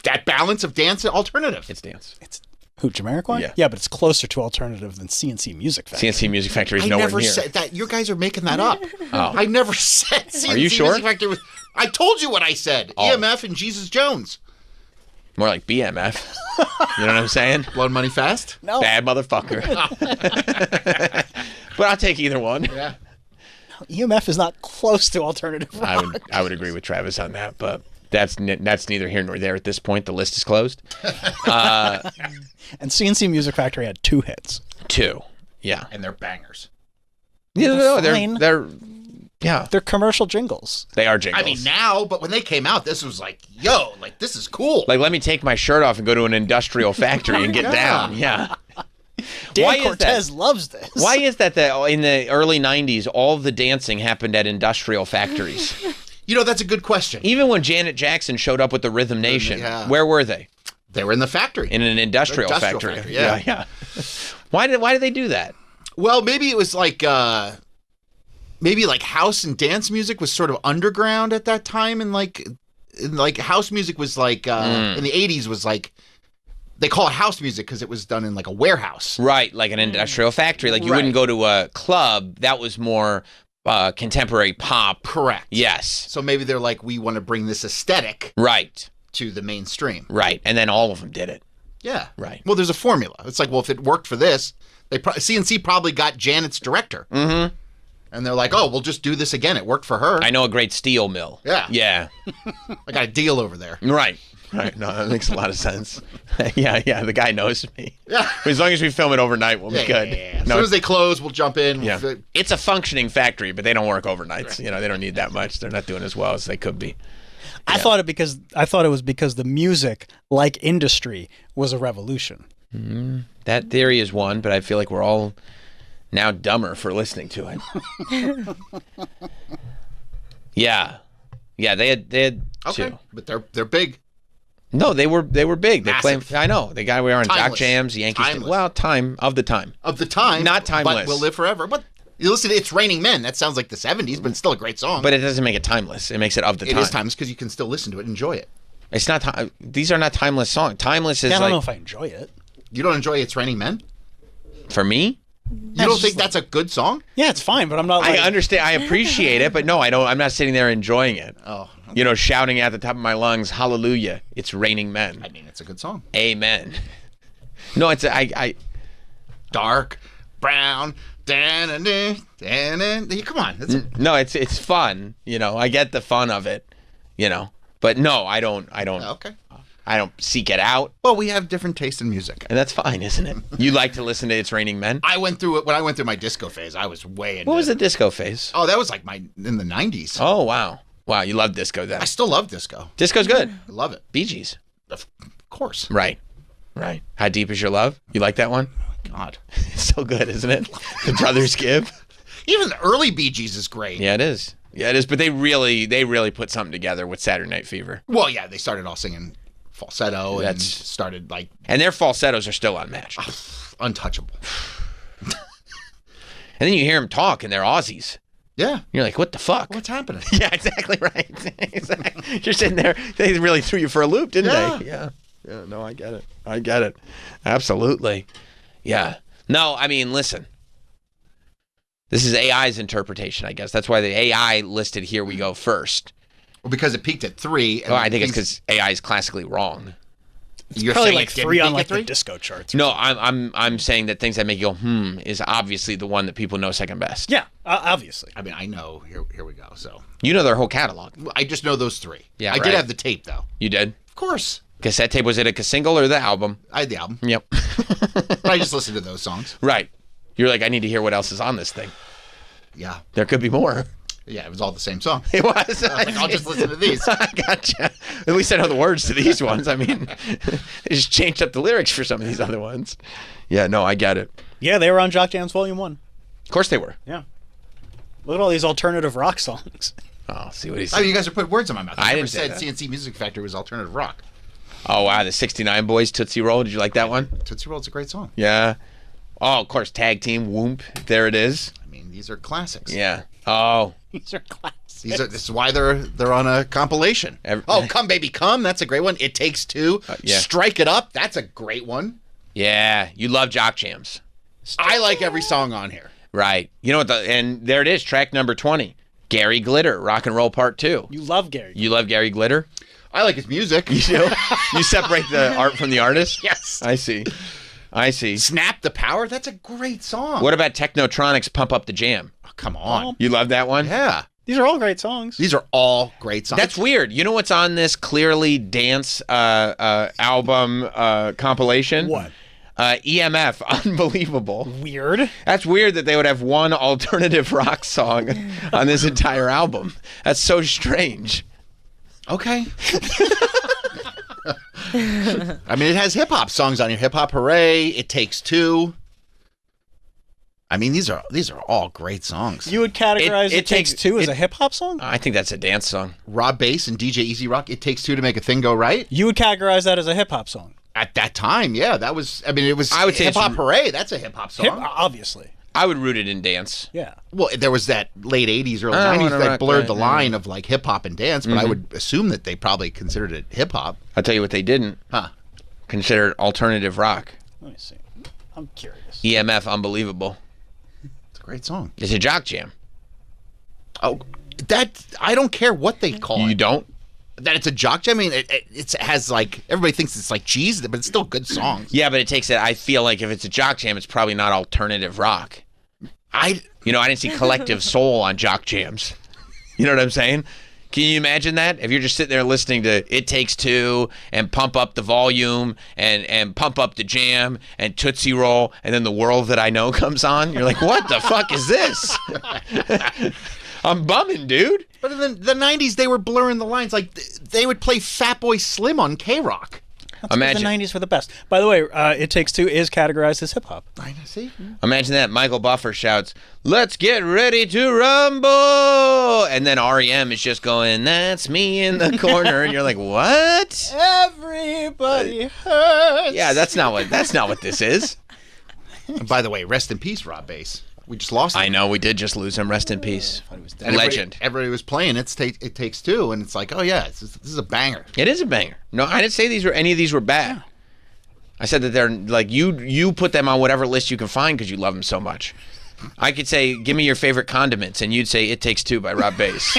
that balance of dance and alternative. It's dance. It's who, Jamiroquai? Yeah, but it's closer to alternative than CNC Music Factory. CNC Music Factory is I nowhere never near. said that. You guys are making that up. Oh. I never said CNC Are you sure? Music Factory was. I told you what I said. Oh. EMF and Jesus Jones. More like BMF. You know what I'm saying? Blood Money Fast? No. Bad motherfucker. But I'll take either one. Yeah. EMF is not close to alternative rock. I would agree with Travis on that, but that's neither here nor there at this point. The list is closed. And CNC Music Factory had 2 hits. 2, yeah. And they're bangers. Yeah, no, fine. they're commercial jingles. They are jingles. I mean, now, but when they came out, this was like, yo, like, this is cool. Like, let me take my shirt off and go to an industrial factory and get down. Yeah. Dan Cortez loves this. Why is that in the early 90s, all of the dancing happened at industrial factories? You know, that's a good question. Even when Janet Jackson showed up with the Rhythm Nation, where were they? They were in the factory. In an industrial factory. Yeah. Why did they do that? Well, maybe it was like maybe like house and dance music was sort of underground at that time, and like house music was like in the 80s was like they call it house music because it was done in like a warehouse. Right, like an industrial factory. Like you wouldn't go to a club. That was more contemporary pop. Correct. Yes. So maybe they're like, we want to bring this aesthetic to the mainstream. Right, and then all of them did it. Yeah. Right. Well, there's a formula. It's like, well, if it worked for this, CNC probably got Janet's director. Mm-hmm. And they're like, oh, we'll just do this again. It worked for her. I know a great steel mill. Yeah. Yeah. I got a deal over there. Right. Right. No, that makes a lot of sense. Yeah. The guy knows me. Yeah. As long as we film it overnight, we'll be good. Yeah. As soon as they close, we'll jump in. Yeah. It's a functioning factory, but they don't work overnights. Right. You know, they don't need that much. They're not doing as well as they could be. I thought it was because the music, like industry, was a revolution. Mm-hmm. That theory is one, but I feel like we're all now dumber for listening to it. Yeah. They had okay. two. But they're big. No, they were big. They Massive. claimed. I know the guy we are on Timeless. Jock Jams, Yankees. Timeless. Well, time, of the time, not timeless. But will live forever. But you listen to "It's Raining Men." That sounds like the '70s, but it's still a great song. But it doesn't make it timeless. It makes it of the time. It is timeless because you can still listen to it and enjoy it. It's not. These are not timeless songs. Timeless is I don't like. know if I enjoy it. You don't enjoy "It's Raining Men"? For me. You don't think that's a good song? Yeah, it's fine, but I'm not. I understand. I appreciate it, but no, I don't. I'm not sitting there enjoying it. Oh. You know, shouting at the top of my lungs, "Hallelujah! It's raining men." I mean, it's a good song. Amen. No, it's I. Dark brown. Come on. No, it's fun. You know, I get the fun of it. You know, but no, I don't. Okay. I don't seek it out. Well, we have different taste in music. And that's fine, isn't it? You like to listen to It's Raining Men? I went through it when I went through my disco phase. I was way into What was the disco phase? Oh, that was like in the 90s. Oh, wow. Wow, you love disco then. I still love disco. Disco's good. I love it. Bee Gees. Of course. Right. How Deep Is Your Love? You like that one? Oh, God. It's so good, isn't it? The Brothers Give. Even the early Bee Gees is great. Yeah, it is. But they really put something together with Saturday Night Fever. Well, yeah, they started all singing falsetto and started like... And their falsettos are still unmatched. Untouchable. And then you hear them talk and they're Aussies. Yeah. You're like, what the fuck? What's happening? Yeah, exactly right. Exactly. You're sitting there. They really threw you for a loop, didn't they? Yeah. Yeah, no, I get it. Absolutely. Yeah. No, I mean, listen. This is AI's interpretation, I guess. That's why the AI listed Here We Go first. Well, because it peaked at 3. I think it's because AI is classically wrong. You're Probably saying like it didn't 3 on make like it 3? the disco charts. No, I'm saying that things that make you go is obviously the one that people know second best. Yeah, obviously. I mean, I know. Here we go. So you know their whole catalog. I just know those 3. Yeah, I did have the tape though. You did? Of course. Cassette tape. Was it a single or the album? I had the album. Yep. But I just listened to those songs. Right. You're like, I need to hear what else is on this thing. Yeah. There could be more. Yeah, it was all the same song. It was. I was like, I'll just listen to these. I gotcha. At least I know the words to these ones. I mean, they just changed up the lyrics for some of these other ones. Yeah, no, I get it. Yeah, they were on Jock Jams Volume 1. Of course they were. Yeah. Look at all these alternative rock songs. Oh, see what he's saying. I mean, you guys are putting words in my mouth. I never didn't said say that. CNC Music Factory was alternative rock. Oh, wow. The 69 Boys, Tootsie Roll. Did you like that one? Tootsie Roll's a great song. Yeah. Oh, of course. Tag Team, Whoomp. There it is. I mean, these are classics. Yeah. Oh. These are classics. This is why they're on a compilation. Come Baby Come, that's a great one. It Takes Two. Yeah. Strike It Up, that's a great one. Yeah. You love Jock Jams. I like every song on here. Right. You know what? And there it is. Track number 20. Gary Glitter, Rock and Roll Part 2. You love Gary. You love Gary Glitter? I like his music. You do? You separate the art from the artist? Yes. I see. Snap the Power, that's a great song. What about Technotronics' Pump Up the Jam? Oh, come on. You love that one? Yeah. These are all great songs. These are all great songs. That's weird. You know what's on this clearly dance album compilation? What? EMF, Unbelievable. Weird. That's weird that they would have one alternative rock song on this entire album. That's so strange. Okay. I mean, it has hip hop songs on here. Hip Hop Hooray, It Takes Two. I mean, these are all great songs. You would categorize It Takes Two as a hip hop song? I think that's a dance song. Rob Bass and DJ Easy Rock, It Takes Two to Make a Thing Go Right. You would categorize that as a hip hop song? At that time, yeah, that was. I mean, it was. I would say Hip Hop Hooray. That's a hip hop song. Obviously. I would root it in dance. Yeah. Well, there was that late '80s, early '90s that blurred the line of like hip hop and dance, but I would assume that they probably considered it hip hop. I'll tell you what they didn't. Consider it alternative rock. Let me see. I'm curious. EMF, Unbelievable. It's a great song. It's a jock jam. Oh, that I don't care what they call it. You don't? That it's a jock jam. I mean, it has like everybody thinks it's like cheese, but it's still good songs. Yeah, but it takes it. I feel like if it's a jock jam, it's probably not alternative rock. I didn't see Collective Soul on jock jams. You know what I'm saying? Can you imagine that? If you're just sitting there listening to It Takes Two and Pump Up the Volume and Pump Up the Jam and Tootsie Roll, and then The World That I Know comes on, you're like, what the fuck is this? I'm bumming, dude. But in the 90s, they were blurring the lines. Like, they would play Fatboy Slim on K-Rock. Imagine the 90s were the best. By the way, It Takes Two is categorized as hip-hop. I see. Imagine that. Michael Buffer shouts, "Let's get ready to rumble!" And then REM is just going, "That's me in the corner." And you're like, what? Everybody hurts. Yeah, that's not what this is. And by the way, rest in peace, Rob Bass. We just lost him. I know, we did just lose him. Rest in peace. Legend. Everybody was playing It Takes Two, and it's like, oh yeah, this is a banger. It is a banger. No, I didn't say any of these were bad. Yeah. I said that they're like, you put them on whatever list you can find because you love them so much. I could say, give me your favorite condiments, and you'd say It Takes Two by Rob Bass.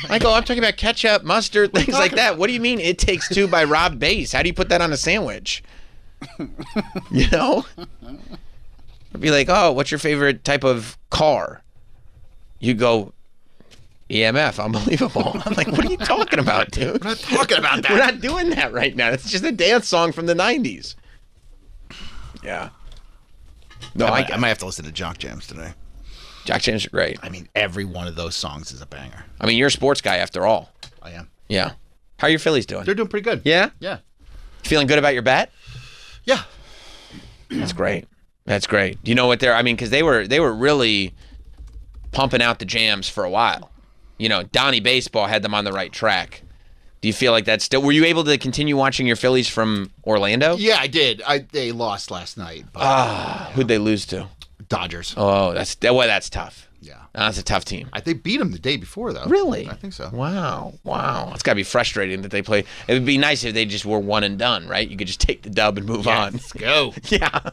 I go, I'm talking about ketchup, mustard, things like that. What do you mean It Takes Two by Rob Bass? How do you put that on a sandwich? You know? I'd be like, oh, what's your favorite type of car? You go, EMF, Unbelievable. I'm like, what are you talking about, dude? We're not talking about that. We're not doing that right now. It's just a dance song from the 90s. Yeah. No, I might have to listen to Jock Jams today. Jock Jams are great. I mean, every one of those songs is a banger. I mean, you're a sports guy after all. I am. Yeah. How are your Phillies doing? They're doing pretty good. Yeah? Yeah. Feeling good about your bat? Yeah. That's great. That's great. Do you know what because they were really pumping out the jams for a while. You know, Donnie Baseball had them on the right track. Do you feel like that's still? Were you able to continue watching your Phillies from Orlando? Yeah, I did. They lost last night. But, who'd they lose to? Dodgers. Oh, that's tough. Yeah, that's a tough team. They beat them the day before, though. Really? I think so. Wow. It's got to be frustrating that they play. It would be nice if they just were one and done, right? You could just take the dub and move on. Let's go. Yeah.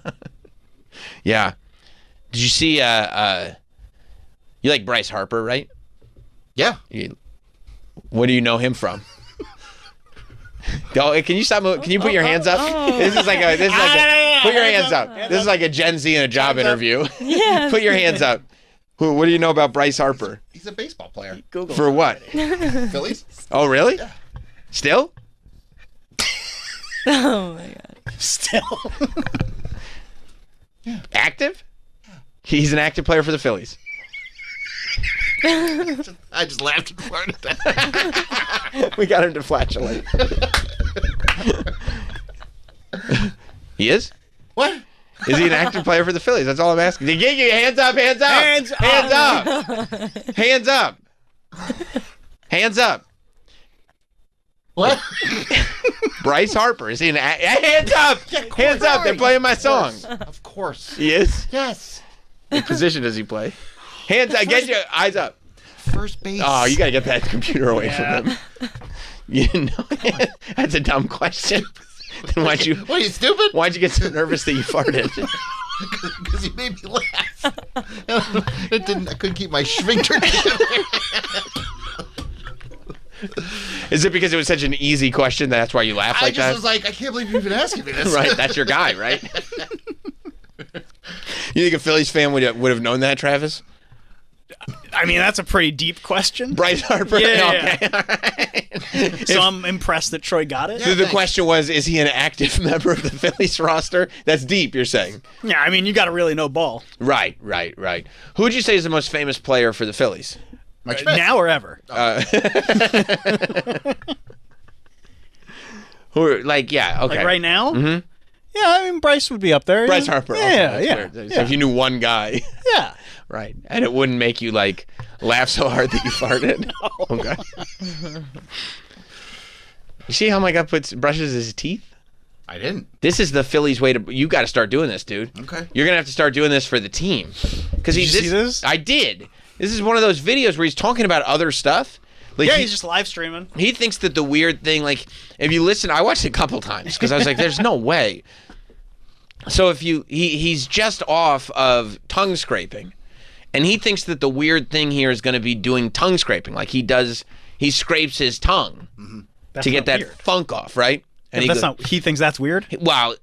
Yeah. Did you see? You like Bryce Harper, right? Yeah. What do you know him from? Can you stop? Can you put your hands up? This is like a. Put your hands up. This is like a Gen Z in a job interview. Yeah. Put your hands up. What do you know about Bryce Harper? He's a baseball player. Google For what? Phillies. Oh, really? Yeah. Still? Oh my god. Still. Active? He's an active player for the Phillies. I just laughed and farted at that. We got him to flatulate. He is? What? Is he an active player for the Phillies? That's all I'm asking. Get your hands up, hands up. Hands up. Hands up. Hands up. What? Bryce Harper. Is he an hands up? Hands up. They're playing my song. Of course. He is? Yes. What position does he play? Hands up. Get your eyes up. First base. Oh, you got to get that computer away from him. You know, that's a dumb question. Then What, are you stupid? Why'd you get so nervous that you farted? Because you made me laugh. I couldn't keep my sphincter together. Is it because it was such an easy question that's why you laughed like that? I just was like, I can't believe you're even asking me this. Right, that's your guy, right? You think a Phillies fan would have known that, Travis? I mean, that's a pretty deep question. Bryce Harper? Yeah. Okay, all right. So I'm impressed that Troy got it. So the question was, is he an active member of the Phillies roster? That's deep, you're saying. Yeah, I mean, you got to really know ball. Right. Who would you say is the most famous player for the Phillies? Now or ever? Who are, okay. Like right now? Mm-hmm. Yeah, I mean, Bryce would be up there. Bryce Harper. Yeah, okay, yeah. Weird. So if you knew one guy. Yeah. Right. And it wouldn't make you, laugh so hard that you farted? No. Okay. You see how my guy brushes his teeth? I didn't. This is the Phillies way to... You got to start doing this, dude. Okay. You're going to have to start doing this for the team. Did you see this? I did. This is one of those videos where he's talking about other stuff. He's just live streaming. He thinks that the weird thing, if you listen... I watched it a couple times because I was like, there's no way. So if he's just off of tongue scraping, and he thinks that the weird thing here is going to be doing tongue scraping. He scrapes his tongue to get that weird. funk off, right? And He thinks that's weird? Well,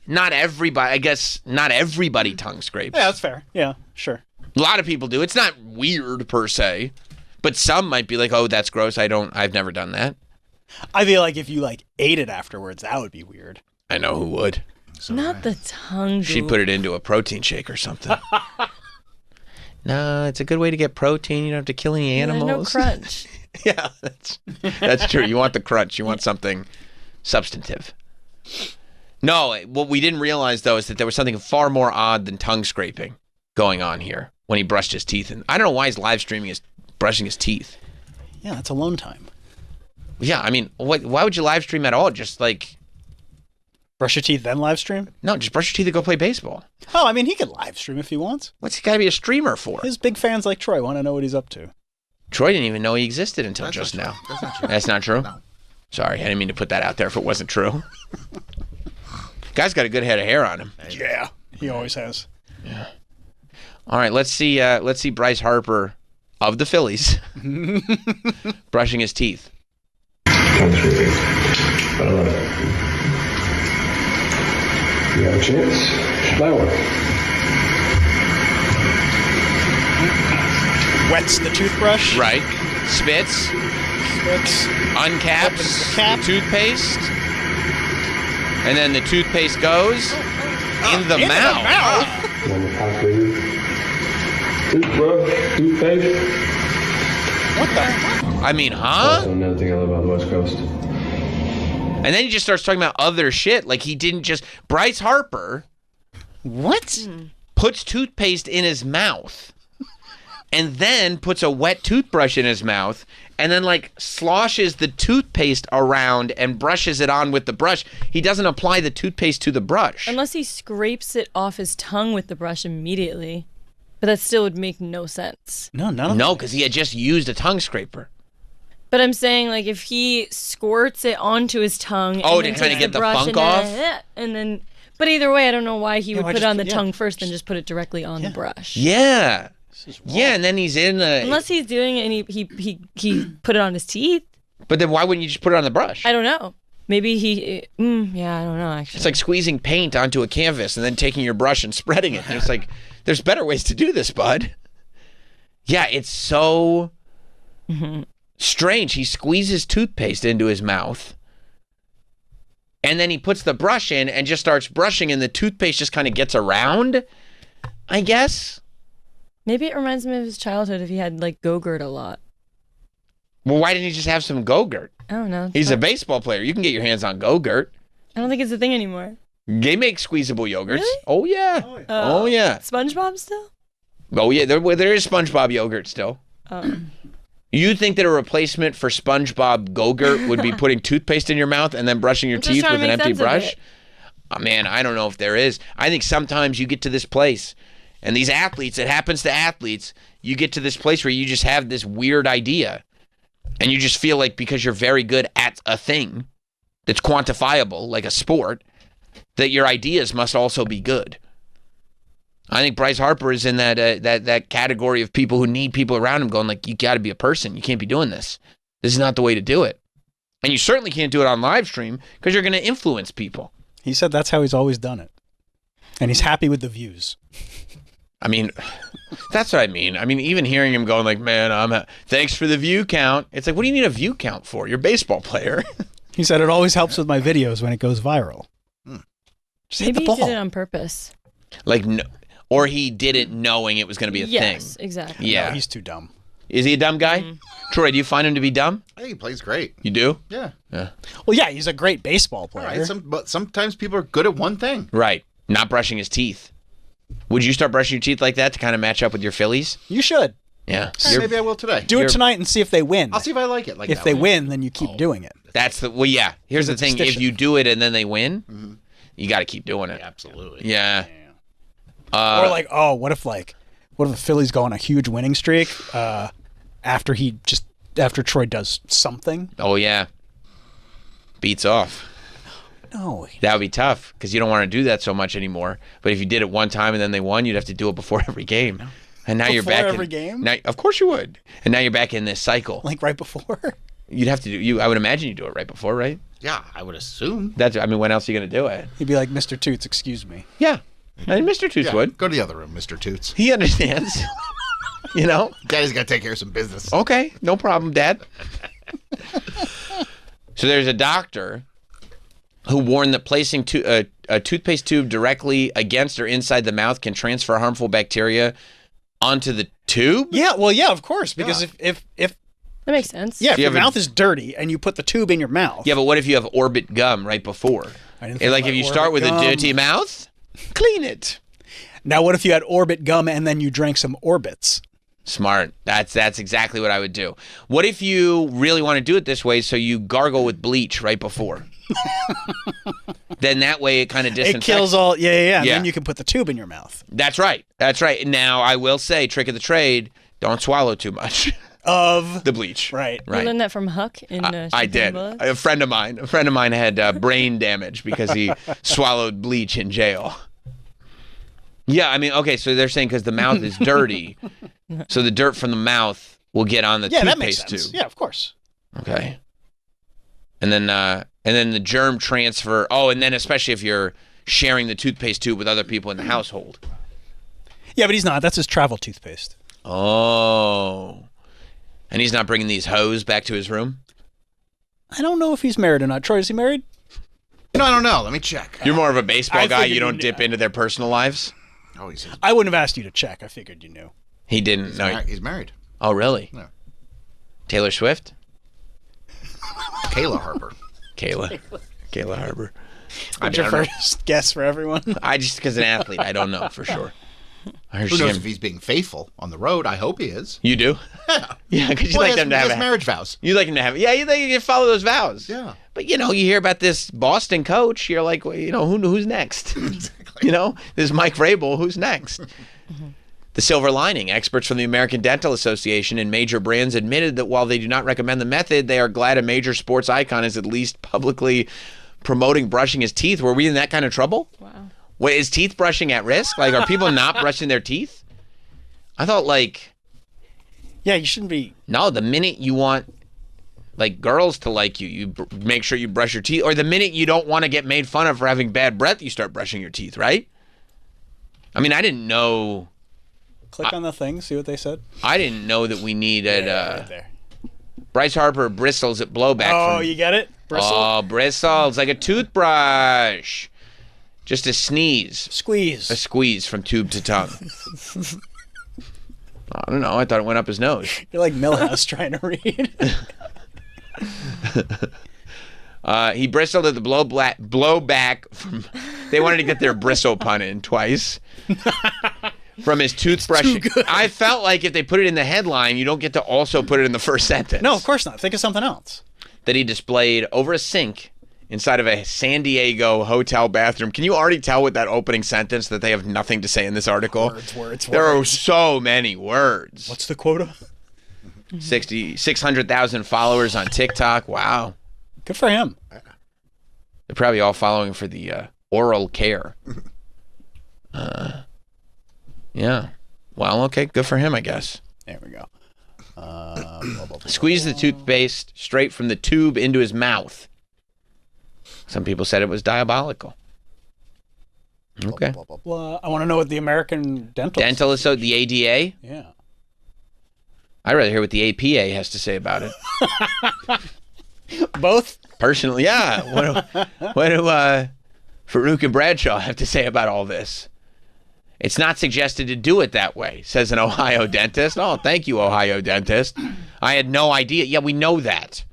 not everybody. I guess not everybody tongue scrapes. Yeah, that's fair. Yeah, sure. A lot of people do. It's not weird per se, but some might be like, "Oh, that's gross. I've never done that." I feel like if you ate it afterwards, that would be weird. I know who would. Not the tongue. She put it into a protein shake or something. No, it's a good way to get protein. You don't have to kill any animals. There's no crunch. Yeah, that's true. You want the crunch. You want something substantive. No, what we didn't realize, though, is that there was something far more odd than tongue scraping going on here when he brushed his teeth. And I don't know why he's live streaming brushing his teeth. Yeah, that's alone time. Yeah, I mean, why would you live stream at all? Just brush your teeth, then live stream? No, just brush your teeth and go play baseball. Oh, I mean, he could live stream if he wants. What's he got to be a streamer for? His big fans like Troy want to know what he's up to. Troy didn't even know he existed until just now. That's not true. That's not true? No. Sorry, I didn't mean to put that out there if it wasn't true. Guy's got a good head of hair on him. Yeah, he always has. Yeah. All right, let's see Bryce Harper of the Phillies brushing his teeth. I love it. You have a chance. Flower. Wets the toothbrush. Right. Spits. Uncaps the toothpaste. And then the toothpaste goes in the mouth. On the top of your toothbrush, toothpaste. What the? I mean, huh? Also, another thing I love about the West Coast. And then he just starts talking about other shit. He didn't just... Bryce Harper... What? Puts toothpaste in his mouth. And then puts a wet toothbrush in his mouth. And then, sloshes the toothpaste around and brushes it on with the brush. He doesn't apply the toothpaste to the brush. Unless he scrapes it off his tongue with the brush immediately. But that still would make no sense. No, because he had just used a tongue scraper. But I'm saying, if he squirts it onto his tongue... Oh, to kind of get the funk off? And then... But either way, I don't know why he would put it on the tongue first and just put it directly on the brush. Yeah. Yeah, and then he's in the... Unless he's doing it and he put it on his teeth. But then why wouldn't you just put it on the brush? I don't know. Maybe he. Yeah, I don't know. Actually, It's like squeezing paint onto a canvas and then taking your brush and spreading it. And it's like, there's better ways to do this, bud. Yeah, it's so strange. He squeezes toothpaste into his mouth. And then he puts the brush in and just starts brushing, and the toothpaste just kind of gets around, I guess. maybe it reminds me of his childhood if he had like Go-Gurt a lot. Well, why didn't he just have some Go-Gurt? I don't know. He's a baseball player. You can get your hands on Go-Gurt. I don't think it's a thing anymore. They make squeezable yogurts. Really? Oh, yeah. Oh, yeah. SpongeBob still? Oh, yeah. There is SpongeBob yogurt still. You think that a replacement for SpongeBob Go-Gurt would be putting toothpaste in your mouth and then brushing your teeth with an empty brush? Oh, man, I don't know if there is. I think sometimes you get to this place, and these athletes, it happens to athletes, you get to this place where you just have this weird idea, and you just feel like because you're very good at a thing that's quantifiable, like a sport, that your ideas must also be good. I think Bryce Harper is in that category of people who need people around him going like, you got to be a person. You can't be doing this. This is not the way to do it. And you certainly can't do it on live stream because you're going to influence people. He said that's how he's always done it. And he's happy with the views. I mean, that's what I mean. I mean, even hearing him going like, man, thanks for the view count. It's like, what do you need a view count for? You're a baseball player. He said it always helps with my videos when it goes viral. Maybe he did it on purpose. Like, no, or he did it knowing it was going to be a thing. Yes, exactly. Yeah. No, he's too dumb. Is he a dumb guy? Troy, do you find him to be dumb? I think he plays great. You do? Yeah. Yeah. Well, yeah, he's a great baseball player. All right, but sometimes people are good at one thing. Right. Not brushing his teeth. Would you start brushing your teeth like that to kind of match up with your Phillies? You should. Yeah. Maybe I will today. Do it tonight and see if they win. I'll see if I like it. Like if that they one. win, then you keep doing it. That's the, well, yeah. Here's the thing. If you do it and then they win, you got to keep doing it. Absolutely. Yeah. Or like, what if the Phillies go on a huge winning streak after Troy does something? Oh, yeah. Beats off. No. That would be tough because you don't want to do that so much anymore. But if you did it one time and then they won, you'd have to do it before every game. And now you're back every game? Now, of course you would. And now you're back in this cycle. Like right before? You'd have to do. I would imagine you do it right before, right? Yeah, I would assume. When else are you going to do it? He'd be like, Mr. Toots, excuse me. Yeah. I mean, Mr. Toots would. Go to the other room, Mr. Toots. He understands. You know? Daddy's got to take care of some business. Okay, no problem, Dad. So there's a doctor who warned that placing a toothpaste tube directly against or inside the mouth can transfer harmful bacteria onto the tube? Yeah, well, yeah, of course. Because if that makes sense. Yeah, if your mouth is dirty and you put the tube in your mouth. Yeah, but what if you have Orbit gum right before? Like if you start with a dirty mouth, clean it. Now, what if you had Orbit gum and then you drank some Orbits? Smart. That's exactly what I would do. What if you really want to do it this way, so you gargle with bleach right before? Then that way it kind of disinfects. It kills all. Yeah. And then you can put the tube in your mouth. That's right. Now I will say, trick of the trade: don't swallow too much of the bleach. Right. You learned that from Huck in I did. A friend of mine had brain damage because he swallowed bleach in jail. Yeah, I mean, okay, so they're saying because the mouth is dirty, so the dirt from the mouth will get on the toothpaste that makes sense. tube. Yeah, of course. Okay. And then the germ transfer. Oh, and then especially if you're sharing the toothpaste tube with other people in the household. Yeah, but he's not. That's his travel toothpaste. Oh. And he's not bringing these hoes back to his room? I don't know if he's married or not. Troy, is he married? I don't know. Let me check. You're more of a baseball guy. You don't you dip into their personal lives? Oh, I wouldn't have asked you to check. I figured you knew. He didn't. He's married. Oh, really? No. Taylor Swift? Kayla Harper. Kayla Harper. What's your first guess for everyone? Just because an athlete, I don't know for sure. Who knows if he's being faithful on the road? I hope he is. You do? Yeah, because you like them to have marriage vows. You like him to have. Yeah, you like to follow those vows. Yeah. But you hear about this Boston coach. You're like, well, who's next? Exactly. This Mike Vrabel. Who's next? The silver lining: experts from the American Dental Association and major brands admitted that while they do not recommend the method, they are glad a major sports icon is at least publicly promoting brushing his teeth. Were we in that kind of trouble? Wow. Wait, is teeth brushing at risk? Like, are people not brushing their teeth? I thought, yeah, you shouldn't be. No, the minute you want, like girls to like you, you make sure you brush your teeth. Or the minute you don't want to get made fun of for having bad breath, you start brushing your teeth, right? I mean, I didn't know. Click on the thing, see what they said. I didn't know that we needed right there. Bryce Harper bristles at blowback. Oh, you get it? Bristle? Oh, bristles like a toothbrush. Just a sneeze. Squeeze. A squeeze from tube to tongue. I don't know. I thought it went up his nose. You're like Millhouse trying to read. He bristled at the blowback from. They wanted to get their bristle pun in twice. From his toothbrush. I felt like if they put it in the headline, you don't get to also put it in the first sentence. No, of course not. Think of something else. That he displayed over a sink inside of a San Diego hotel bathroom. Can you already tell with that opening sentence that they have nothing to say in this article? Words. There are so many words. What's the quota? 600,000 followers on TikTok. Wow. Good for him. They're probably all following for the oral care. Yeah. Well, okay. Good for him, I guess. There we go. Squeeze the toothpaste straight from the tube into his mouth. Some people said it was diabolical. Okay. I want to know what the American Dental is so the ADA? Yeah. I'd rather hear what the APA has to say about it. Both? Personally, yeah. What do Farouk and Bradshaw have to say about all this? It's not suggested to do it that way, says an Ohio dentist. Oh, thank you, Ohio dentist. I had no idea. Yeah, we know that.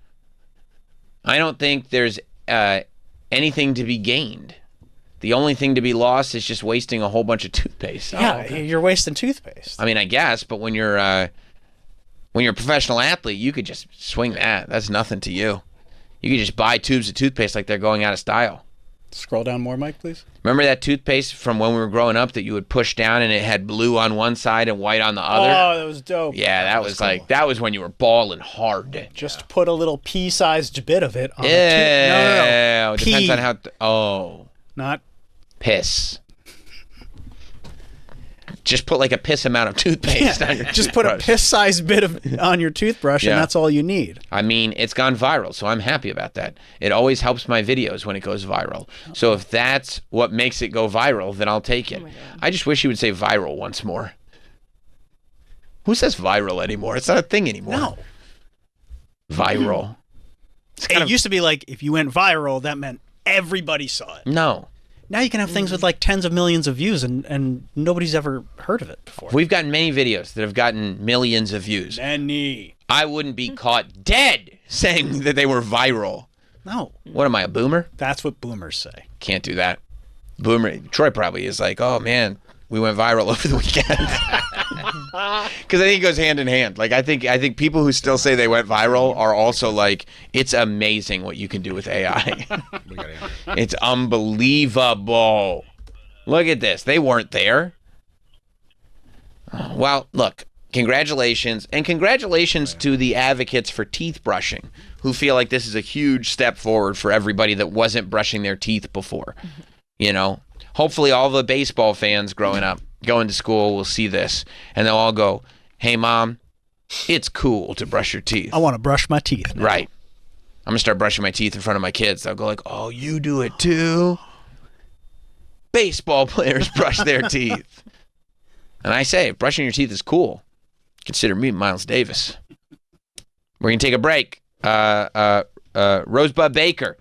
I don't think there's anything to be gained. The only thing to be lost is just wasting a whole bunch of toothpaste. Yeah, you're wasting toothpaste. I mean, I guess, but when you're a professional athlete, you could just swing that. That's nothing to you. You could just buy tubes of toothpaste like they're going out of style. Scroll down more, Mike, please. Remember that toothpaste from when we were growing up that you would push down and it had blue on one side and white on the other? Oh, that was dope. Yeah, that was cool. That was when you were balling hard. Just put a little pea-sized bit of it on No. It depends on how... Not... Piss. Just put like a piss amount of toothpaste on your Just put a piss-sized bit on your toothbrush, and that's all you need. I mean, it's gone viral, so I'm happy about that. It always helps my videos when it goes viral. So if that's what makes it go viral, then I'll take it. I just wish you would say viral once more. Who says viral anymore? It's not a thing anymore. No. Viral. It used to be like, if you went viral, that meant everybody saw it. No. Now you can have things with like tens of millions of views and nobody's ever heard of it before. We've gotten many videos that have gotten millions of views. Many. I wouldn't be caught dead saying that they were viral. No. What am I, a boomer? That's what boomers say. Can't do that. Troy probably is like, oh man, we went viral over the weekend. Because I think it goes hand in hand. Like I think people who still say they went viral are also like, it's amazing what you can do with AI. It's unbelievable. Look at this. They weren't there. Well, look, congratulations. And congratulations to the advocates for teeth brushing who feel like this is a huge step forward for everybody that wasn't brushing their teeth before. You know, hopefully all the baseball fans growing up, going to school, will see this and they'll all go, hey, Mom, it's cool to brush your teeth. I want to brush my teeth now. Right. I'm going to start brushing my teeth in front of my kids. They'll go like, oh, you do it too? Baseball players brush their teeth. And I say, if brushing your teeth is cool, consider me Miles Davis. We're going to take a break. Rosebud Baker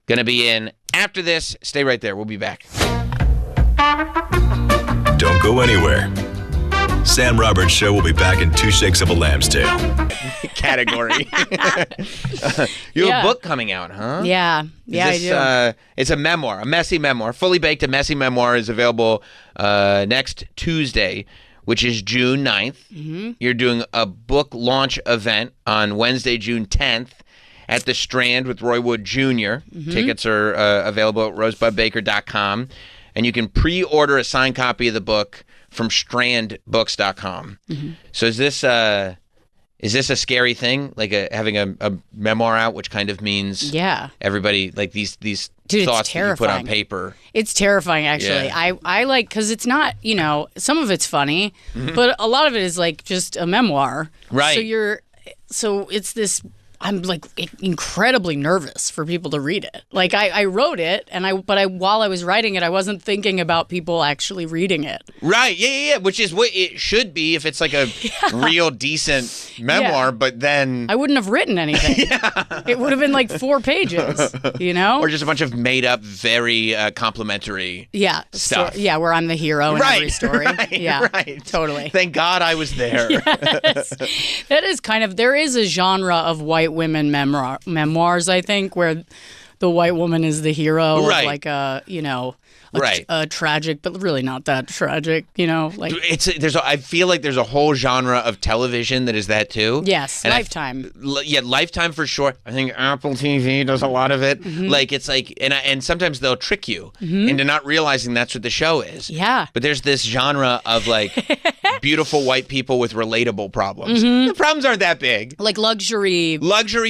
going to be in after this. Stay right there. We'll be back. Don't go anywhere. Sam Roberts Show will be back in 2 shakes of a lamb's tail. Category. You have a book coming out, huh? Yeah. Yeah, I do. It's a memoir, a messy memoir. Fully Baked, a messy memoir is available next Tuesday, which is June 9th. Mm-hmm. You're doing a book launch event on Wednesday, June 10th at the Strand with Roy Wood Jr. Mm-hmm. Tickets are available at rosebudbaker.com. And you can pre-order a signed copy of the book from strandbooks.com. Mm-hmm. So is this a scary thing, like having a memoir out, which kind of means everybody, like these thoughts that you put on paper? It's terrifying, actually. Yeah. I like, because it's not, some of it's funny, but a lot of it is like just a memoir. Right. So it's this I'm like incredibly nervous for people to read it. Like I wrote it, but while I was writing it, I wasn't thinking about people actually reading it. Right? Yeah. Which is what it should be if it's like a real decent memoir. But then I wouldn't have written anything. It would have been like 4 pages, you know, or just a bunch of made up, very complimentary. Stuff. Where I'm the hero in every story. Right. Totally. Thank God I was there. Yes. That is there is a genre of white women memoirs, I think, where the white woman is the hero of like a tragic, but really not that tragic, you know. Like I feel like there's a whole genre of television that is that too. Yes, and Lifetime. Lifetime for sure. I think Apple TV does a lot of it. Like it's like, and sometimes they'll trick you into not realizing that's what the show is. Yeah. But there's this genre of like beautiful white people with relatable problems. The problems aren't that big. Like luxury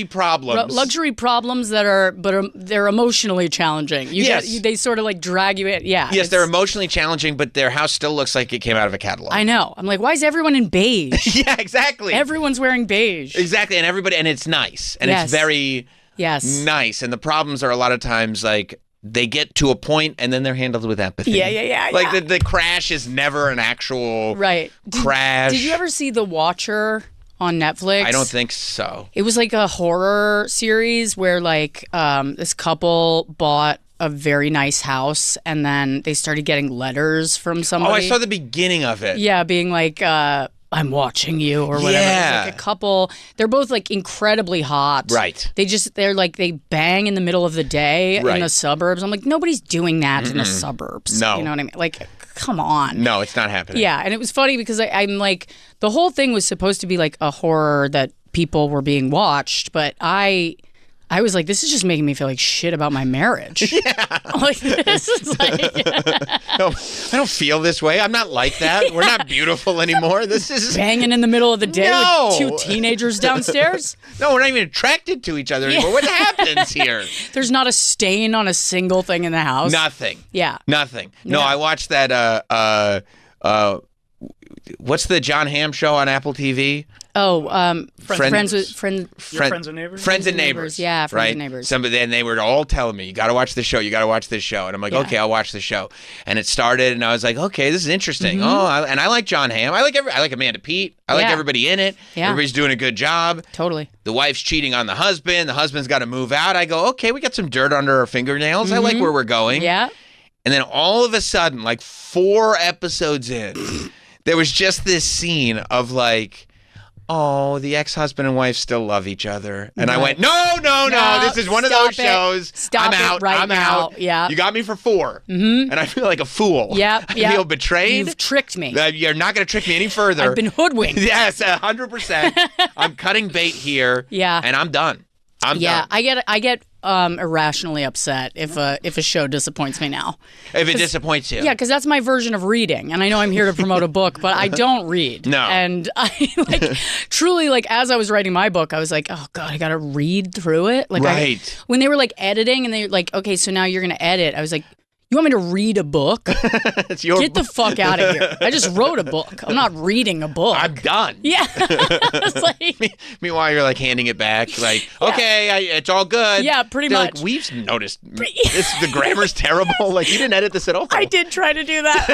problems. Luxury problems that they're emotionally challenging. They sort of like drag you in. Yeah. Yes, they're emotionally challenging, but their house still looks like it came out of a catalog. I know. I'm like, why is everyone in beige? Yeah, exactly. Everyone's wearing beige. Exactly, and it's nice. And it's very nice. And the problems are a lot of times like they get to a point and then they're handled with empathy. Yeah. Like the crash is never an actual crash. Did you ever see The Watcher on Netflix? I don't think so. It was like a horror series where like this couple bought a very nice house and then they started getting letters from somebody. Oh, I saw the beginning of it. Yeah, being like, I'm watching you or whatever. Yeah. It's like a couple. They're both like incredibly hot. Right. They bang in the middle of the day in the suburbs. I'm like, nobody's doing that in the suburbs. No. You know what I mean? Like, come on. No, it's not happening. Yeah, and it was funny because I'm like, the whole thing was supposed to be like a horror that people were being watched, but I was like, this is just making me feel like shit about my marriage. Yeah. Like, this is like... I don't feel this way. I'm not like that. We're not beautiful anymore. This is... Banging in the middle of the day with 2 teenagers downstairs? No, we're not even attracted to each other anymore. What happens here? There's not a stain on a single thing in the house? Nothing. Yeah. Nothing. No, I watched that... what's the John Hamm show on Apple TV? Oh, Friends and Neighbors. Friends and Neighbors. Yeah, Friends and Neighbors. And they were all telling me, you got to watch this show. You got to watch this show. And I'm like, okay, I'll watch the show. And it started, and I was like, okay, this is interesting. And I like John Hamm. I like Amanda Peet. I like everybody in it. Yeah. Everybody's doing a good job. Totally. The wife's cheating on the husband. The husband's got to move out. I go, okay, we got some dirt under our fingernails. I like where we're going. Yeah. And then all of a sudden, like 4 episodes in, there was just this scene of like, oh, the ex-husband and wife still love each other. And I went, no, this is one of those shows. Stop I'm out. Right I'm now. out. Yeah. You got me for 4. And I feel like a fool. Yeah. I feel betrayed. You've tricked me. You're not going to trick me any further. I've been hoodwinked. Yes, 100%. I'm cutting bait here. Yeah. And I'm done. I'm done. I get irrationally upset if a show disappoints me now. If it disappoints you. Yeah, because that's my version of reading. And I know I'm here to promote a book, but I don't read. No. And I truly, as I was writing my book, I was like, oh God, I got to read through it. Right. When they were editing and they were like, okay, so now you're going to edit. I was like, you want me to read a book? It's your Get the fuck out of here. I just wrote a book. I'm not reading a book. I'm done. Yeah. It's Meanwhile, you're handing it back. Okay, it's all good. Yeah, pretty They're much. We've noticed the grammar's terrible. You didn't edit this at all. I did try to do that.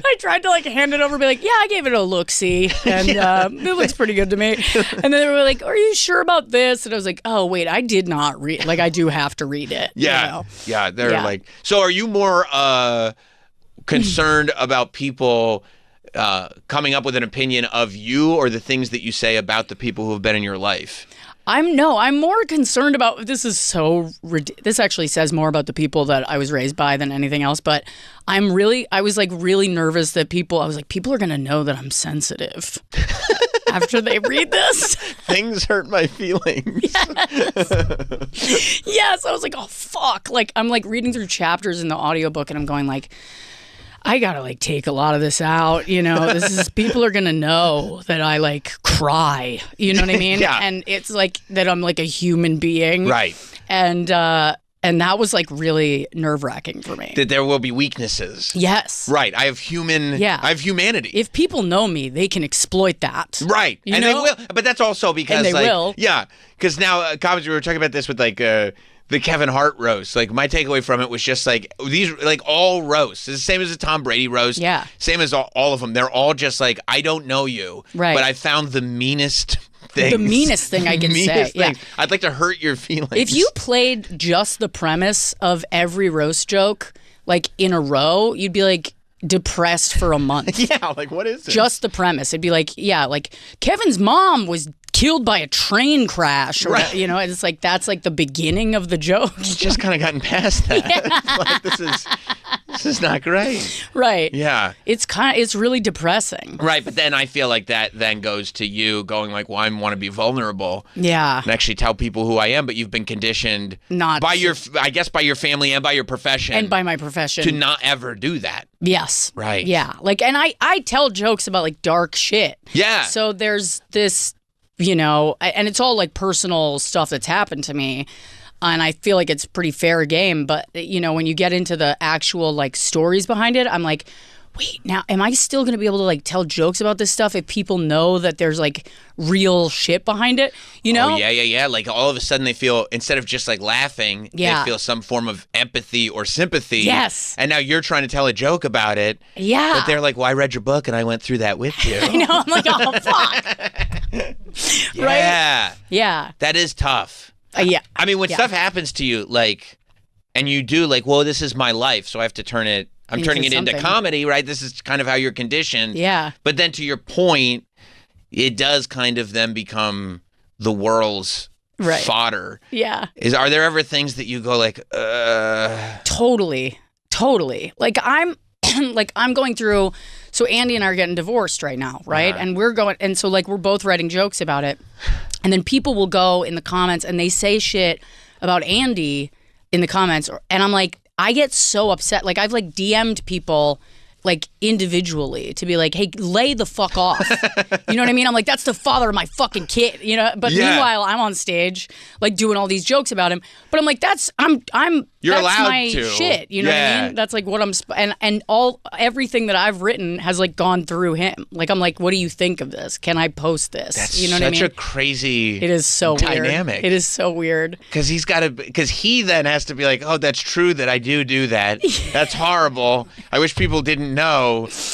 I tried to hand it over and be like, yeah, I gave it a look-see. And it looks pretty good to me. And then they were like, are you sure about this? And I was like, oh, wait, I did not read. I do have to read it. Yeah. Yeah, they're so are you more concerned about people coming up with an opinion of you or the things that you say about the people who have been in your life? I'm more concerned about, this actually says more about the people that I was raised by than anything else, but I was really nervous that people are going to know that I'm sensitive. After they read this. Things hurt my feelings. Yes. I was like, oh, fuck. I'm reading through chapters in the audiobook and I'm going I gotta take a lot of this out. People are going to know that I cry. You know what I mean? Yeah. And it's that I'm a human being. Right. And And that was like really nerve-wracking for me. That there will be weaknesses. Yes. Right. I have humanity. If people know me, they can exploit that. Right. You and know? they will. But that's also because And they will. Yeah. Because now, comments, we were talking about this with like the Kevin Hart roast. Like my takeaway from it was just like these, like all roasts. It's the same as the Tom Brady roast. Yeah. Same as all of them. They're all just like, I don't know you. Right. But I found the meanest things. The meanest thing I can say. Yeah. I'd like to hurt your feelings. If you played just the premise of every roast joke, like in a row, you'd be like depressed for a month. Yeah, like what is it? Just the premise. It'd be like, yeah, like Kevin's mom was killed by a train crash. Or, Right. you know, it's like that's like the beginning of the joke. You've just kind of gotten past that. It's like, this is not great. Right. Yeah. It's really depressing. Right, but then I feel like that then goes to you going like, well, I want to be vulnerable. Yeah. And actually tell people who I am, but you've been conditioned Not by to. I guess by your family and by your profession. And by my profession. To not ever do that. Yes. Right. Yeah. Like, and I tell jokes about like dark shit. Yeah. So there's this, you know, and it's all like personal stuff that's happened to me. And I feel like it's pretty fair game. But, you know, when you get into the actual like stories behind it, I'm like, wait, now am I still going to be able to like tell jokes about this stuff if people know that there's like real shit behind it? You know? Oh, yeah. Like all of a sudden they feel, instead of just like laughing, Yeah. they feel some form of empathy or sympathy. Yes. And now you're trying to tell a joke about it. Yeah. But they're like, well, I read your book and I went through that with you. I know. I'm like, oh, fuck. Yeah. Right? Yeah. That is tough. Yeah. I mean, when Yeah. stuff happens to you, like, and you do like, well, this is my life, so I have to turn it. I'm Into turning it into something. comedy, right? This is kind of how you're conditioned. Yeah. But then to your point, it does kind of then become the world's Right. fodder. Yeah. Are there ever things that you go like, Totally. Like I'm going through, so Andy and I are getting divorced right now, right? And so like we're both writing jokes about it. And then people will go in the comments and they say shit about Andy in the comments. And I'm like, I get so upset. Like I've like DM'd people like individually to be like, hey, lay the fuck off. You know what I mean? I'm like, that's the father of my fucking kid, you know? But Yeah. meanwhile, I'm on stage like doing all these jokes about him. But I'm like, You're that's allowed my to. shit. You know what Yeah. I mean? That's like what and everything that I've written has like gone through him. Like I'm like, what do you think of this? Can I post this? that's you know what I such mean? a crazy It is so dynamic. weird. It is so weird. Because he then has to be like, oh, that's true that I do that. That's horrible. I wish people didn't know.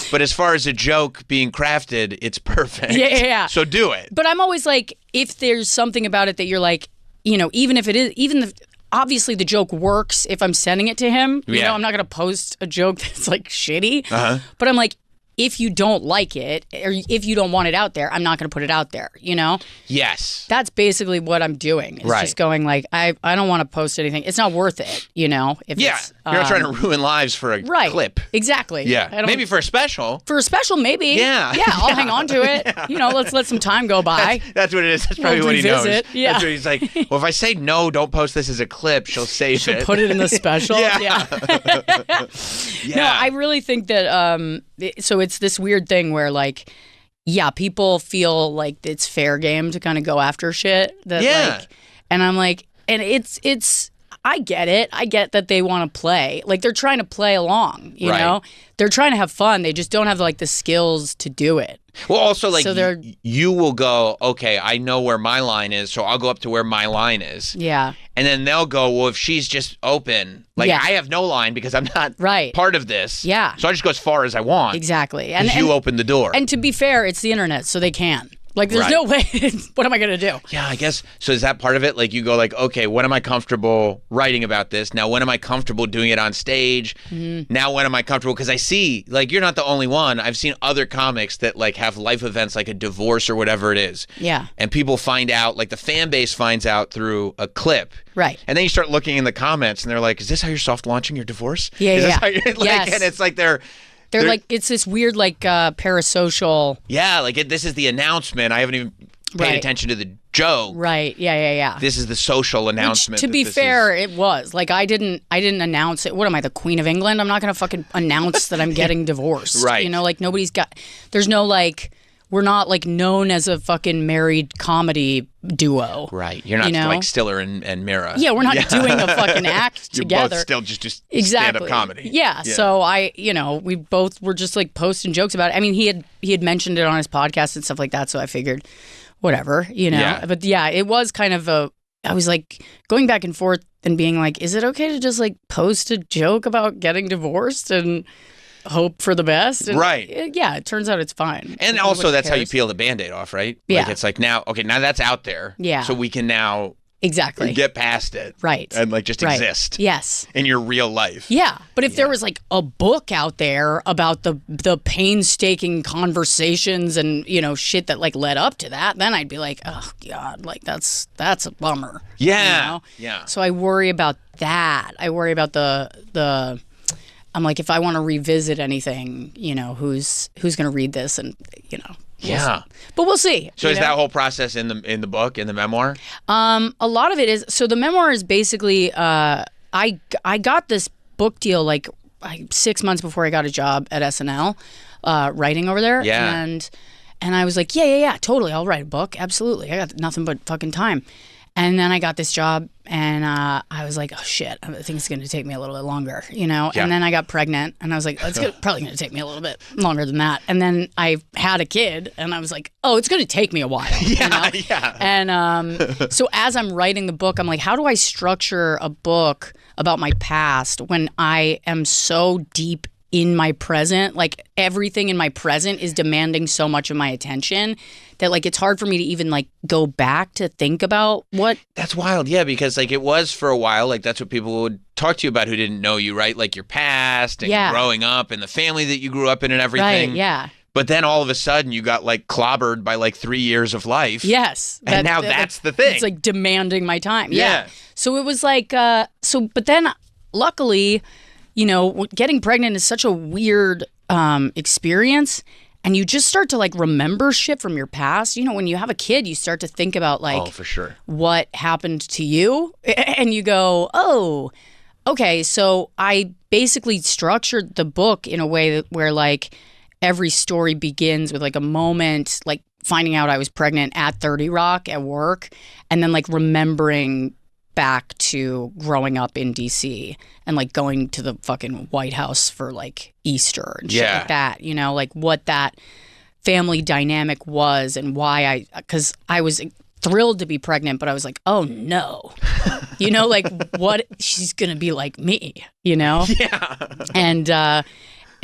But as far as a joke being crafted, it's perfect. Yeah. So do it. But I'm always like, if there's something about it that you're like, you know, even if it is, obviously the joke works if I'm sending it to him. You Yeah. know, I'm not going to post a joke that's like shitty. Uh-huh. But I'm like, if you don't like it or if you don't want it out there, I'm not going to put it out there, you know? Yes. That's basically what I'm doing. It's Right. just going like, I don't want to post anything. It's not worth it, you know? If Yeah. it's, You're not trying to ruin lives for a right. clip. Exactly. I Yeah. don't- Maybe for a special. For a special, maybe. Yeah. Yeah, I'll hang on to it. You know, let's let some time go by. That's what it is. That's probably We'll what he knows. revisit. Yeah. That's what he's like, well, if I say no, don't post this as a clip, she'll save She'll it. put it in the special. Yeah. No, I really think that so it's this weird thing where like, yeah, people feel like it's fair game to kind of go after shit that Yeah. like, and I'm like, and it's I get it. I get that they want to play. Like they're trying to play along, you Right. know? They're trying to have fun. They just don't have like the skills to do it. Well, also, like, So they're- you will go, okay, I know where my line is, so I'll go up to where my line is. Yeah. And then they'll go, well, if she's just open, like, Yeah. I have no line because I'm not Right. part of this. Yeah. So I just go as far as I want. Exactly. Because you open the door. And to be fair, it's the internet, so they can. Like, there's Right. no way. What am I going to do? Yeah, I guess. So is that part of it? Like, you go like, okay, when am I comfortable writing about this? Now, when am I comfortable doing it on stage? Mm-hmm. Now, when am I comfortable? Because I see, like, you're not the only one. I've seen other comics that, like, have life events like a divorce or whatever it is. Yeah. And people find out, like, the fan base finds out through a clip. Right. And then you start looking in the comments and they're like, is this how you're soft launching your divorce? Yeah, is this yeah. how you're, like, Yes. And it's like they're Like, it's this weird, like, parasocial. yeah, like, this is the announcement. I haven't even paid Right. attention to the joke. Right. Yeah. This is the social announcement. To that be this fair, it was. Like, I didn't announce it. What am I, the Queen of England? I'm not going to fucking announce that I'm getting divorced. Right. You know, like, there's no, like, we're not like known as a fucking married comedy duo. Right. You're not like Stiller and Mira. Yeah, we're not doing a fucking act You're together. both still just exactly. stand-up comedy. Yeah. So we both were just like posting jokes about it. I mean, he had mentioned it on his podcast and stuff like that, so I figured whatever, Yeah. But yeah, it was kind of I was like going back and forth and being like, is it okay to just like post a joke about getting divorced and hope for the best? And right. It turns out it's fine. And also that's how you peel the Band-Aid off, right? Yeah. Like it's like now that's out there. Yeah. So we can now exactly get past it. Right. And like just exist. Yes. In your real life. Yeah. But if there was like a book out there about the painstaking conversations and, shit that like led up to that, then I'd be like, oh God, like that's a bummer. Yeah. Yeah. So I worry about that. I worry about the I'm like, if I want to revisit anything, who's going to read this and, Yeah. But we'll see. So is that whole process in the book, in the memoir? A lot of it is, so the memoir is basically, I got this book deal like 6 months before I got a job at SNL, writing over there. Yeah. And I was like, yeah, totally. I'll write a book. Absolutely. I got nothing but fucking time. And then I got this job and I was like, oh shit, I think it's going to take me a little bit longer, Yeah. And then I got pregnant and I was like, it's probably going to take me a little bit longer than that. And then I had a kid and I was like, oh, it's going to take me a while. Yeah. And so as I'm writing the book, I'm like, how do I structure a book about my past when I am so deep in my present? Like everything in my present is demanding so much of my attention that like it's hard for me to even like go back to think about what. That's wild, yeah, because like it was for a while, like that's what people would talk to you about who didn't know you, right? Like your past and growing up and the family that you grew up in and everything. Right, yeah. But then all of a sudden you got like clobbered by like 3 years of life. Yes. And now that's the thing. It's like demanding my time. Yeah. So it was like, but then luckily, getting pregnant is such a weird experience. And you just start to like remember shit from your past. When you have a kid, you start to think about like, oh, for sure, what happened to you. And you go, oh, okay. So I basically structured the book in a way where like every story begins with like a moment, like finding out I was pregnant at 30 Rock at work, and then like remembering back to growing up in DC and like going to the fucking White House for like Easter and shit like that, like what that family dynamic was and why because I was thrilled to be pregnant, but I was like, oh no, like what, she's gonna be like me, Yeah.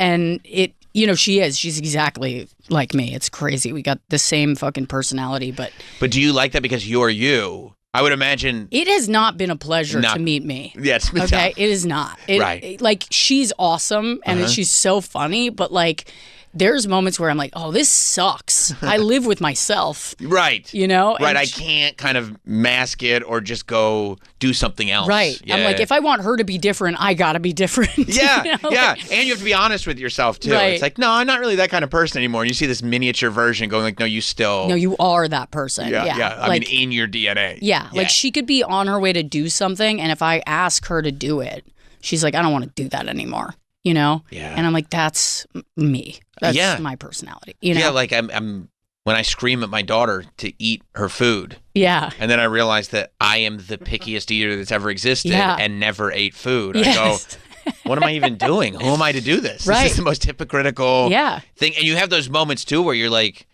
And it, she's exactly like me. It's crazy. We got the same fucking personality, but do you like that because you're you? I would imagine it has not been a pleasure to meet me. Yes, okay, it is not. Right, like she's awesome and she's so funny, but like there's moments where I'm like, oh, this sucks. I live with myself. Right. Right. I can't kind of mask it or just go do something else. Right. Yeah. I'm like, if I want her to be different, I gotta be different. Yeah. Yeah. And you have to be honest with yourself too. Right. It's like, no, I'm not really that kind of person anymore. And you see this miniature version going like, no, you are that person. Yeah. I mean, in your DNA. Yeah. Like she could be on her way to do something, and if I ask her to do it, she's like, I don't want to do that anymore. Yeah. And I'm like, that's me. That's my personality. Yeah, like I'm when I scream at my daughter to eat her food. Yeah. And then I realize that I am the pickiest eater that's ever existed and never ate food. Yes. I go, what am I even doing? Who am I to do this? Right. This is the most hypocritical thing. And you have those moments too where you're like,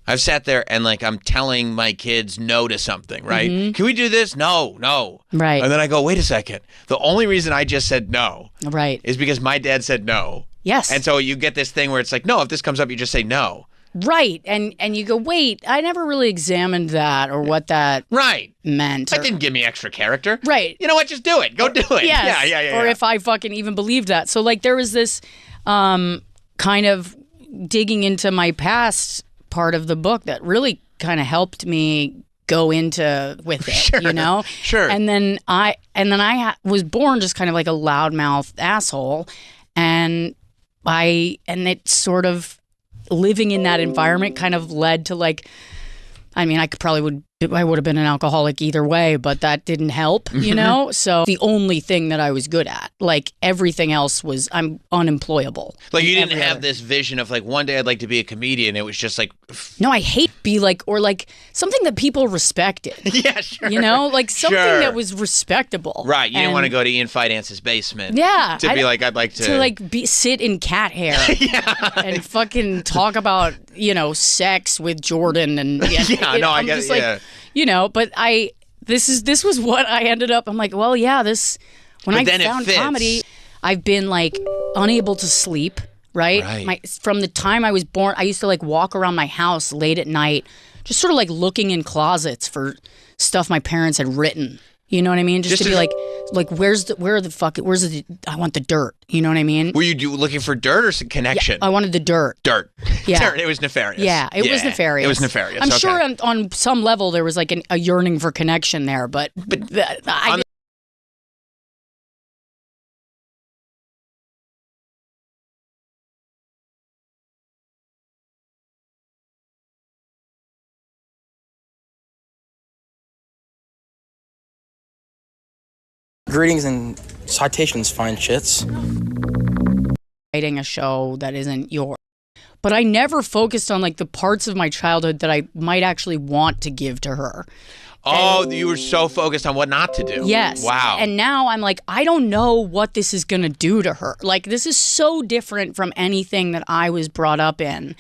I've sat there and like I'm telling my kids no to something, right? Mm-hmm. Can we do this? No. Right. And then I go, wait a second. The only reason I just said no is because my dad said no. Yes. And so you get this thing where it's like, no, if this comes up, you just say no. Right. And you go, wait, I never really examined that or what that meant. That didn't give me extra character. Right. You know what? Just do it. Go do it. Yes. Yeah. Or if I fucking even believed that. So like there was this kind of digging into my past part of the book that really kind of helped me go into with it, Sure. And then I was born just kind of like a loudmouth asshole, and it sort of living in that environment kind of led to like, I mean, I probably would I would have been an alcoholic either way, but that didn't help, you know? So the only thing that I was good at, like everything else was, I'm unemployable. Like you didn't have this vision of like, one day I'd like to be a comedian. It was just like... No, I hate be like, or like something that people respected. Yeah, sure. You know, like something that was respectable. Right. You didn't want to go to Ian Fidance's basement. Yeah. To be like, I'd like to... To like sit in cat hair. And fucking talk about, you know, sex with Jordan and... I get it. Like, you know, but this was what I ended up. I'm like, well, yeah, when I found comedy, I've been like unable to sleep, right? From the time I was born, I used to like walk around my house late at night, just sort of like looking in closets for stuff my parents had written. You know what I mean? Just to be like where's the I want the dirt. You know what I mean? Were you looking for dirt or some connection? Yeah, I wanted the dirt. Dirt. Yeah. Dirt. It was nefarious. Yeah, it was nefarious. It was nefarious. I'm sure on some level there was like a yearning for connection there, but Greetings and citations, fine shits. Writing a show that isn't yours. But I never focused on like the parts of my childhood that I might actually want to give to her. Oh, you were so focused on what not to do. Yes. Wow. And now I'm like, I don't know what this is going to do to her. Like, this is so different from anything that I was brought up in.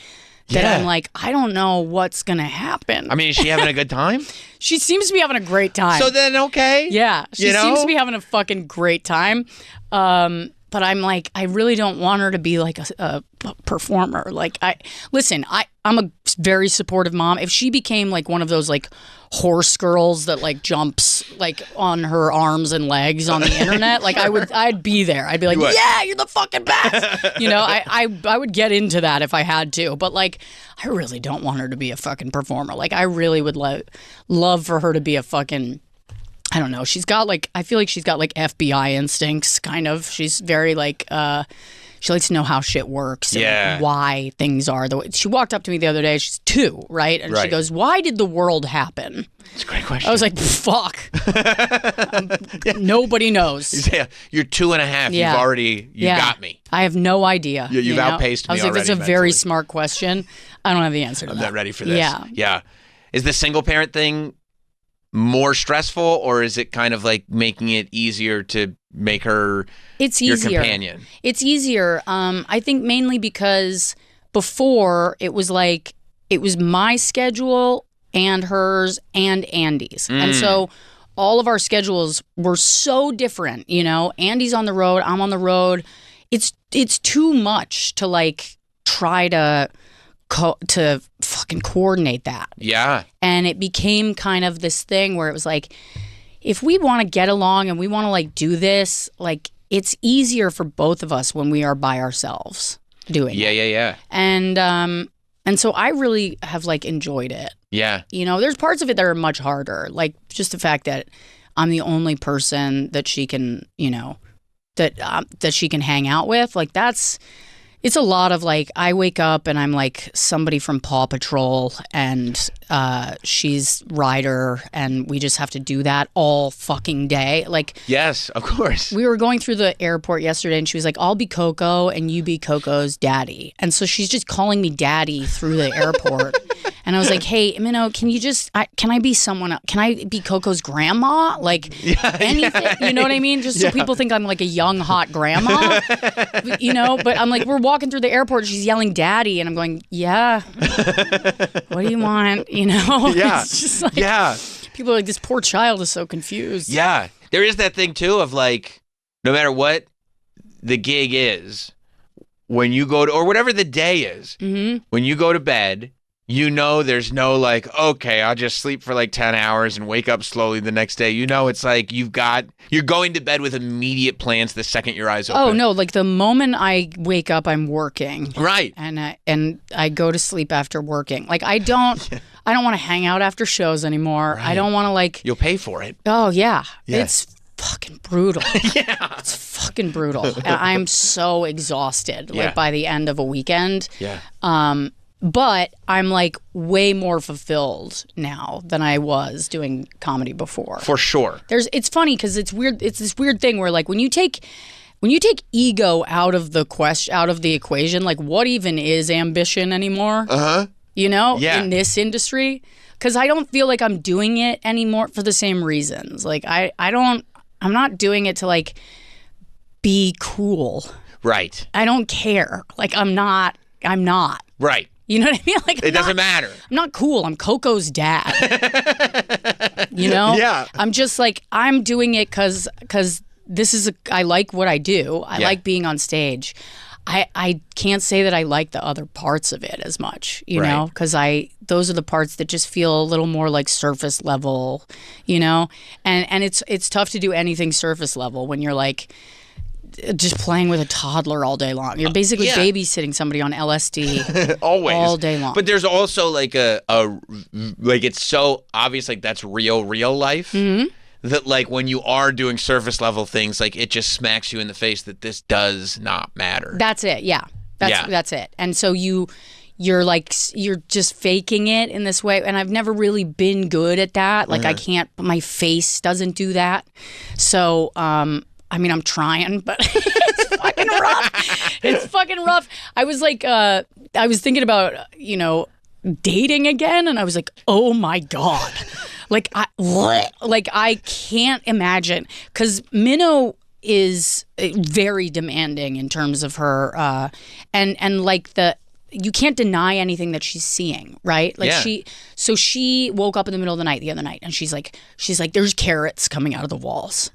That I'm like, I don't know what's going to happen. I mean, is she having a good time? She seems to be having a great time. So then, okay. Yeah. She seems to be having a fucking great time. But I'm like, I really don't want her to be like a performer. Like, I'm a very supportive mom. If she became like one of those like horse girls that like jumps like on her arms and legs on the internet, like I'd be there. I'd be like, yeah, you're the fucking best. You know, I would get into that if I had to. But like, I really don't want her to be a fucking performer. Like, I really would love for her to be a fucking... I don't know. She's got like, I feel like she's got like FBI instincts, kind of. She's very like, she likes to know how shit works and like, why things are the way. She walked up to me the other day. She's 2, right? And she goes, "Why did the world happen?" It's a great question. I was like, fuck. Nobody knows. Yeah, you're 2.5. You got me. I have no idea. You've outpaced me. I was like, that's a very smart question. I don't have the answer to I'm that. not ready for this. Yeah. Is the single parent thing more stressful, or is it kind of like making it easier to make her your companion? It's easier. I think mainly because before it was like, it was my schedule and hers and Andy's. And so all of our schedules were so different, you know. Andy's on the road, I'm on the road. It's too much to like try to fucking coordinate that. Yeah. And it became kind of this thing where it was like, if we want to get along and we want to like do this, like it's easier for both of us when we are by ourselves doing it. Yeah. And so I really have like enjoyed it. Yeah. You know, there's parts of it that are much harder. Like just the fact that I'm the only person that she can, you know, that she can hang out with. Like it's a lot of like, I wake up and I'm like somebody from Paw Patrol and she's Ryder and we just have to do that all fucking day. Like, yes, of course. We were going through the airport yesterday and she was like, I'll be Coco and you be Coco's daddy. And so she's just calling me daddy through the airport. And I was like, hey, Minnow, can I be someone else? Can I be Coco's grandma? Like anything, you know what I mean? Just so people think I'm like a young, hot grandma, you know? But I'm like, we're walking through the airport, she's yelling daddy. And I'm going, yeah, what do you want? You know? Yeah. It's just like, people are like, this poor child is so confused. Yeah. There is that thing too of like, no matter what the gig is, when you go to, or whatever the day is, when you go to bed, you know there's no like, okay, I'll just sleep for like 10 hours and wake up slowly the next day. You know, it's like you're going to bed with immediate plans the second your eyes open. Oh, no, like the moment I wake up, I'm working. Right. And I go to sleep after working. Like I don't want to hang out after shows anymore. Right. I don't want to like... You'll pay for it. Oh, yeah. It's fucking brutal. Yeah. It's fucking brutal. And I'm so exhausted like by the end of a weekend. Yeah. But I'm like way more fulfilled now than I was doing comedy before. For sure. It's funny because it's weird. It's this weird thing where like when you take ego out of the equation, like what even is ambition anymore? You know, in this industry, because I don't feel like I'm doing it anymore for the same reasons. Like I'm not doing it to like be cool. Right. I don't care. Like I'm not. Right. You know what I mean? Like it doesn't matter. I'm not cool. I'm Coco's dad. You know? Yeah. I'm just like I'm doing it because I like what I do. I like being on stage. I can't say that I like the other parts of it as much, you know, because those are the parts that just feel a little more like surface level, you know, and it's tough to do anything surface level when you're like just playing with a toddler all day long. You're basically babysitting somebody on LSD always all day long. But there's also like like it's so obvious like that's real life. Mm-hmm. That like when you are doing surface level things, like it just smacks you in the face that this does not matter. That's it. Yeah. That's it. And so you're just faking it in this way. And I've never really been good at that. Like I can't, my face doesn't do that. So, I mean, I'm trying, but it's fucking rough. It's fucking rough. I was like, I was thinking about, you know, dating again. And I was like, oh my God. Like I can't imagine, because Minnow is very demanding in terms of her, and like you can't deny anything that she's seeing, right? Like she woke up in the middle of the night the other night, and she's like, there's carrots coming out of the walls.